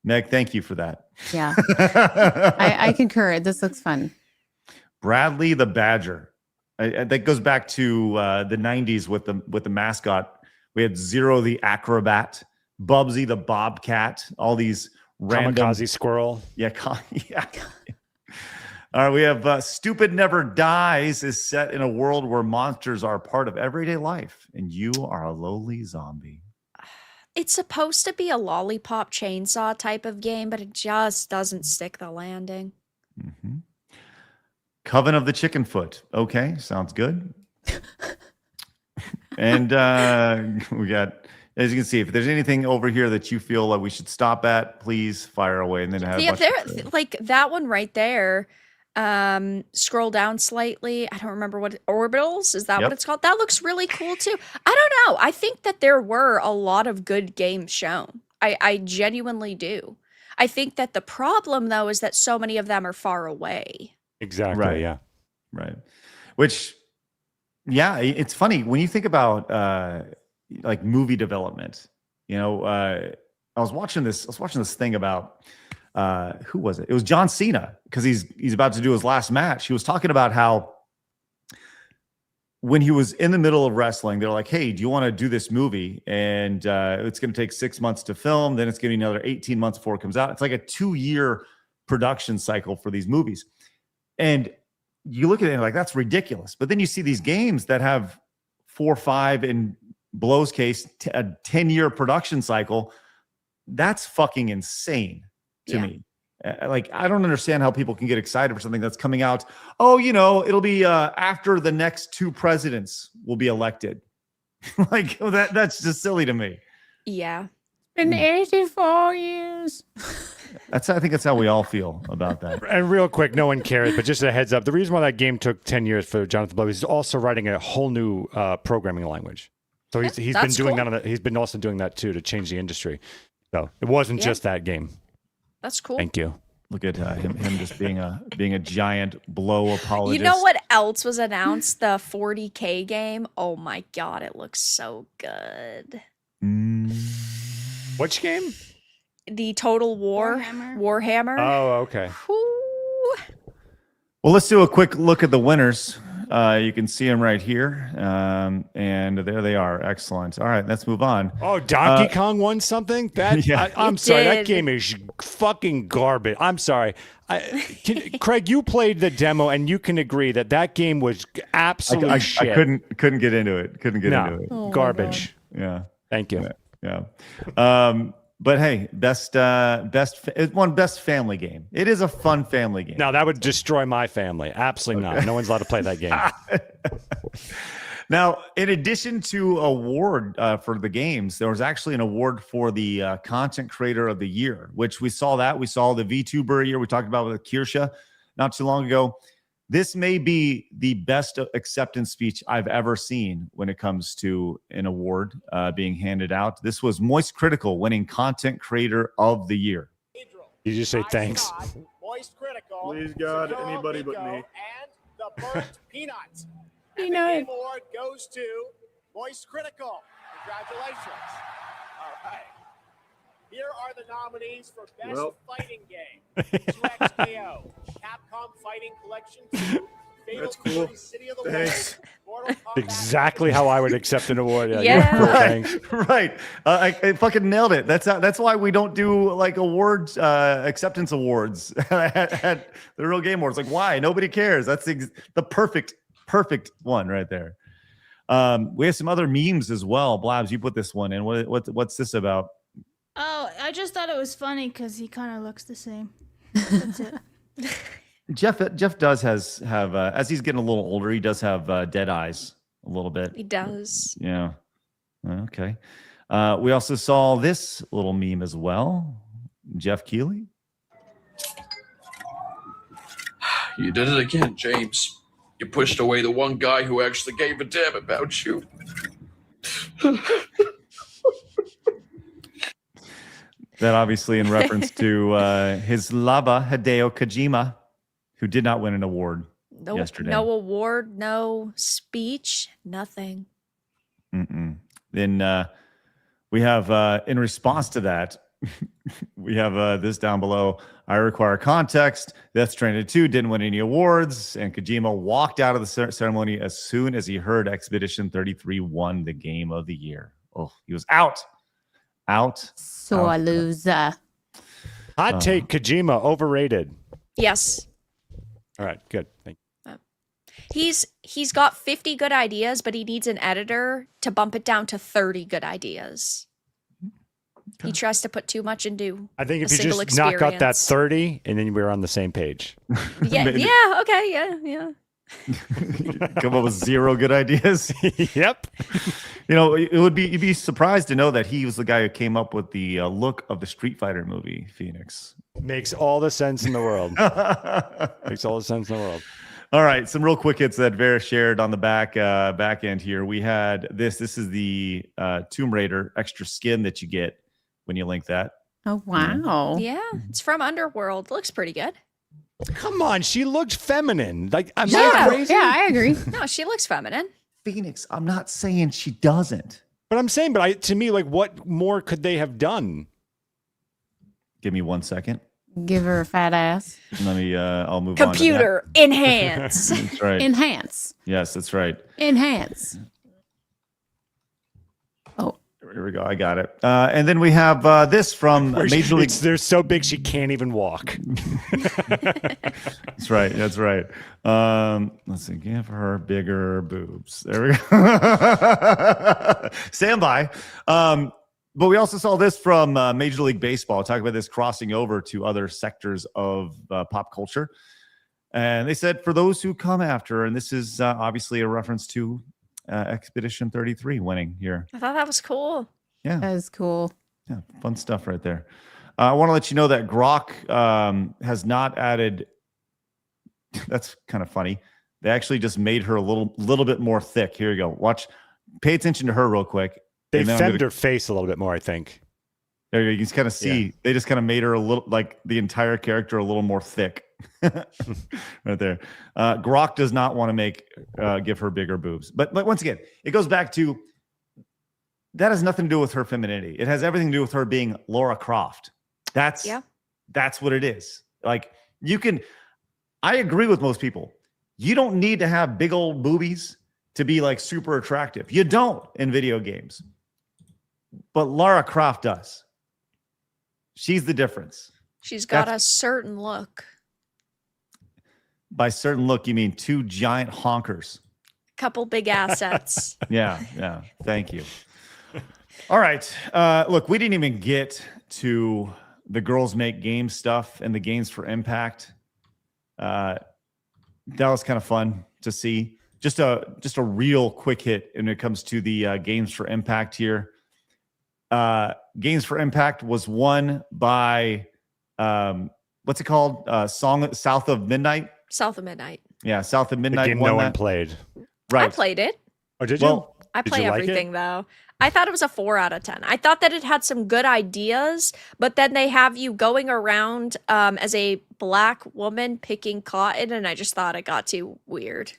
Meg, thank you for that. Yeah. I concur. This looks fun. Bradley the Badger. That goes back to the 90s with the mascot. We had Zero the Acrobat, Bubsy the Bobcat, all these random Kamikaze Squirrel. Yeah. All right, we have Stupid Never Dies is set in a world where monsters are part of everyday life, and you are a lowly zombie. It's supposed to be a lollipop chainsaw type of game, but it just doesn't stick the landing. Mm-hmm. Coven of the Chicken Foot. Okay, sounds good. And we got, as you can see, if there's anything over here that you feel like we should stop at, please fire away. And then have like that one right there. Scroll down slightly. I don't remember what Orbitals, is that what it's called? That looks really cool too. I don't know. I think that there were a lot of good games shown. I genuinely do. I think that the problem though is that so many of them are far away. Exactly. Right. Yeah. Right. Which, yeah, it's funny when you think about like movie development. I was watching this thing about who was it? It was John Cena, because he's about to do his last match. He was talking about how when he was in the middle of wrestling, they're like, "Hey, do you want to do this movie?" And it's going to take 6 months to film. Then it's going to be another 18 months before it comes out. It's like a 2-year production cycle for these movies. And you look at it and like, that's ridiculous. But then you see these games that have 4 or 5, in Blow's case, a 10-year production cycle. That's fucking insane to me. Like, I don't understand how people can get excited for something that's coming out. Oh, it'll be after the next 2 presidents will be elected. Like, that's just silly to me. Yeah. In 84 years. I think that's how we all feel about that. And real quick, no one cares, but just a heads up. The reason why that game took 10 years for Jonathan Blow is he's also writing a whole new programming language. So he's been doing cool. that. He's been also doing that too to change the industry. So it wasn't just that game. That's cool. Thank you. Look at him just being a giant Blow apologist. You know what else was announced? The 40K game. Oh my god, it looks so good. Which game? The Total War Warhammer. Oh, okay. Whew. Well, let's do a quick look at the winners. You can see them right here. And there they are. Excellent. All right, let's move on. Oh, Donkey Kong won something? I'm sorry. did. That game is fucking garbage. I'm sorry. Craig, you played the demo, and you can agree that game was absolute shit. I couldn't get into it. Into it. Oh, Garbage. Yeah. Thank you. Yeah. But hey, it won best family game. It is a fun family game. No, that would destroy my family. Absolutely not. No one's allowed to play that game. Now, in addition to award for the games, there was actually an award for the content creator of the year, which we saw that. We saw the VTuber year we talked about with Kirsha not too long ago. This may be the best acceptance speech I've ever seen when it comes to an award being handed out. This was Moist Critical winning Content Creator of the Year. You just say thanks. Moist Critical. Please God, anybody but me. And the Burnt Peanuts. You And know the it. Game Award goes to Moist Critical. Congratulations. All right. Here are the nominees for Best Fighting Game. 2XKO, Capcom Fighting Collection 2, Fatal That's cool. Fury City of the Thanks. Wolves, Mortal Kombat Exactly how I would accept an award. Yeah. Cool, thanks. Right. I fucking nailed it. That's why we don't do like awards, acceptance awards at the Real Game Awards. Like, why? Nobody cares. That's the perfect one right there. We have some other memes as well. Blabs, you put this one in. What's this about? Oh, I just thought it was funny because he kind of looks the same. That's it. Jeff does have as he's getting a little older, he does have dead eyes a little bit. He does. Yeah. Okay. We also saw this little meme as well. Jeff Keighley. You did it again, James. You pushed away the one guy who actually gave a damn about you. That obviously in reference to his lover, Hideo Kojima, who did not win an award yesterday. No award, no speech, nothing. Then we have, in response to that, we have this down below. I require context. Death Stranded 2 didn't win any awards, and Kojima walked out of the ceremony as soon as he heard Expedition 33 won the game of the year. Oh, he was out. So a loser. Hot take, Kojima, overrated. Yes. All right, good. Thank you. He's got 50 good ideas, but he needs an editor to bump it down to 30 good ideas. He tries to put too much into I think if a you single just knock out that experience. 30, and then we're on the same page. Yeah, okay, yeah. Come up with 0 good ideas. Yep. You'd be surprised to know that he was the guy who came up with the look of the Street Fighter movie, Phoenix. Makes all the sense in the world. Makes all the sense in the world. All right, some real quick hits that Vara shared on the back end here. We had this. This is the Tomb Raider extra skin that you get when you link that. Oh, wow. Yeah, it's from Underworld. Looks pretty good. Come on, she looked feminine. Like, am Yeah. I crazy? Yeah, I agree. No, she looks feminine. Phoenix, I'm not saying she doesn't. But I'm saying, to me, like, what more could they have done? Give me 1 second. Give her a fat ass. Let me. I'll move Computer, enhance. on. That's right. Enhance. Yes, that's right. Enhance. Oh. There Here we go. I got it. And then we have this from Major League. They're so big she can't even walk. That's right. That's right. Let's see. Give her bigger boobs. There we go. Stand by. But we also saw this from Major League Baseball. Talk about this crossing over to other sectors of pop culture. And they said, for those who come after, and this is obviously a reference to Expedition 33 winning here. I thought that was cool. Yeah. That is cool. Yeah, fun stuff right there. I want to let you know that Grok has not added. That's kind of funny. They actually just made her a little bit more thick. Here you go. Watch. Pay attention to her real quick. They femmed her face a little bit more, I think. There you go. You can kind of see. Yeah. They just kind of made her a little, like the entire character, a little more thick. Right there. Grok does not want to give her bigger boobs. But once again, it goes back to that has nothing to do with her femininity. It has everything to do with her being Lara Croft. That's what it is. Like I agree with most people. You don't need to have big old boobies to be like super attractive. You don't in video games. But Lara Croft does. She's the difference. She's got a certain look. By certain look, you mean two giant honkers. Couple big assets. Yeah. Thank you. All right. Look, we didn't even get to the Girls Make Games stuff and the Games for Impact. That was kind of fun to see. Just a real quick hit when it comes to the Games for Impact here. Games for Impact was won by what's it called? South of Midnight. South of Midnight. Yeah, South of Midnight. The game no one played. Right. I played it. Oh, did you? I play everything though. I thought it was a 4 out of 10. I thought that it had some good ideas, but then they have you going around as a black woman picking cotton, and I just thought it got too weird.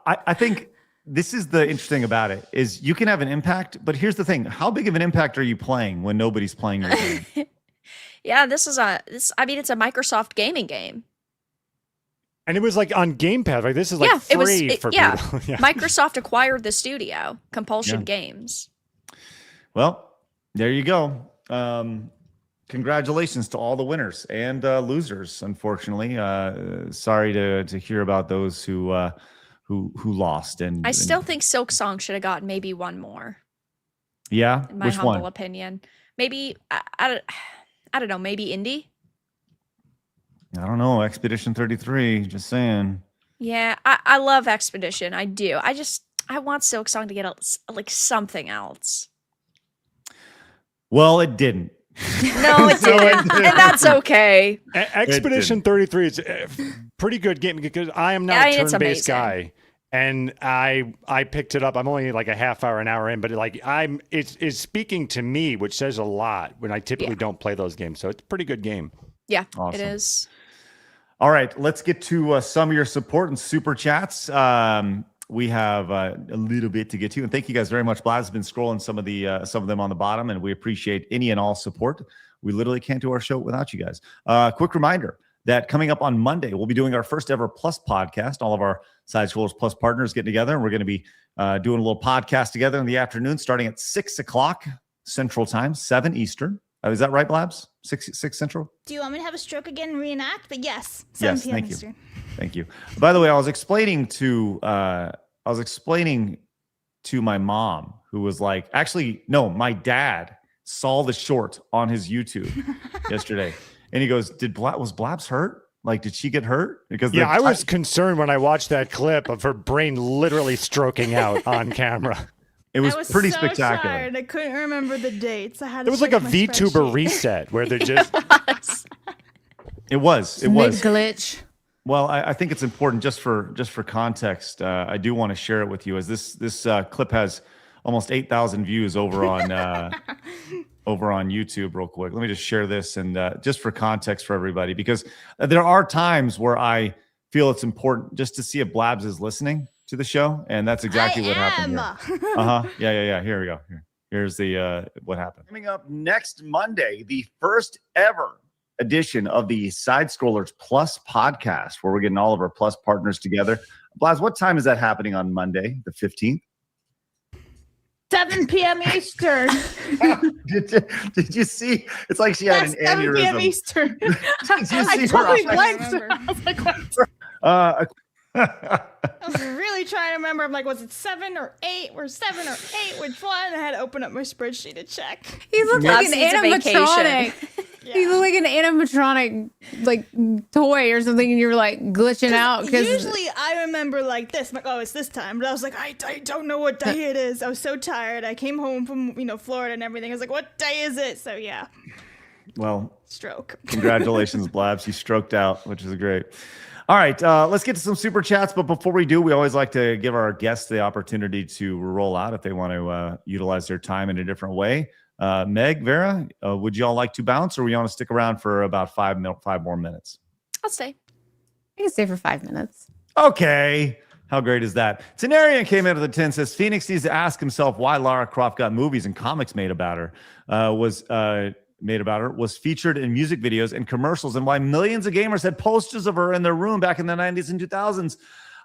I think this is the interesting about it is you can have an impact, but here's the thing. How big of an impact are you playing when nobody's playing your game? Yeah, it's a Microsoft gaming game. And it was like on Game Pass. Like this is like free for people. Yeah. Microsoft acquired the studio, Compulsion Games. Well, there you go. Congratulations to all the winners and losers. Unfortunately, sorry to hear about those who lost. And I still think Silk Song should have gotten maybe one more. Yeah, in my humble opinion, maybe I don't know. Maybe Indie. I don't know. Expedition 33. Just saying. Yeah, I love Expedition. I do. I want Silk Song to get like something else. Well, it didn't. No, it didn't. And that's okay. Expedition 33 is a pretty good game because I am not a turn-based guy. And I picked it up. I'm only like a half hour, an hour in, but it's speaking to me, which says a lot when I typically don't play those games. So it's a pretty good game. Yeah, awesome. It is. All right, let's get to some of your support and super chats. We have a little bit to get to, and thank you guys very much. Blabs has been scrolling some of them on the bottom, and we appreciate any and all support. We literally can't do our show without you guys. Quick reminder that coming up on Monday, we'll be doing our first ever Plus podcast. All of our Side Scrollers Plus partners getting together, and we're going to be doing a little podcast together in the afternoon, starting at 6:00 Central Time, 7 Eastern. Is that right, Blabs? 6 Central? Do you want me to have a stroke again and reenact? But yes, 7 p.m. Thank Eastern. you. Thank you. By the way, I was explaining to my mom, who was like, actually, no, my dad saw the short on his YouTube yesterday, and he goes, was Blabs hurt? Like, did she get hurt? Because I was concerned when I watched that clip of her brain literally stroking out on camera. It was pretty so spectacular. Tired. I couldn't remember the dates. I had. It was like a VTuber reset where they're just. It was. Glitch. Well, I think it's important just for context. I do want to share it with you, as this clip has almost 8,000 views over on YouTube. Real quick, let me just share this, and just for context for everybody, because there are times where I feel it's important just to see if Blabs is listening to the show, and that's exactly what happened here. Yeah. Here we go. Here's the what happened. Coming up next Monday, the first ever edition of the Side Scrollers Plus podcast, where we're getting all of our Plus partners together. Blaz, what time is that happening on Monday, the 15th? 7 p.m. Eastern. Did you see? It's like she had an 7 p.m. aneurysm. Eastern. Did you see I her totally eyes? blanked. I was like, what? Uh, I was really trying to remember. I'm like, was it 7 or 8? Or 7 or 8? Which one? I had to open up my spreadsheet to check. He looked like an animatronic. Yeah. He looked like an animatronic, like toy or something, and you were like glitching out. Because usually I remember like this. I'm like, oh, it's this time. But I was like, I don't know what day it is. I was so tired. I came home from Florida and everything. I was like, what day is it? So yeah. Well, stroke. Congratulations, Blabs. You stroked out, which is great. All right, let's get to some super chats. But before we do, we always like to give our guests the opportunity to roll out if they want to utilize their time in a different way. Meg, Vara, would you all like to bounce, or we want to stick around for about 5 more minutes? I'll stay. I can stay for 5 minutes. Okay. How great is that? Tenarian came into the 10, says Phoenix needs to ask himself why Lara Croft got movies and comics made about her. Was featured in music videos and commercials, and why millions of gamers had posters of her in their room back in the 90s and 2000s.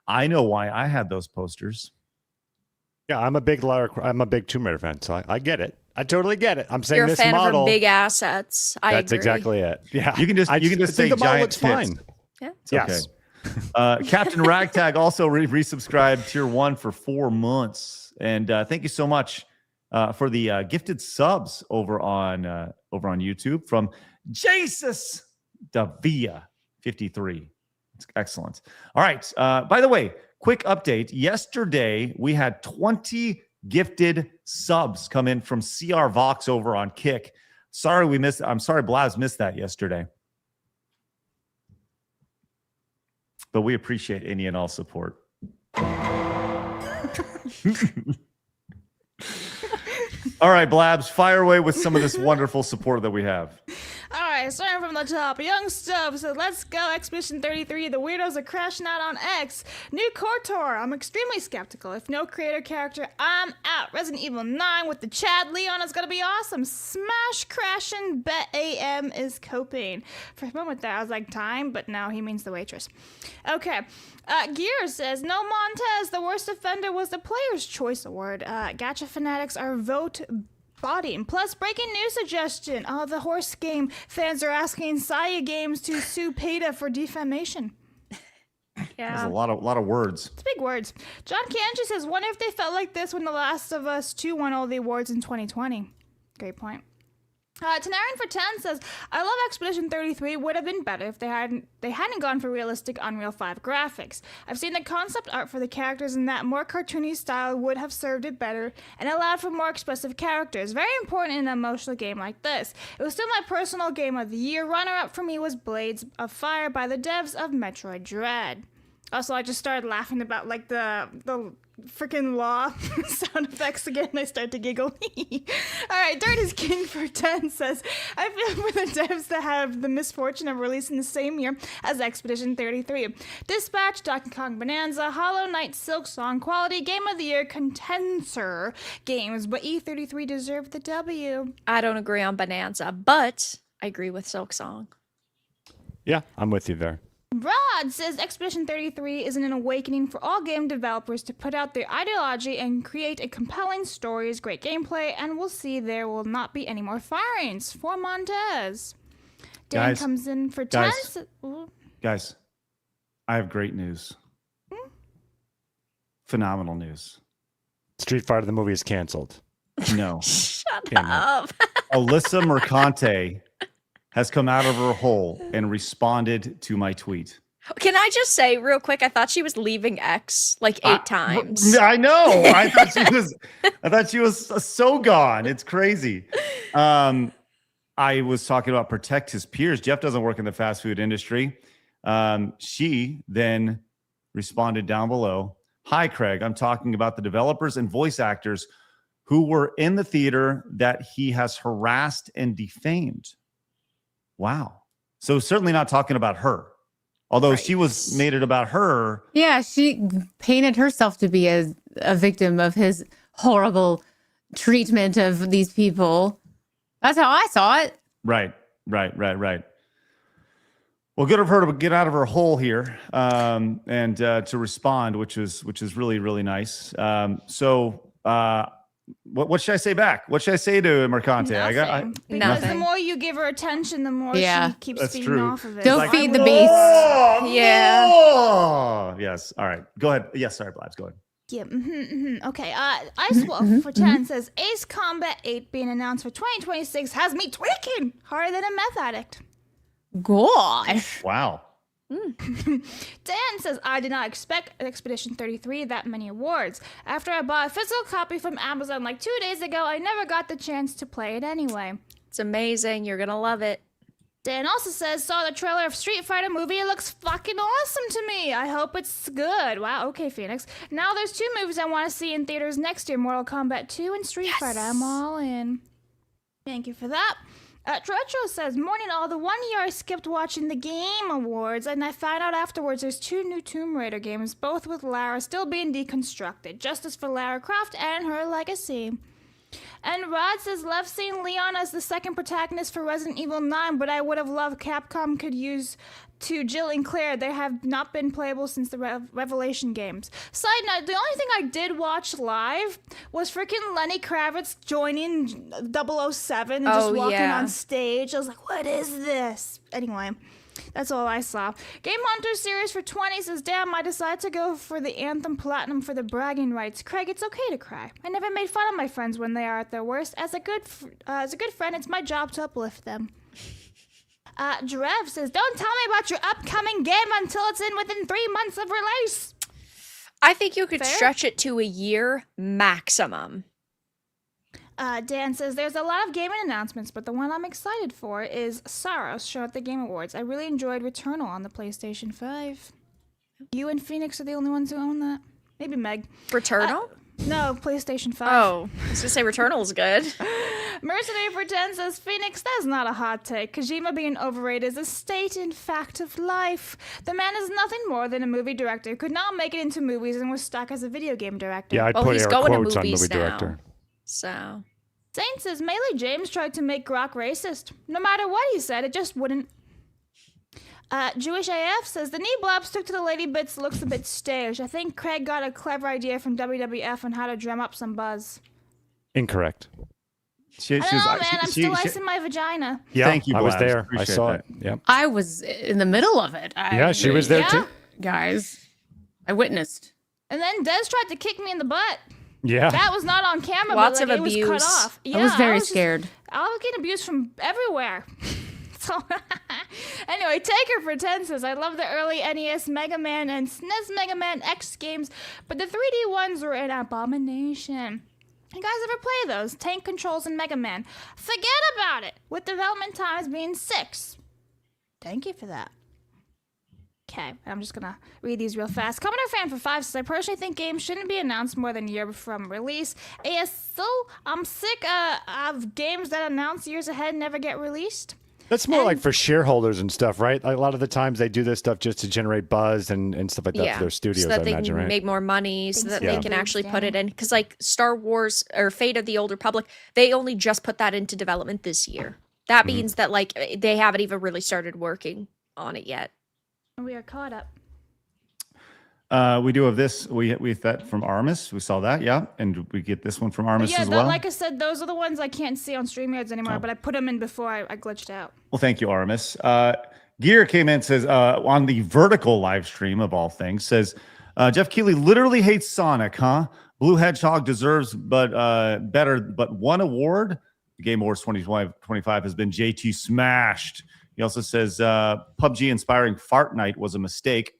I know why I had those posters. Yeah, I'm a big Tomb Raider fan, so I get it. I totally get it. I'm saying You're a this fan model. of her big assets. That's agree. exactly it. Yeah, You can just say the model giant looks tits. fine. Yeah. It's okay. Captain Ragtag also resubscribed tier 1 for 4 months, and thank you so much for the gifted subs over on YouTube from Jesus Davia 53. It's excellent. All right. By the way, quick update. Yesterday we had 20 gifted subs come in from CR Vox over on Kick. I'm sorry Blabs missed that yesterday. But we appreciate any and all support. All right, Blabs, fire away with some of this wonderful support that we have. All right, starting from the top. Young Stuff said, let's go, Expedition 33. The weirdos are crashing out on X. New KOTOR. I'm extremely skeptical. If no creator character, I'm out. Resident Evil 9 with the Chad Leon is going to be awesome. Smash crashing. Bet AM is coping. For a moment there, I was like, time, but now he means the waitress. Okay. Gear says, no Montez. The worst offender was the Player's Choice Award. Gacha fanatics are vote body. Plus, breaking news suggestion. Oh, the horse game. Fans are asking Saya Games to sue PETA for defamation. Yeah. There's a lot of words. It's big words. John Kanji says, wonder if they felt like this when The Last of Us 2 won all the awards in 2020. Great point. Tenarian for 10 says, I love Expedition 33 would have been better if they hadn't gone for realistic Unreal 5 graphics. I've seen the concept art for the characters and that more cartoony style would have served it better and allowed for more expressive characters. Very important in an emotional game like this. It was still my personal game of the year. Runner-up for me was Blades of Fire by the devs of Metroid Dread. Also, I just started laughing about like the freaking law sound effects again. I start to giggle. All right, Dirt is King for 10 says, I feel for the devs that have the misfortune of releasing the same year as Expedition 33. Dispatch, Donkey Kong Bonanza, Hollow Knight, Silksong, quality Game of the Year contender games, but E33 deserved the W. I don't agree on Bonanza, but I agree with Silksong. Yeah, I'm with you there. Rod says Expedition 33 is an awakening for all game developers to put out their ideology and create a compelling stories, great gameplay, and we'll see there will not be any more firings for Montez. Dan comes in for 10. Guys, I have great news. Phenomenal news. Street Fighter the movie is canceled. No. Shut up. Alyssa Mercante has come out of her hole and responded to my tweet. Can I just say real quick, I thought she was leaving X like 8 times. I know. I thought she was so gone. It's crazy. I was talking about protect his peers. Jeff doesn't work in the fast food industry. She then responded down below. Hi, Craig. I'm talking about the developers and voice actors who were in the theater that he has harassed and defamed. Wow. So certainly not talking about her. Although she made it about her. Yeah, she painted herself to be a victim of his horrible treatment of these people. That's how I saw it. Right. Well, good of her to get out of her hole here and to respond, which is really, really nice. So What should I say back? What should I say to Mercante? Because the more you give her attention, the more she keeps feeding off of it. Don't feed the beast. Yeah. Oh, yes. All right. Go ahead. Yes, sorry, Blabs. Go ahead. Yeah. Okay. Ice Wolf for 10 says Ace Combat 8 being announced for 2026 has me tweaking harder than a meth addict. Gosh. Wow. Dan says, I did not expect Expedition 33 that many awards. After I bought a physical copy from Amazon like 2 days ago, I never got the chance to play it anyway. It's amazing. You're going to love it. Dan also says, saw the trailer of Street Fighter movie. It looks fucking awesome to me. I hope it's good. Wow, okay, Phoenix. Now there's 2 movies I want to see in theaters next year, Mortal Kombat 2 and Street Fighter. I'm all in. Thank you for that. Tretro says, morning all. The 1 year I skipped watching the Game Awards, and I found out afterwards there's 2 new Tomb Raider games, both with Lara still being deconstructed. Justice for Lara Croft and her legacy. And Rod says, love seeing Leon as the second protagonist for Resident Evil 9, but I would have loved Capcom could use to Jill and Claire. They have not been playable since the Revelation games. Side note, the only thing I did watch live was freaking Lenny Kravitz joining 007 and just walking on stage. I was like, what is this? Anyway, that's all I saw. Game Hunter series for 20 says, damn, I decided to go for the Anthem Platinum for the bragging rights. Craig, it's okay to cry. I never made fun of my friends when they are at their worst. As a good friend, it's my job to uplift them. Drev says, don't tell me about your upcoming game until it's within 3 months of release. I think you could stretch it to a year maximum. Dan says, there's a lot of gaming announcements, but the one I'm excited for is Saros shown at the Game Awards. I really enjoyed Returnal on the PlayStation 5. You and Phoenix are the only ones who own that. Maybe Meg. Returnal? No, PlayStation 5. Oh, I was going to say Returnal's good. Mercenary Pretend says, Phoenix, that's not a hot take. Kojima being overrated is a state and fact of life. The man is nothing more than a movie director, could not make it into movies and was stuck as a video game director. Yeah, I'd put air quotes on movie director. So. Saint says, Melee James tried to make Grok racist. No matter what he said, it just wouldn't. Jewish AF says, the knee Blabs took to the lady bits looks a bit staged. I think Craig got a clever idea from WWF on how to drum up some buzz. Incorrect. I don't know, man. I'm still icing my vagina. Yeah, thank you, I was Blabs. there. Appreciate I saw that. it. Yeah. I was in the middle of it. Yeah, she was there too. Guys, I witnessed. And then Des tried to kick me in the butt. Yeah. That was not on camera, Lots but like, of it abuse. was cut off. Yeah, I was very scared. I was getting abused from everywhere. So, anyway, Taker for 10 says, I love the early NES Mega Man and SNES Mega Man X games, but the 3D ones were an abomination. You guys ever play those? Tank Controls and Mega Man. Forget about it, with development times being 6. Thank you for that. Okay, I'm just gonna read these real fast. Commodore Fan for 5 says, I personally think games shouldn't be announced more than a year from release. So I'm sick of games that announce years ahead and never get released. That's more like for shareholders and stuff, right? Like a lot of the times they do this stuff just to generate buzz and stuff like that for their studios, so that I they imagine, can right? make more money, so that they can actually put Yeah. it in. Because like Star Wars or Fate of the Old Republic, they only just put that into development this year. That means that like they haven't even really started working on it yet. We are caught up. We do have this. We that from Armis. We saw that, yeah, and we get this one from Armis as well. Like I said, those are the ones I can't see on StreamYards anymore, but I put them in before I glitched out. Well, thank you, Armis. Gear came in, says on the vertical live stream of all things, says Jeff Keighley literally hates Sonic, huh? Blue Hedgehog deserves better, but one award, the Game Awards 2025 has been JT smashed. He also says PUBG inspiring Fart Night was a mistake.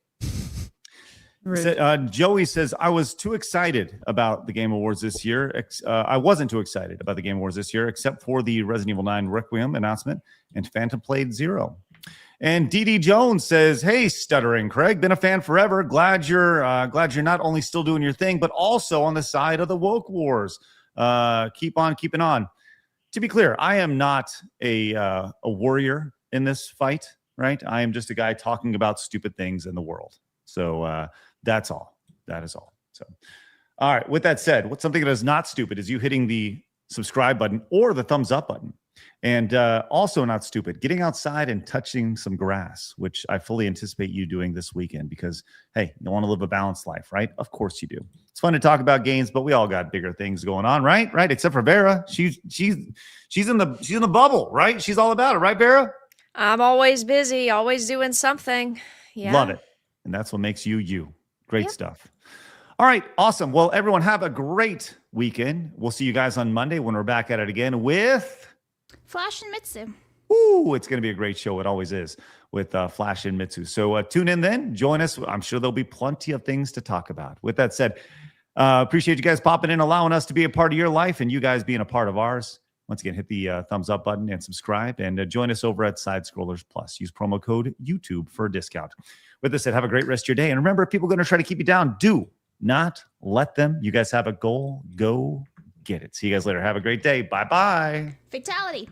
Joey says, I was too excited about the Game Awards this year. I wasn't too excited about the Game Awards this year, except for the Resident Evil 9 Requiem announcement and Phantom Blade Zero. And DD Jones says, hey, Stuttering Craig, been a fan forever. Glad you're not only still doing your thing, but also on the side of the woke wars. Keep on keeping on. To be clear, I am not a warrior in this fight, right? I am just a guy talking about stupid things in the world. So that's all. That is all. So, all right. With that said, what's something that is not stupid is you hitting the subscribe button or the thumbs up button. And also not stupid, getting outside and touching some grass, which I fully anticipate you doing this weekend because, hey, you want to live a balanced life, right? Of course you do. It's fun to talk about games, but we all got bigger things going on, right? Right? Except for Vara. She's in the bubble, right? She's all about it, right, Vara? I'm always busy, always doing something. Yeah. Love it. And that's what makes you you. Great stuff. All right, awesome. Well, everyone have a great weekend. We'll see you guys on Monday when we're back at it again with Flash and Mitsu. Ooh, it's going to be a great show. It always is with Flash and Mitsu. So tune in then. Join us. I'm sure there'll be plenty of things to talk about. With that said, appreciate you guys popping in, allowing us to be a part of your life and you guys being a part of ours. Once again, hit the thumbs up button and subscribe and join us over at Side Scrollers Plus. Use promo code YouTube for a discount. With that said, have a great rest of your day. And remember, if people are going to try to keep you down, do not let them. You guys have a goal. Go get it. See you guys later. Have a great day. Bye-bye. Fatality.